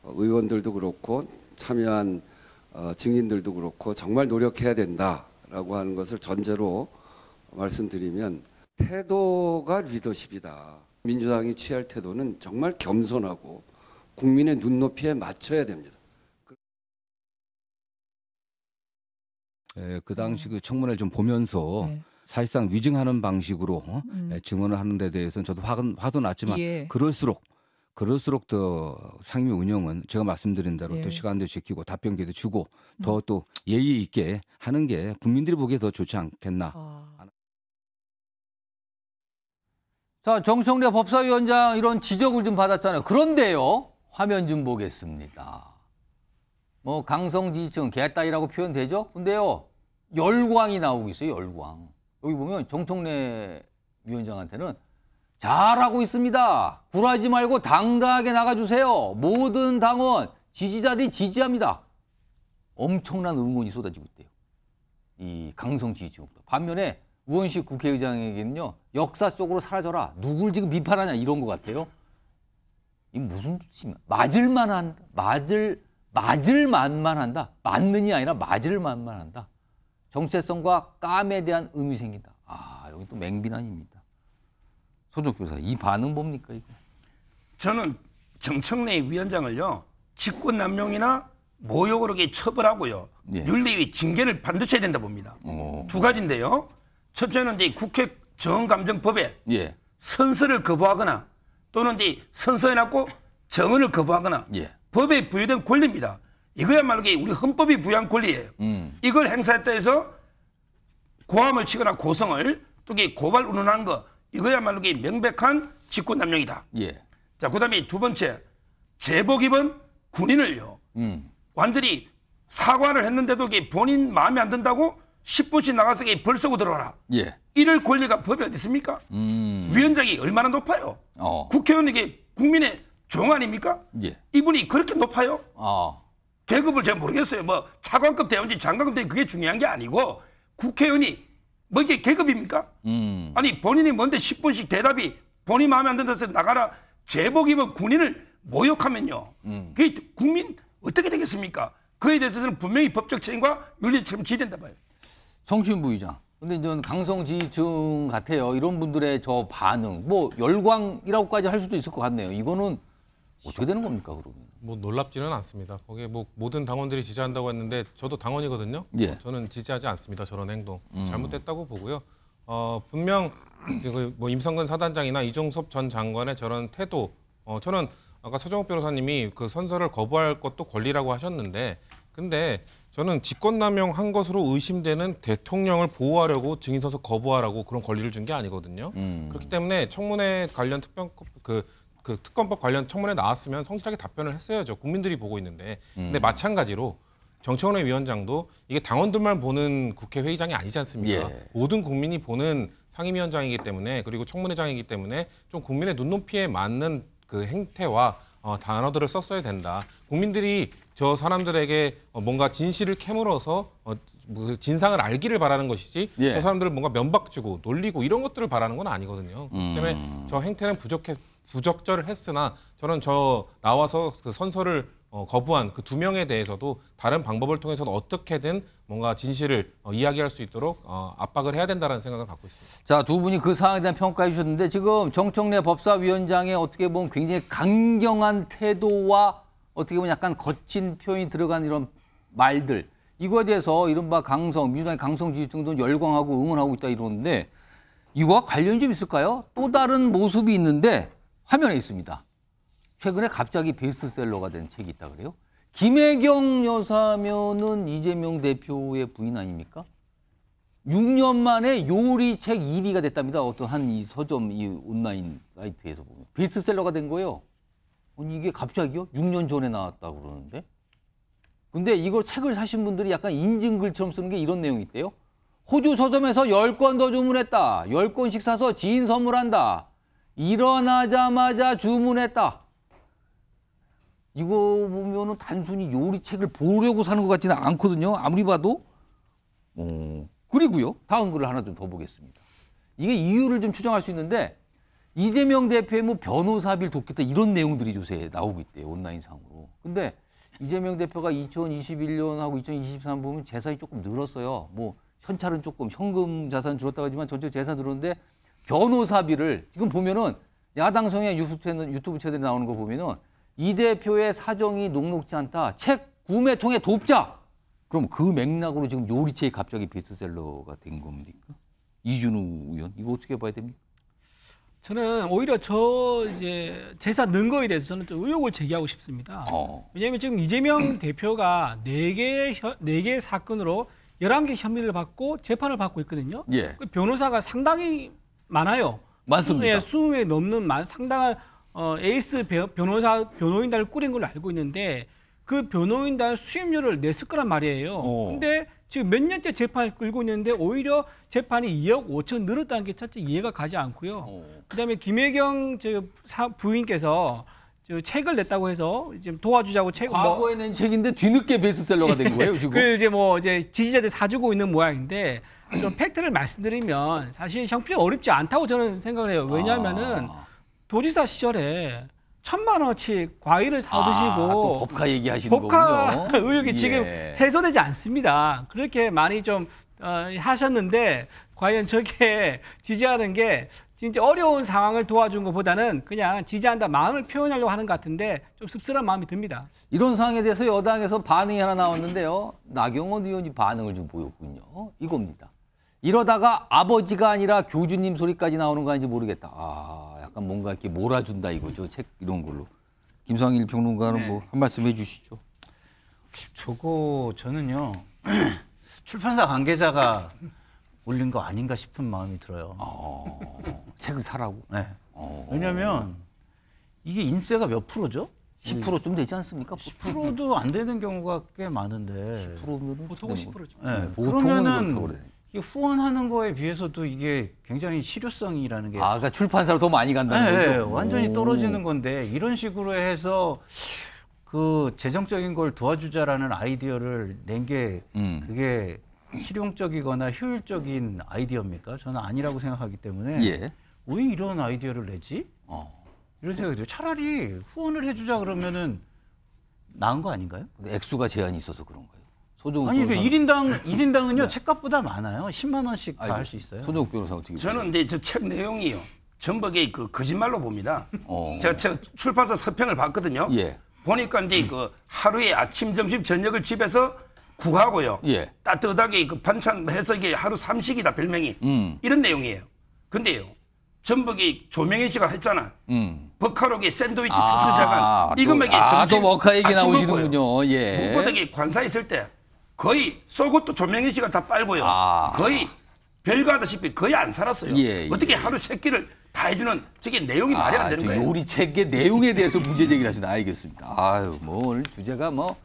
[SPEAKER 2] 의원들도 그렇고 참여한 증인들도 그렇고 정말 노력해야 된다라고 하는 것을 전제로 말씀드리면 태도가 리더십이다. 민주당이 취할 태도는 정말 겸손하고 국민의 눈높이에 맞춰야 됩니다.
[SPEAKER 3] 그 당시 그 청문회를 좀 보면서 사실상 위증하는 방식으로 증언을 하는 데 대해서는 저도 화도 났지만 그럴수록 더 상임위 운영은 제가 말씀드린 대로 더 시간도 지키고 답변기도 주고 더 또 예의 있게 하는 게 국민들이 보기에 더 좋지 않겠나.
[SPEAKER 1] 자, 정청래 법사위원장 이런 지적을 좀 받았잖아요. 그런데요, 화면 좀 보겠습니다. 뭐 강성지지층 개딸이라고 표현되죠? 근데요, 열광이 나오고 있어요. 열광. 여기 보면 정청래 위원장한테는 잘하고 있습니다. 굴하지 말고 당당하게 나가주세요. 모든 당원, 지지자들이 지지합니다. 엄청난 응원이 쏟아지고 있대요. 이 강성지지층부터. 반면에 우원식 국회의장에게는요, 역사 속으로 사라져라. 누굴 지금 비판하냐 이런 것 같아요. 이 무슨 뜻이냐? 맞을 만만 한다. 맞느냐 아니라 맞을 만만 한다. 정체성과 깜에 대한 의문이 생긴다. 아, 여기 또 맹비난입니다. 소정 변호사, 이 반응 뭡니까 이거?
[SPEAKER 7] 저는 정청래 위원장을요, 직권남용이나 모욕으로 처벌하고요, 윤리위 징계를 반드시 해야 된다 봅니다. 두 가지인데요. 첫째는 이제 국회 정언감정법에 선서를 거부하거나 또는 이제 선서해놨고 정언을 거부하거나 법에 부여된 권리입니다. 이거야말로 우리 헌법이 부여한 권리예요. 이걸 행사했다 해서 고함을 치거나 고성을 또 고발 운운하는 거, 이거야말로 명백한 직권남용이다. 자, 그다음에 두 번째, 제복 입은 군인을요, 완전히 사과를 했는데도 본인 마음에 안 든다고 10분씩 나가서 벌 쏘고 들어와라. 이럴 권리가 법에 어디 있습니까? 위원장이 얼마나 높아요? 국회의원이 국민의 종 아닙니까? 이분이 그렇게 높아요? 계급을 제가 모르겠어요. 뭐 차관급 대원지 장관급 대원 그게 중요한 게 아니고 국회의원이 뭐 이게 계급입니까? 아니 본인이 뭔데 10분씩 대답이 본인 마음에 안 든다서 나가라. 제복 입은 군인을 모욕하면요. 그게 국민 어떻게 되겠습니까? 그에 대해서는 분명히 법적 책임과 윤리적 책임을 져야 된다 봐요.
[SPEAKER 1] 성신 부의장. 근데 이제 강성지지층 같아요. 이런 분들의 저 반응, 뭐 열광이라고까지 할 수도 있을 것 같네요. 이거는 어떻게 되는 겁니까, 그러면?
[SPEAKER 4] 뭐 놀랍지는 않습니다. 거기에 뭐 모든 당원들이 지지한다고 했는데 저도 당원이거든요. 저는 지지하지 않습니다. 저런 행동 잘못됐다고 보고요. 분명 뭐 임성근 사단장이나 이종섭 전 장관의 저런 태도, 저는 아까 서정욱 변호사님이 그 선서를 거부할 것도 권리라고 하셨는데, 근데 저는 직권남용 한 것으로 의심되는 대통령을 보호하려고 증인선서 거부하라고 그런 권리를 준 게 아니거든요. 그렇기 때문에 청문회 관련 특검법 관련 청문회 나왔으면 성실하게 답변을 했어야죠. 국민들이 보고 있는데. 근데 마찬가지로 정청래 위원장도 이게 당원들만 보는 국회회의장이 아니지 않습니까? 모든 국민이 보는 상임위원장이기 때문에, 그리고 청문회장이기 때문에 좀 국민의 눈높이에 맞는 그 행태와 단어들을 썼어야 된다. 국민들이 저 사람들에게 뭔가 진실을 캐물어서 진상을 알기를 바라는 것이지 저 사람들을 뭔가 면박 주고 놀리고 이런 것들을 바라는 건 아니거든요. 그렇기 때문에 저 행태는 부적절을 했으나 저는 나와서 그 선서를 거부한 그 2명에 대해서도 다른 방법을 통해서도 어떻게든 뭔가 진실을 이야기할 수 있도록 압박을 해야 된다는 생각을 갖고 있습니다.
[SPEAKER 1] 자, 두 분이 그 상황에 대한 평가해 주셨는데 지금 정청래 법사위원장의 어떻게 보면 굉장히 강경한 태도와 어떻게 보면 약간 거친 표현이 들어간 이런 말들, 이거에 대해서 이른바 민주당의 강성지지층도 열광하고 응원하고 있다 이러는데 이거와 관련이 좀 있을까요? 또 다른 모습이 있는데 화면에 있습니다. 최근에 갑자기 베스트셀러가 된 책이 있다 그래요? 김혜경 여사면은 이재명 대표의 부인 아닙니까? 6년 만에 요리책 1위가 됐답니다. 어떤 이 서점, 이 온라인 사이트에서 보면. 베스트셀러가 된 거예요. 아니, 이게 갑자기요? 6년 전에 나왔다고 그러는데? 근데 이걸 책을 사신 분들이 약간 인증글처럼 쓰는 게 이런 내용이 있대요. 호주 서점에서 10권 더 주문했다. 10권씩 사서 지인 선물한다. 일어나자마자 주문했다. 이거 보면은 단순히 요리책을 보려고 사는 것 같지는 않거든요. 아무리 봐도. 그리고요. 다음 글을 하나 좀 더 보겠습니다. 이게 이유를 좀 추정할 수 있는데 이재명 대표의 뭐 변호사비를 돕겠다 이런 내용들이 요새 나오고 있대요. 온라인상으로. 근데 이재명 대표가 2021년하고 2023 보면 재산이 조금 늘었어요. 뭐 현찰은 조금 현금 자산 줄었다고 하지만 전체 재산 늘었는데 변호사비를 지금 보면은 야당 성향 유튜브 채널에 나오는 거 보면은 이 대표의 사정이 녹록지 않다. 책 구매통에 돕자. 그럼 그 맥락으로 지금 요리책이 갑자기 베스트셀러가 된 겁니까? 이준우 의원 이거 어떻게 봐야 됩니까?
[SPEAKER 5] 저는 오히려 이제 재산 는 거에 대해서 저는 좀 의혹을 제기하고 싶습니다. 왜냐하면 지금 이재명 대표가 4개의 사건으로 11개 혐의를 받고 재판을 받고 있거든요.
[SPEAKER 1] 예.
[SPEAKER 5] 그 변호사가 상당히 많아요.
[SPEAKER 1] 많습니다.
[SPEAKER 5] 20회 넘는 상당한 에이스 변호인단을 꾸린 걸로 알고 있는데 그 변호인단 수임료를 냈을 거란 말이에요. 근데 지금 몇 년째 재판을 끌고 있는데 오히려 재판이 2억 5천 늘었다는 게 첫째 이해가 가지 않고요. 그다음에 김혜경 부인께서 책을 냈다고 해서 지금 도와주자고 책
[SPEAKER 1] 과거에 낸 책인데 뒤늦게 베스트셀러가 된 거예요, 지금.
[SPEAKER 5] 그 이제 지지자들 사주고 있는 모양인데 좀 팩트를 말씀드리면 사실 형편이 어렵지 않다고 저는 생각을 해요. 왜냐하면은 도지사 시절에 1,000만 원어치 과일을 사드시고
[SPEAKER 1] 또 법카 얘기하시는
[SPEAKER 5] 법카
[SPEAKER 1] 거군요.
[SPEAKER 5] 의혹이 지금 해소되지 않습니다. 그렇게 많이 좀 하셨는데 과연 저게 지지하는 게 진짜 어려운 상황을 도와준 것보다는 그냥 지지한다 마음을 표현하려고 하는 것 같은데 좀 씁쓸한 마음이 듭니다.
[SPEAKER 1] 이런 상황에 대해서 여당에서 반응이 하나 나왔는데요. 나경원 의원이 반응을 좀 보였군요. 이겁니다. 이러다가 아버지가 아니라 교주님 소리까지 나오는 거 아닌지 모르겠다. 약간 뭔가 이렇게 몰아준다 이거죠. 책 이런 걸로. 김상일 평론가는 뭐 한 말씀 해주시죠.
[SPEAKER 8] 저는요. 출판사 관계자가 올린 거 아닌가 싶은 마음이 들어요.
[SPEAKER 1] 책을 사라고?
[SPEAKER 8] 네. 왜냐하면 이게 인세가 몇 프로죠?
[SPEAKER 1] 10%좀 되지 않습니까?
[SPEAKER 8] 10%도 안 되는 경우가 꽤 많은데.
[SPEAKER 1] 10%면
[SPEAKER 5] 보통은 10%죠.
[SPEAKER 8] 네. 그러면은 이게 후원하는 거에 비해서도 이게 굉장히 실효성이라는 게.
[SPEAKER 1] 그러니까 출판사로 더 많이 간다는 거죠?
[SPEAKER 8] 네, 완전히 떨어지는 건데 이런 식으로 해서 그 재정적인 걸 도와주자라는 아이디어를 낸 게 그게 실용적이거나 효율적인 아이디어입니까? 저는 아니라고 생각하기 때문에 왜 이런 아이디어를 내지? 이런 생각이 들어요. 차라리 후원을 해주자 그러면은 나은 거 아닌가요?
[SPEAKER 1] 근데 액수가 제한이 있어서 그런 거예요.
[SPEAKER 8] 아니, 그러니까 1인당은요, 책값보다 많아요. 10만 원씩 다 할 수 있어요.
[SPEAKER 1] 손정욱 변호사 어떻게 보세요?
[SPEAKER 7] 저는 근데 저 책 내용이요. 전부게 그 거짓말로 봅니다. 제가 출판사 서평을 봤거든요. 보니까 이제 그 하루에 아침, 점심, 저녁을 집에서 구하고요. 따뜻하게 그 반찬 해서 이게 하루 3식이다, 별명이. 이런 내용이에요. 근데요, 전북이 조명희 씨가 했잖아. 버카록의 샌드위치 특수자간. 이거만 이게 점심,
[SPEAKER 1] 또 버카 얘기 나오시는군요.
[SPEAKER 7] 무엇보다 관사에 있을 때 거의 속옷도 조명희 씨가 다 빨고요. 거의 별거하다시피 거의 안 살았어요. 어떻게 하루 3끼를 다 해주는 저게 내용이 말이 안 되는 거예요.
[SPEAKER 1] 요리책의 내용에 대해서 문제 제기를 하시나 알겠습니다. 뭐 오늘 주제가 뭐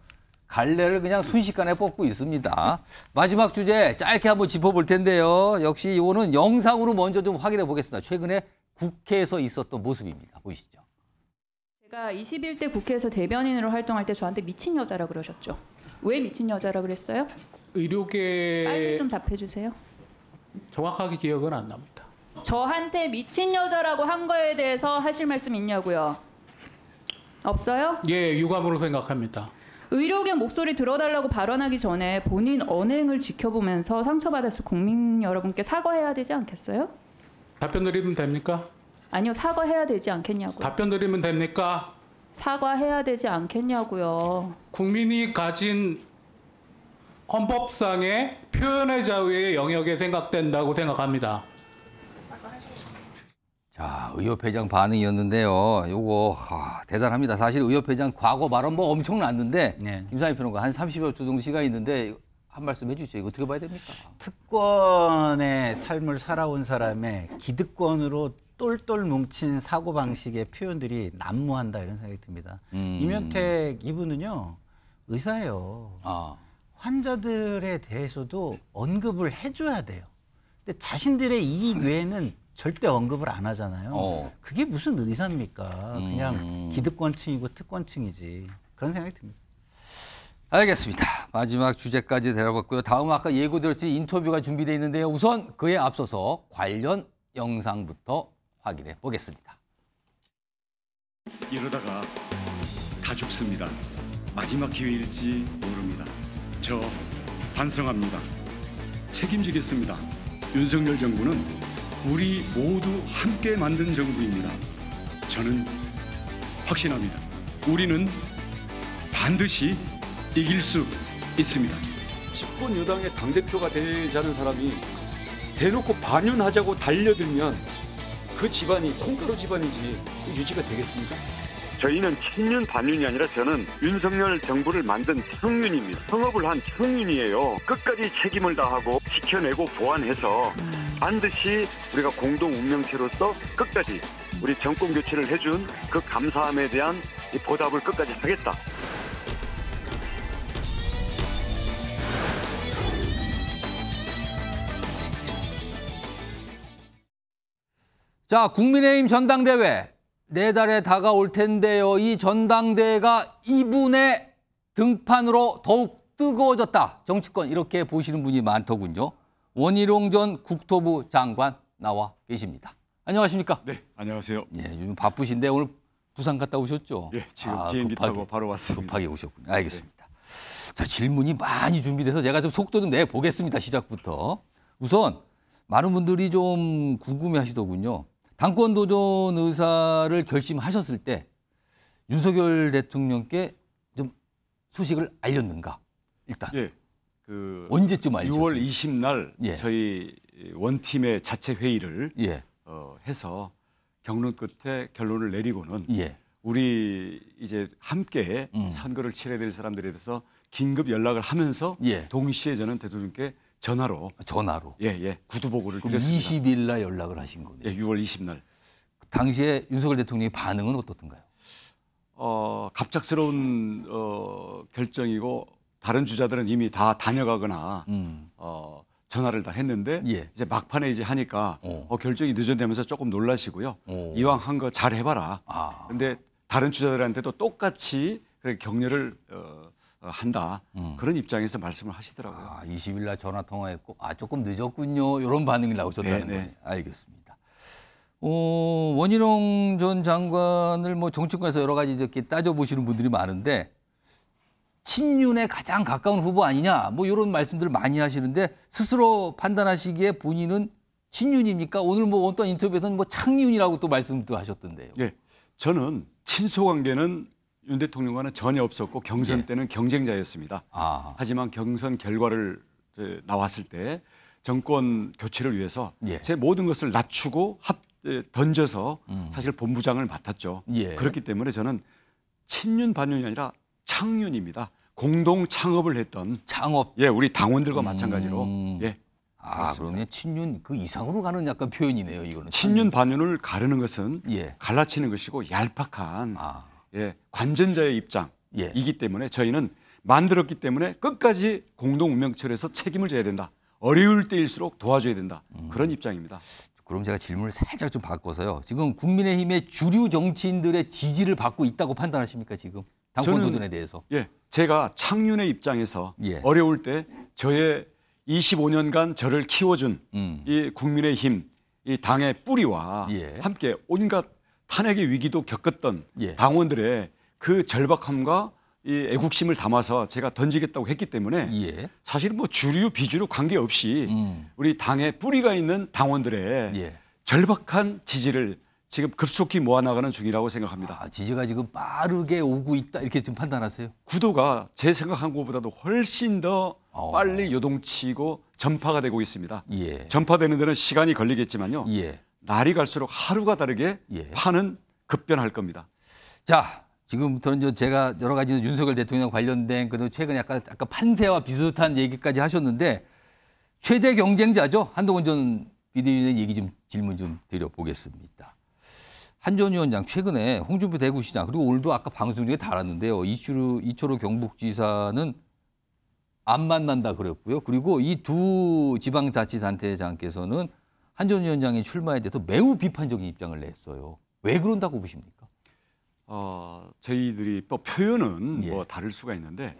[SPEAKER 1] 갈래를 그냥 순식간에 뽑고 있습니다. 마지막 주제 짧게 한번 짚어볼 텐데요. 역시 이거는 영상으로 먼저 좀 확인해 보겠습니다. 최근에 국회에서 있었던 모습입니다. 보시죠.
[SPEAKER 9] 제가 21대 국회에서 대변인으로 활동할 때 저한테 미친 여자라 그러셨죠. 왜 미친 여자라 그랬어요?
[SPEAKER 10] 의료계
[SPEAKER 9] 빨리 좀 답해주세요.
[SPEAKER 10] 정확하게 기억은 안 납니다.
[SPEAKER 9] 저한테 미친 여자라고 한 거에 대해서 하실 말씀 있냐고요? 없어요?
[SPEAKER 10] 예, 유감으로 생각합니다.
[SPEAKER 9] 의료계 목소리 들어달라고 발언하기 전에 본인 언행을 지켜보면서 상처받았을 국민 여러분께 사과해야 되지 않겠어요?
[SPEAKER 10] 답변 드리면 됩니까?
[SPEAKER 9] 아니요, 사과해야 되지 않겠냐고요.
[SPEAKER 10] 답변 드리면 됩니까?
[SPEAKER 9] 사과해야 되지 않겠냐고요.
[SPEAKER 10] 국민이 가진 헌법상의 표현의 자유의 영역에 생각된다고 생각합니다.
[SPEAKER 1] 자, 의협회장 반응이었는데요. 요거 대단합니다. 사실 의협회장 과거 발언 뭐 엄청났는데 김상희 평론가 한 30여 초 정도 시간이 있는데 한 말씀 해주세요. 이거 어떻게 봐야 됩니까?
[SPEAKER 8] 특권의 삶을 살아온 사람의 기득권으로 똘똘 뭉친 사고방식의 표현들이 난무한다 이런 생각이 듭니다. 임현택 이분은요. 의사예요. 환자들에 대해서도 언급을 해줘야 돼요. 근데 자신들의 이익 외에는 절대 언급을 안 하잖아요. 그게 무슨 의사입니까? 그냥 기득권층이고 특권층이지. 그런 생각이 듭니다.
[SPEAKER 1] 알겠습니다. 마지막 주제까지 다뤄봤고요. 다음 아까 예고드렸듯이 인터뷰가 준비되어 있는데요. 우선 그에 앞서서 관련 영상부터 확인해 보겠습니다.
[SPEAKER 13] 이러다가 다 죽습니다. 마지막 기회일지 모릅니다. 저 반성합니다. 책임지겠습니다. 윤석열 정부는 우리 모두 함께 만든 정부입니다. 저는 확신합니다. 우리는 반드시 이길 수 있습니다.
[SPEAKER 14] 집권 여당의 당대표가 되자는 사람이 대놓고 반윤하자고 달려들면 그 집안이 콩가루 집안이지 유지가 되겠습니까?
[SPEAKER 6] 저희는 친윤 반윤이 아니라 저는 윤석열 정부를 만든 청윤입니다. 성업을 한 청윤이에요. 끝까지 책임을 다하고 지켜내고 보완해서 반드시 우리가 공동 운명체로서 끝까지 우리 정권 교체를 해준 그 감사함에 대한 이 보답을 끝까지 하겠다.
[SPEAKER 1] 자, 국민의힘 전당대회 내달에 다가올 텐데요. 이 전당대회가 이분의 등판으로 더욱 뜨거워졌다. 정치권 이렇게 보시는 분이 많더군요. 원희룡 전 국토부 장관 나와 계십니다. 안녕하십니까?
[SPEAKER 13] 네, 안녕하세요.
[SPEAKER 1] 예, 요즘 바쁘신데 오늘 부산 갔다 오셨죠?
[SPEAKER 13] 예, 지금 비행기 타고 바로 왔습니다.
[SPEAKER 1] 급하게 오셨군요. 알겠습니다. 네. 자, 질문이 많이 준비돼서 제가 좀 속도 좀 내보겠습니다. 시작부터. 우선 많은 분들이 좀 궁금해하시더군요. 당권 도전 의사를 결심하셨을 때 윤석열 대통령께 좀 소식을 알렸는가? 일단.
[SPEAKER 13] 예.
[SPEAKER 1] 언제쯤 알렸어요?
[SPEAKER 13] 6월 20날
[SPEAKER 1] 예.
[SPEAKER 13] 저희 원팀의 자체 회의를
[SPEAKER 1] 예.
[SPEAKER 13] 해서 경론 끝에 결론을 내리고는
[SPEAKER 1] 예.
[SPEAKER 13] 우리 이제 함께 선거를 치러야 될 사람들에 대해서 긴급 연락을 하면서
[SPEAKER 1] 예.
[SPEAKER 13] 동시에 저는 대통령께 전화로 예, 구두 보고를 드렸습니다.
[SPEAKER 1] 20일 날 연락을 하신 거네요.
[SPEAKER 13] 예, 6월 20날.
[SPEAKER 1] 당시에 윤석열 대통령의 반응은 어떻던가요?
[SPEAKER 13] 갑작스러운 결정이고 다른 주자들은 이미 다 다녀가거나 전화를 다 했는데
[SPEAKER 1] 예.
[SPEAKER 13] 이제 막판에 이제 하니까 결정이 늦어지면서 조금 놀라시고요. 이왕 한 거 잘 해봐라. 근데 다른 주자들한테도 똑같이 그렇게 격려를 한다. 그런 입장에서 말씀을 하시더라고요.
[SPEAKER 1] 20일 날 전화 통화했고 조금 늦었군요. 이런 반응이 나오셨다는 거예요. 알겠습니다. 원희룡 전 장관을 뭐 정치권에서 여러 가지 이렇게 따져보시는 분들이 많은데 친윤에 가장 가까운 후보 아니냐 뭐 이런 말씀들을 많이 하시는데 스스로 판단하시기에 본인은 친윤입니까? 오늘 뭐 어떤 인터뷰에서는 뭐 창윤이라고 또 말씀도 하셨던데요.
[SPEAKER 13] 예, 저는 친소 관계는 윤 대통령과는 전혀 없었고 경선 때는 경쟁자였습니다. 하지만 경선 결과를 나왔을 때 정권 교체를 위해서 제 모든 것을 낮추고 던져서 사실 본부장을 맡았죠. 그렇기 때문에 저는 친윤 반윤이 아니라 창윤입니다. 공동 창업을 했던 예, 우리 당원들과 마찬가지로 예.
[SPEAKER 1] 그러면 친윤 그 이상으로 가는 약간 표현이네요. 이거는
[SPEAKER 13] 친윤 반윤을 가르는 것은 갈라치는 것이고 얄팍한 예, 관전자의 입장이기 때문에 저희는 만들었기 때문에 끝까지 공동 운명처리해서 책임을 져야 된다. 어려울 때일수록 도와줘야 된다. 그런 입장입니다.
[SPEAKER 1] 그럼 제가 질문을 살짝 좀 바꿔서요. 지금 국민의힘의 주류 정치인들의 지지를 받고 있다고 판단하십니까 지금? 당권 도전에 대해서.
[SPEAKER 13] 예, 제가 창윤의 입장에서 어려울 때 저의 25년간 저를 키워준 이 국민의힘, 이 당의 뿌리와 함께 온갖 탄핵의 위기도 겪었던 당원들의 그 절박함과 이 애국심을 담아서 제가 던지겠다고 했기 때문에 사실 뭐 주류 비주류 관계없이 우리 당의 뿌리가 있는 당원들의 절박한 지지를 지금 급속히 모아나가는 중이라고 생각합니다.
[SPEAKER 1] 지지가 지금 빠르게 오고 있다 이렇게 좀 판단하세요?
[SPEAKER 13] 구도가 제 생각한 것보다도 훨씬 더 빨리 요동치고 전파가 되고 있습니다. 전파되는 데는 시간이 걸리겠지만요. 날이 갈수록 하루가 다르게 판은 급변할 겁니다.
[SPEAKER 1] 자, 지금부터는 이제 제가 여러 가지 윤석열 대통령 관련된 그래도 최근에 약간 판세와 비슷한 얘기까지 하셨는데 최대 경쟁자죠. 한동훈 전 비대위원장 얘기 좀 질문 좀 드려보겠습니다. 한 전 위원장 최근에 홍준표 대구시장 그리고 오늘도 아까 방송 중에 달았는데요. 이철우 경북지사는 안 만난다 그랬고요. 그리고 이 두 지방자치단체장께서는 한 전 위원장의 출마에 대해서 매우 비판적인 입장을 냈어요. 왜 그런다고 보십니까?
[SPEAKER 13] 저희들이 또 표현은 뭐 다를 수가 있는데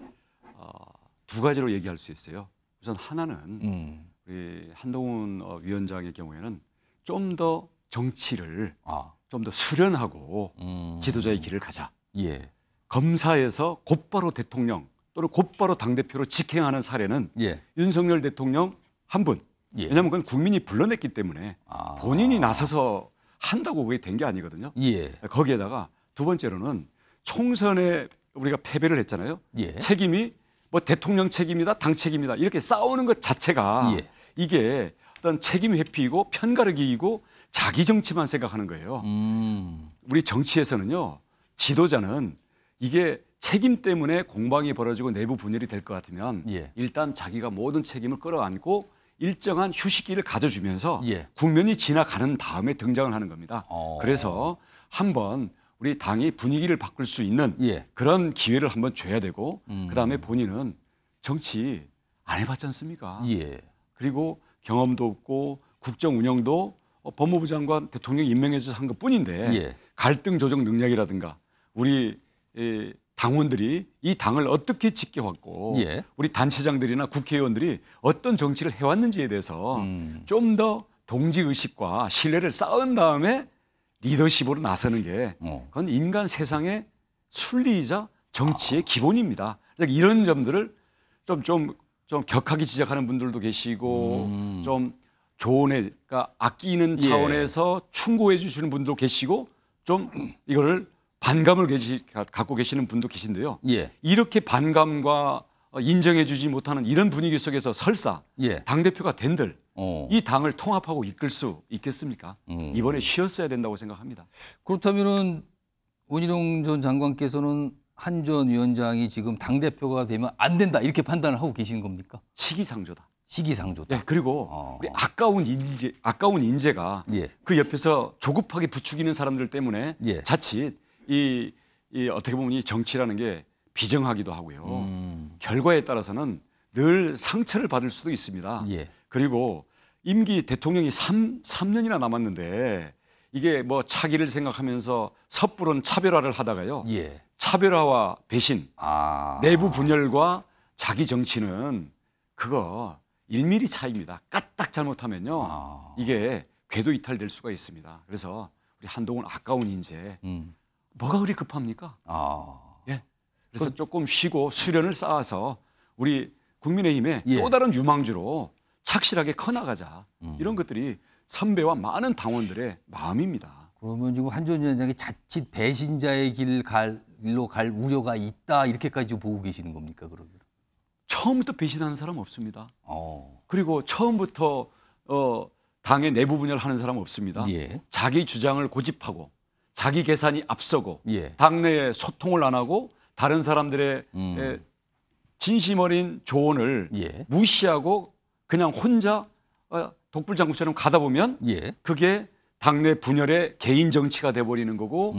[SPEAKER 13] 두 가지로 얘기할 수 있어요. 우선 하나는 우리 한동훈 위원장의 경우에는 좀 더 정치를 좀 더 수련하고 지도자의 길을 가자. 검사에서 곧바로 대통령 또는 곧바로 당대표로 직행하는 사례는 윤석열 대통령 한 분. 왜냐하면 그건 국민이 불러냈기 때문에 본인이 나서서 한다고 그게 된 게 아니거든요. 거기에다가 두 번째로는 총선에 우리가 패배를 했잖아요. 책임이 뭐 대통령 책임이다, 당 책임이다 이렇게 싸우는 것 자체가 이게 어떤 책임 회피이고 편가르기이고 자기 정치만 생각하는 거예요. 우리 정치에서는요. 지도자는 이게 책임 때문에 공방이 벌어지고 내부 분열이 될 것 같으면 일단 자기가 모든 책임을 끌어안고 일정한 휴식기를 가져주면서 국면이 지나가는 다음에 등장을 하는 겁니다. 그래서 한번 우리 당이 분위기를 바꿀 수 있는 그런 기회를 한번 줘야 되고 그다음에 본인은 정치 안 해봤지 않습니까? 그리고 경험도 없고 국정 운영도 법무부 장관 대통령이 임명해 줘서 한 것뿐인데 갈등 조정 능력이라든가 우리 당원들이 이 당을 어떻게 지켜왔고 우리 단체장들이나 국회의원들이 어떤 정치를 해왔는지에 대해서 좀 더 동지의식과 신뢰를 쌓은 다음에 리더십으로 나서는 게 그건 인간 세상의 순리이자 정치의 기본입니다. 이런 점들을 좀 격하게 지적하는 분들도 계시고 좀 조언에 그러니까 아끼는 차원에서 충고해 주시는 분도 계시고 좀 이거를 반감을 갖고 계시는 분도 계신데요. 이렇게 반감과 인정해 주지 못하는 이런 분위기 속에서 설사 당대표가 된들 이 당을 통합하고 이끌 수 있겠습니까? 이번에 쉬었어야 된다고 생각합니다.
[SPEAKER 1] 그렇다면은 원희룡 전 장관께서는 한 전 위원장이 지금 당대표가 되면 안 된다 이렇게 판단을 하고 계시는 겁니까?
[SPEAKER 13] 시기상조다.
[SPEAKER 1] 시기상조다.
[SPEAKER 13] 네, 그리고 우리 아까운 인재가 그 옆에서 조급하게 부추기는 사람들 때문에 자칫 이 어떻게 보면 이 정치라는 게 비정하기도 하고요. 결과에 따라서는 늘 상처를 받을 수도 있습니다. 그리고 임기 대통령이 3년이나 남았는데 이게 뭐 차기를 생각하면서 섣부른 차별화를 하다가요. 차별화와 배신, 내부 분열과 자기 정치는 그거 1mm 차이입니다. 까딱 잘못하면요. 이게 궤도 이탈될 수가 있습니다. 그래서 우리 한동훈 아까운 인재 뭐가 그리 급합니까? 그래서 조금 쉬고 수련을 쌓아서 우리 국민의힘의 또 다른 유망주로 착실하게 커나가자. 이런 것들이 선배와 많은 당원들의 마음입니다.
[SPEAKER 1] 그러면 지금 한 전 위원장이 자칫 배신자의 길로 갈 우려가 있다 이렇게까지 보고 계시는 겁니까? 그러면
[SPEAKER 13] 처음부터 배신하는 사람 없습니다. 그리고 처음부터 당의 내부 분열을 하는 사람 없습니다. 자기 주장을 고집하고 자기 계산이 앞서고 당내에 소통을 안 하고 다른 사람들의 진심 어린 조언을 무시하고 그냥 혼자 독불장군처럼 가다 보면 그게 당내 분열의 개인 정치가 돼버리는 거고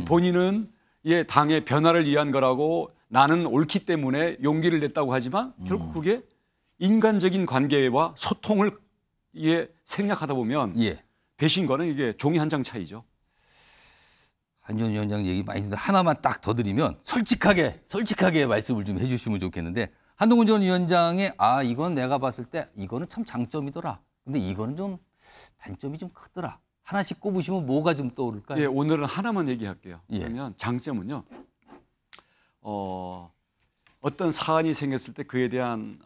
[SPEAKER 13] 본인은 당의 변화를 위한 거라고 나는 옳기 때문에 용기를 냈다고 하지만 결국 그게 인간적인 관계와 소통을 생략하다 보면 배신과는 이게 종이 한 장 차이죠.
[SPEAKER 1] 한 전 위원장 얘기 많이 듣는데 하나만 딱 더 드리면 솔직하게 말씀을 좀 해주시면 좋겠는데 한동훈 전 위원장의 이건 내가 봤을 때 이거는 참 장점이더라. 근데 이거는 좀 단점이 좀 크더라. 하나씩 꼽으시면 뭐가 좀 떠오를까요?
[SPEAKER 13] 오늘은 하나만 얘기할게요. 그러면 장점은요. 어떤 사안이 생겼을 때 그에 대한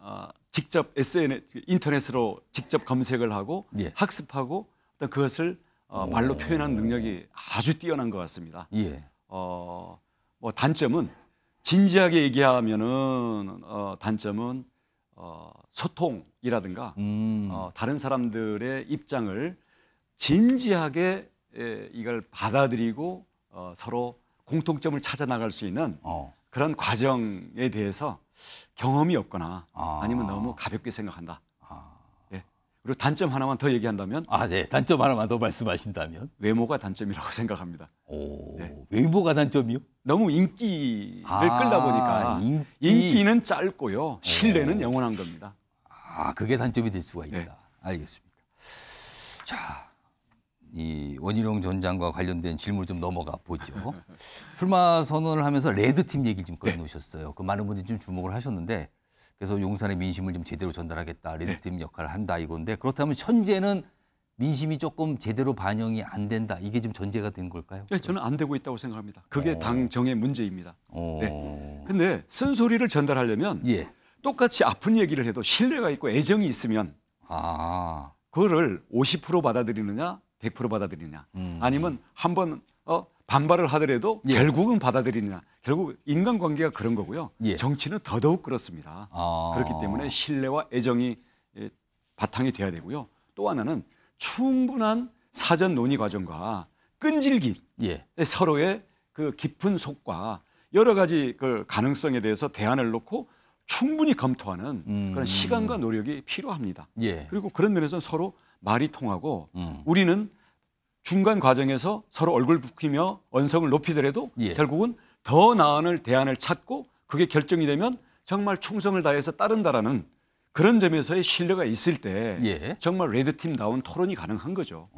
[SPEAKER 13] 직접 SNS, 인터넷으로 직접 검색을 하고 학습하고 또 그것을 말로 표현하는 능력이 아주 뛰어난 것 같습니다. 뭐 단점은 진지하게 얘기하면은 단점은 소통이라든가 다른 사람들의 입장을 진지하게 이걸 받아들이고 서로 공통점을 찾아 나갈 수 있는 그런 과정에 대해서 경험이 없거나 아니면 너무 가볍게 생각한다. 그리고 단점 하나만 더 얘기한다면
[SPEAKER 1] 단점 하나만 더 말씀하신다면
[SPEAKER 13] 외모가 단점이라고 생각합니다.
[SPEAKER 1] 외모가 단점이요?
[SPEAKER 13] 너무 인기를 끌다 보니까 인기는 짧고요. 신뢰는 영원한 겁니다.
[SPEAKER 1] 그게 단점이 될 수가 있다. 알겠습니다. 자, 이 이 원희룡 전 장과 관련된 질문을 좀 넘어가 보죠. 출마 선언을 하면서 레드팀 얘기를 좀 꺼내놓으셨어요. 그 많은 분들이 좀 주목을 하셨는데 그래서 용산의 민심을 좀 제대로 전달하겠다. 레드팀 역할을 한다 이건데 그렇다면 현재는 민심이 조금 제대로 반영이 안 된다. 이게 좀 전제가 된 걸까요?
[SPEAKER 13] 네, 저는 안 되고 있다고 생각합니다. 그게 당정의 문제입니다. 네. 근데 쓴소리를 전달하려면 똑같이 아픈 얘기를 해도 신뢰가 있고 애정이 있으면 그거를 50% 받아들이느냐 100% 받아들이느냐 아니면 한번 반발을 하더라도 결국은 받아들이느냐. 결국 인간관계가 그런 거고요. 정치는 더더욱 그렇습니다. 그렇기 때문에 신뢰와 애정이 바탕이 돼야 되고요. 또 하나는 충분한 사전 논의 과정과 끈질긴 서로의 그 깊은 속과 여러 가지 그 가능성에 대해서 대안을 놓고 충분히 검토하는 그런 시간과 노력이 필요합니다. 그리고 그런 면에서는 서로 말이 통하고 우리는 중간 과정에서 서로 얼굴 붉히며 언성을 높이더라도 결국은 더 나은 대안을 찾고 그게 결정이 되면 정말 충성을 다해서 따른다라는 그런 점에서의 신뢰가 있을 때 정말 레드팀다운 토론이 가능한 거죠.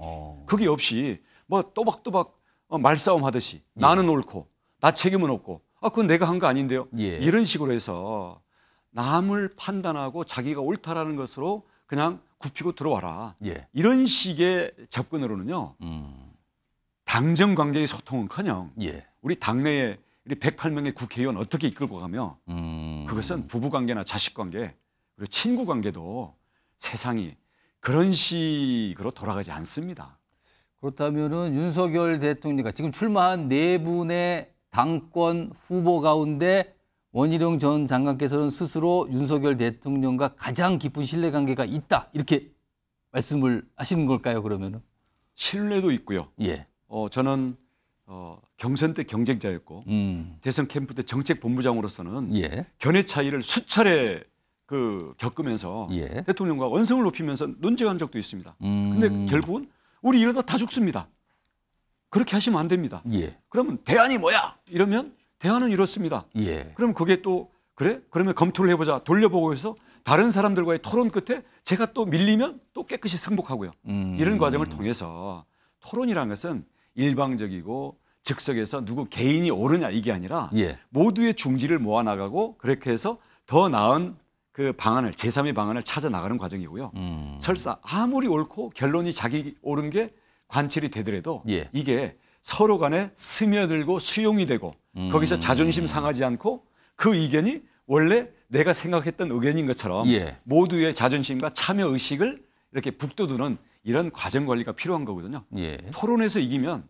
[SPEAKER 13] 그게 없이 뭐 또박또박 말싸움 하듯이 나는 옳고 나 책임은 없고 그건 내가 한 거 아닌데요. 이런 식으로 해서 남을 판단하고 자기가 옳다라는 것으로 그냥 굽히고 들어와라. 이런 식의 접근으로는요. 당정 관계의 소통은커녕 우리 당내에 우리 108명의 국회의원 어떻게 이끌고 가며 그것은 부부관계나 자식관계 그리고 친구관계도 세상이 그런 식으로 돌아가지 않습니다.
[SPEAKER 1] 그렇다면은 윤석열 대통령과 지금 출마한 네 분의 당권 후보 가운데 원희룡 전 장관께서는 스스로 윤석열 대통령과 가장 깊은 신뢰관계가 있다 이렇게 말씀을 하시는 걸까요? 그러면은
[SPEAKER 13] 신뢰도 있고요. 저는 경선 때 경쟁자였고 대선 캠프 때 정책본부장으로서는 견해 차이를 수차례 겪으면서 대통령과 언성을 높이면서 논쟁한 적도 있습니다. 근데 결국은 우리 이러다 다 죽습니다. 그렇게 하시면 안 됩니다. 그러면 대안이 뭐야? 이러면 대안은 이렇습니다. 그럼 그게 또 그래? 그러면 검토를 해보자. 돌려보고 해서 다른 사람들과의 토론 끝에 제가 또 밀리면 또 깨끗이 승복하고요. 이런 과정을 통해서 토론이라는 것은 일방적이고 즉석에서 누구 개인이 옳으냐 이게 아니라 모두의 중지를 모아나가고 그렇게 해서 더 나은 그 방안을 제3의 방안을 찾아 나가는 과정이고요. 설사 아무리 옳고 결론이 자기 옳은 게 관철이 되더라도 이게 서로 간에 스며들고 수용이 되고 거기서 자존심 상하지 않고 그 의견이 원래 내가 생각했던 의견인 것처럼 모두의 자존심과 참여 의식을 이렇게 북돋우는 이런 과정 관리가 필요한 거거든요. 토론에서 이기면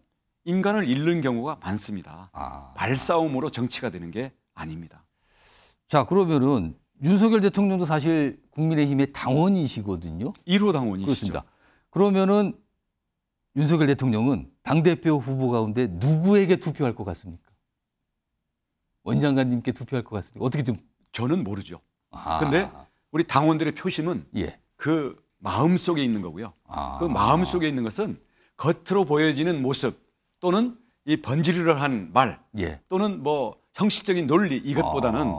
[SPEAKER 13] 인간을 잃는 경우가 많습니다. 말싸움으로 정치가 되는 게 아닙니다.
[SPEAKER 1] 자, 그러면은 윤석열 대통령도 사실 국민의힘의 당원이시거든요.
[SPEAKER 13] 1호 당원이시죠.
[SPEAKER 1] 그렇습니다. 그러면은 윤석열 대통령은 당대표 후보 가운데 누구에게 투표할 것 같습니까? 원 장관님께 투표할 것 같습니까? 어떻게 좀.
[SPEAKER 13] 저는 모르죠. 근데 우리 당원들의 표심은 그 마음 속에 있는 거고요. 그 마음 속에 있는 것은 겉으로 보여지는 모습 또는 이 번지르르한 말 또는 뭐 형식적인 논리 이것보다는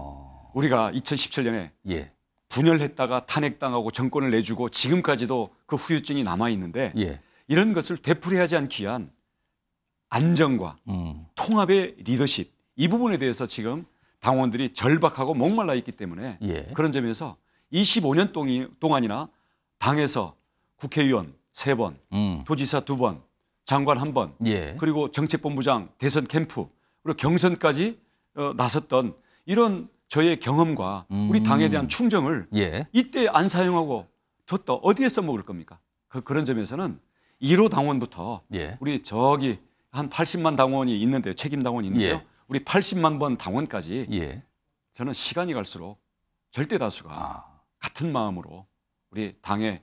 [SPEAKER 13] 우리가 2017년에 분열했다가 탄핵당하고 정권을 내주고 지금까지도 그 후유증이 남아있는데 이런 것을 되풀이하지 않기 위한 안정과 통합의 리더십 이 부분에 대해서 지금 당원들이 절박하고 목말라 있기 때문에 그런 점에서 25년 동안이나 당에서 국회의원 3번, 도지사 2번, 장관 1번, 그리고 정책본부장, 대선 캠프, 그리고 경선까지 나섰던 이런 저의 경험과 우리 당에 대한 충정을 이때 안 사용하고 뒀다 어디에 써먹을 겁니까? 그런 점에서는 1호 당원부터 우리 저기 한 80만 당원이 있는데요. 책임 당원이 있는데요. 우리 80만 번 당원까지 저는 시간이 갈수록 절대 다수가 같은 마음으로 우리 당의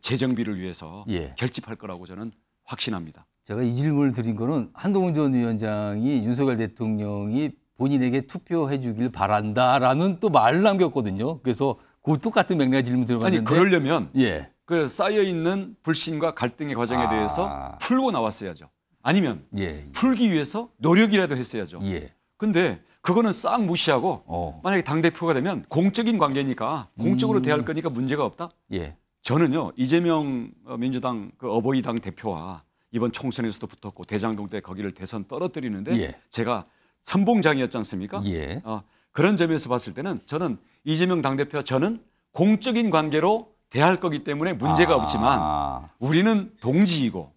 [SPEAKER 13] 재정비를 위해서 결집할 거라고 저는 확신합니다.
[SPEAKER 1] 제가 이 질문을 드린 거는 한동훈 전 위원장이 윤석열 대통령이 본인에게 투표해 주길 바란다라는 또 말을 남겼거든요. 그래서 그 똑같은 맥락의 질문 들어봤는데.
[SPEAKER 13] 아니 그러려면 그 쌓여있는 불신과 갈등의 과정에 대해서 풀고 나왔어야죠. 아니면 풀기 위해서 노력이라도 했어야죠. 근데 그거는 싹 무시하고 만약에 당대표가 되면 공적인 관계니까 공적으로 대할 거니까 문제가 없다? 저는요 이재명 민주당 그 어버이당 대표와 이번 총선에서도 붙었고 대장동 때 거기를 대선 떨어뜨리는데 제가 선봉장이었지 않습니까? 그런 점에서 봤을 때는 저는 이재명 당대표 저는 공적인 관계로 대할 거기 때문에 문제가 없지만 우리는 동지이고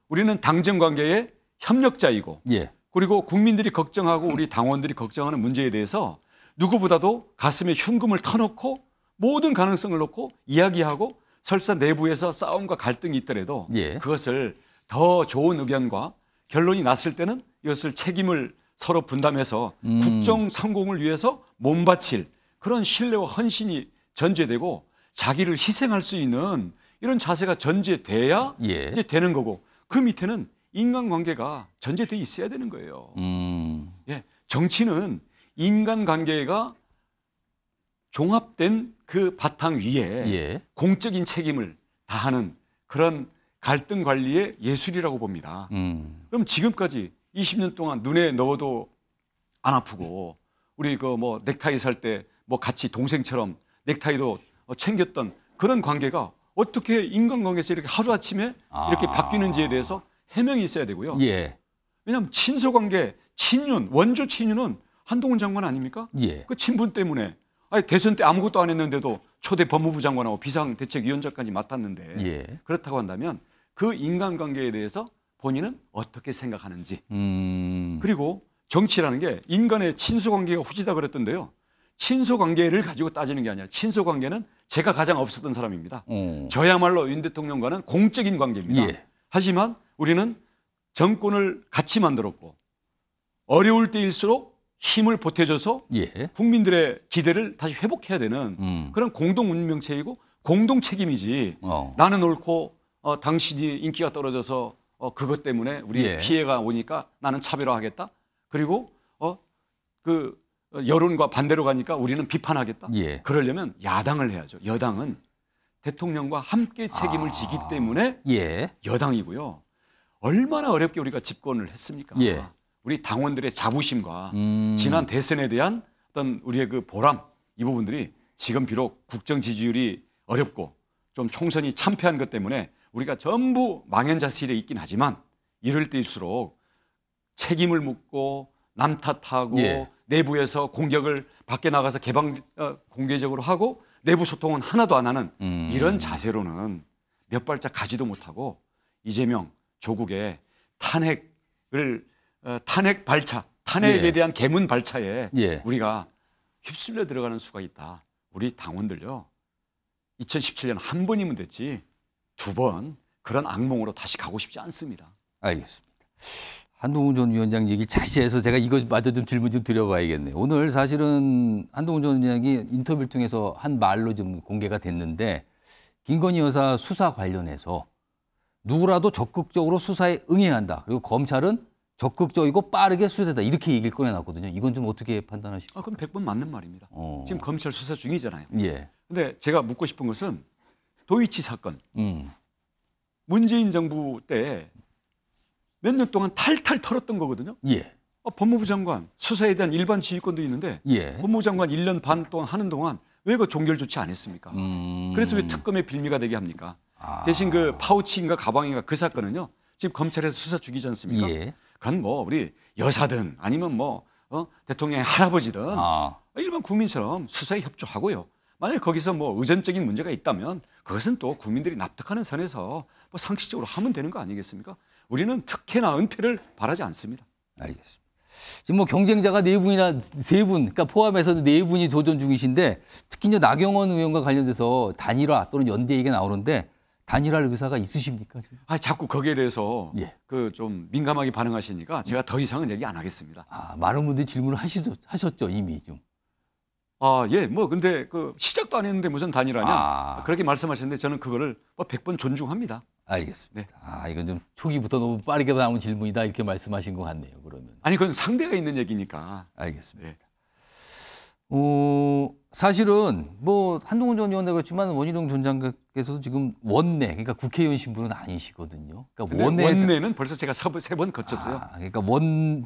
[SPEAKER 13] 우리는 당정 관계의 협력자이고 그리고 국민들이 걱정하고 우리 당원들이 걱정하는 문제에 대해서 누구보다도 가슴에 흉금을 터놓고 모든 가능성을 놓고 이야기하고 설사 내부에서 싸움과 갈등이 있더라도 그것을 더 좋은 의견과 결론이 났을 때는 이것을 책임을 서로 분담해서 국정 성공을 위해서 몸바칠 그런 신뢰와 헌신이 전제되고 자기를 희생할 수 있는 이런 자세가 전제돼야 이제 되는 거고 그 밑에는 인간관계가 전제돼 있어야 되는 거예요. 정치는 인간관계가 종합된 그 바탕 위에 공적인 책임을 다하는 그런 갈등 관리의 예술이라고 봅니다. 그럼 지금까지 20년 동안 눈에 넣어도 안 아프고 우리 그 뭐 넥타이 살 때 뭐 같이 동생처럼 넥타이도 챙겼던 그런 관계가 어떻게 인간관계에서 이렇게 하루아침에 이렇게 바뀌는지에 대해서 해명이 있어야 되고요. 왜냐하면 친소관계, 친윤, 원조 친윤은 한동훈 장관 아닙니까? 그 친분 때문에 아니 대선 때 아무것도 안 했는데도 초대 법무부 장관하고 비상대책위원장까지 맡았는데 그렇다고 한다면 그 인간관계에 대해서 본인은 어떻게 생각하는지 그리고 정치라는 게 인간의 친소관계가 후지다 그랬던데요. 친소관계를 가지고 따지는 게 아니라 친소관계는 제가 가장 없었던 사람입니다. 저야말로 윤 대통령과는 공적인 관계입니다. 하지만 우리는 정권을 같이 만들었고 어려울 때일수록 힘을 보태줘서 국민들의 기대를 다시 회복해야 되는 그런 공동 운명체이고 공동 책임이지 나는 옳고 당신이 인기가 떨어져서 그것 때문에 우리 피해가 오니까 나는 차별화하겠다. 그리고 그 여론과 반대로 가니까 우리는 비판하겠다. 그러려면 야당을 해야죠. 여당은 대통령과 함께 책임을 지기 때문에 여당이고요. 얼마나 어렵게 우리가 집권을 했습니까? 우리 당원들의 자부심과 지난 대선에 대한 어떤 우리의 그 보람 이 부분들이 지금 비록 국정 지지율이 어렵고 좀 총선이 참패한 것 때문에 우리가 전부 망연자실에 있긴 하지만 이럴 때일수록 책임을 묻고 남 탓하고 내부에서 공격을 밖에 나가서 공개적으로 하고 내부 소통은 하나도 안 하는 이런 자세로는 몇 발짝 가지도 못하고 이재명 조국의 탄핵 발차, 탄핵에 대한 개문 발차에 우리가 휩쓸려 들어가는 수가 있다. 우리 당원들요. 2017년 한 번이면 됐지 2번 그런 악몽으로 다시 가고 싶지 않습니다.
[SPEAKER 1] 알겠습니다. 한동훈 전 위원장 얘기 자세해서 제가 이거마저 좀 질문 좀 드려봐야겠네요. 오늘 사실은 한동훈 전 위원장이 인터뷰를 통해서 한 말로 좀 공개가 됐는데 김건희 여사 수사 관련해서 누구라도 적극적으로 수사에 응해야 한다. 그리고 검찰은 적극적이고 빠르게 수사다. 이렇게 얘기를 꺼내놨거든요. 이건 좀 어떻게 판단하십니까?
[SPEAKER 13] 그럼 100번 맞는 말입니다. 지금 검찰 수사 중이잖아요. 근데 제가 묻고 싶은 것은 도이치 사건. 문재인 정부 때 몇 년 동안 탈탈 털었던 거거든요. 법무부 장관 수사에 대한 일반 지휘권도 있는데 법무부 장관 1년 반 동안 하는 동안 왜 그 종결 조치 안 했습니까? 그래서 왜 특검의 빌미가 되게 합니까? 대신 그 파우치인가 가방인가 그 사건은요. 지금 검찰에서 수사 중이지 않습니까? 그건 뭐 우리 여사든 아니면 뭐 대통령의 할아버지든 일반 국민처럼 수사에 협조하고요. 만약에 거기서 뭐 의전적인 문제가 있다면 그것은 또 국민들이 납득하는 선에서 뭐 상식적으로 하면 되는 거 아니겠습니까? 우리는 특혜나 은폐를 바라지 않습니다.
[SPEAKER 1] 알겠습니다. 지금 뭐 경쟁자가 4분이나 3분, 그러니까 포함해서도 4분이 도전 중이신데 특히 이제 나경원 의원과 관련돼서 단일화 또는 연대 얘기가 나오는데 단일화할 의사가 있으십니까?
[SPEAKER 13] 자꾸 거기에 대해서 그 좀 민감하게 반응하시니까 제가 더 이상은 얘기 안 하겠습니다.
[SPEAKER 1] 많은 분들이 질문을 하셨죠 이미 좀.
[SPEAKER 13] 뭐 근데 그 시작도 안 했는데 무슨 단일화냐? 그렇게 말씀하셨는데 저는 그거를 뭐 100번 존중합니다.
[SPEAKER 1] 알겠습니다. 이건 좀 초기부터 너무 빠르게 나온 질문이다 이렇게 말씀하신 것 같네요. 그러면.
[SPEAKER 13] 아니 그건 상대가 있는 얘기니까.
[SPEAKER 1] 알겠습니다. 사실은 뭐 한동훈 전 의원도 그렇지만 원희룡 전 장관께서도 지금 원내, 그러니까 국회의원 신분은 아니시거든요. 그러니까
[SPEAKER 13] 원내는 벌써 제가 3번 거쳤어요.
[SPEAKER 1] 그러니까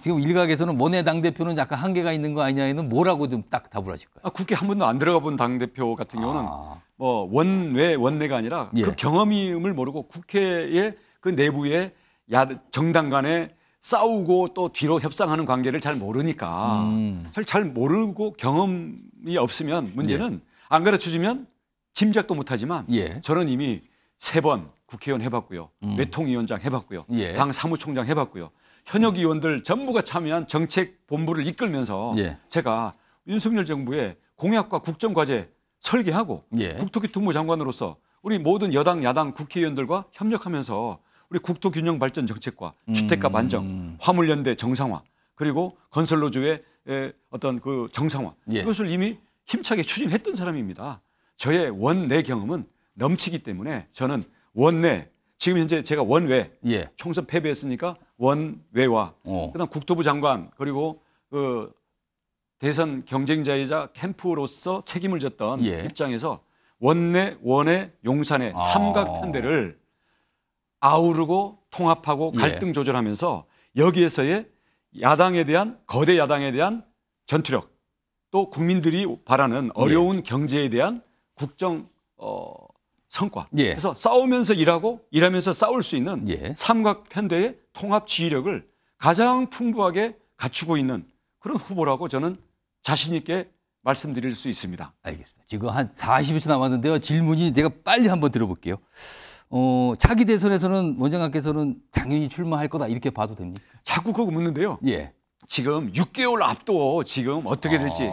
[SPEAKER 1] 지금 일각에서는 원내 당대표는 약간 한계가 있는 거 아니냐에는 뭐라고 좀 딱 답을 하실 거예요?
[SPEAKER 13] 국회 한 번도 안 들어가 본 당대표 같은 경우는 뭐 원내가 아니라 그 경험임을 모르고 국회의 그 내부의 정당 간에 싸우고 또 뒤로 협상하는 관계를 잘 모르니까 잘 모르고 경험이 없으면 문제는 안 가르쳐주면 짐작도 못하지만 저는 이미 3번 국회의원 해봤고요. 외통위원장 해봤고요. 당 사무총장 해봤고요. 현역 의원들 전부가 참여한 정책본부를 이끌면서 제가 윤석열 정부의 공약과 국정과제 설계하고 국토교통부 장관으로서 우리 모든 여당, 야당 국회의원들과 협력하면서 우리 국토균형 발전 정책과 주택값 안정, 화물연대 정상화, 그리고 건설노조의 어떤 그 정상화 이것을 이미 힘차게 추진했던 사람입니다. 저의 원내 경험은 넘치기 때문에 저는 원내, 지금 현재 제가 원외 총선 패배했으니까 원외와 그다음 국토부 장관 그리고 그 대선 경쟁자이자 캠프로서 책임을 졌던 입장에서 원내, 원외, 용산의 삼각편대를 아우르고 통합하고 갈등 조절하면서 여기에서의 야당에 대한 거대 야당에 대한 전투력 또 국민들이 바라는 어려운 경제에 대한 국정 성과. 그래서 싸우면서 일하면서 싸울 수 있는 삼각편대의 통합 지휘력을 가장 풍부하게 갖추고 있는 그런 후보라고 저는 자신 있게 말씀드릴 수 있습니다.
[SPEAKER 1] 알겠습니다. 지금 한 40초 남았는데요. 질문이 제가 빨리 한번 들어볼게요. 차기 대선에서는 원장님께서는 당연히 출마할 거다 이렇게 봐도 됩니까?
[SPEAKER 13] 자꾸 그거 묻는데요. 지금 6개월 앞도 지금 어떻게 될지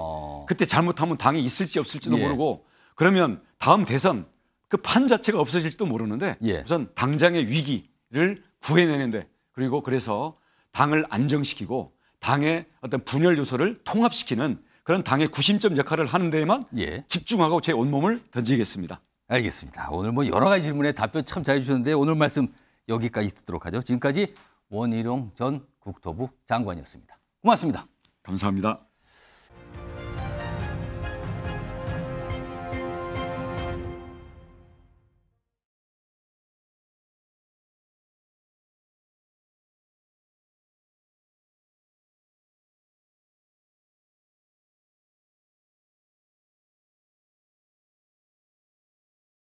[SPEAKER 13] 그때 잘못하면 당이 있을지 없을지도 모르고 그러면 다음 대선 그 판 자체가 없어질지도 모르는데 우선 당장의 위기를 구해내는데 그리고 그래서 당을 안정시키고 당의 어떤 분열 요소를 통합시키는 그런 당의 구심점 역할을 하는 데에만 집중하고 제 온몸을 던지겠습니다.
[SPEAKER 1] 알겠습니다. 오늘 뭐 여러 가지 질문에 답변 참 잘 주셨는데 오늘 말씀 여기까지 듣도록 하죠. 지금까지 원희룡 전 국토부 장관이었습니다. 고맙습니다.
[SPEAKER 13] 감사합니다.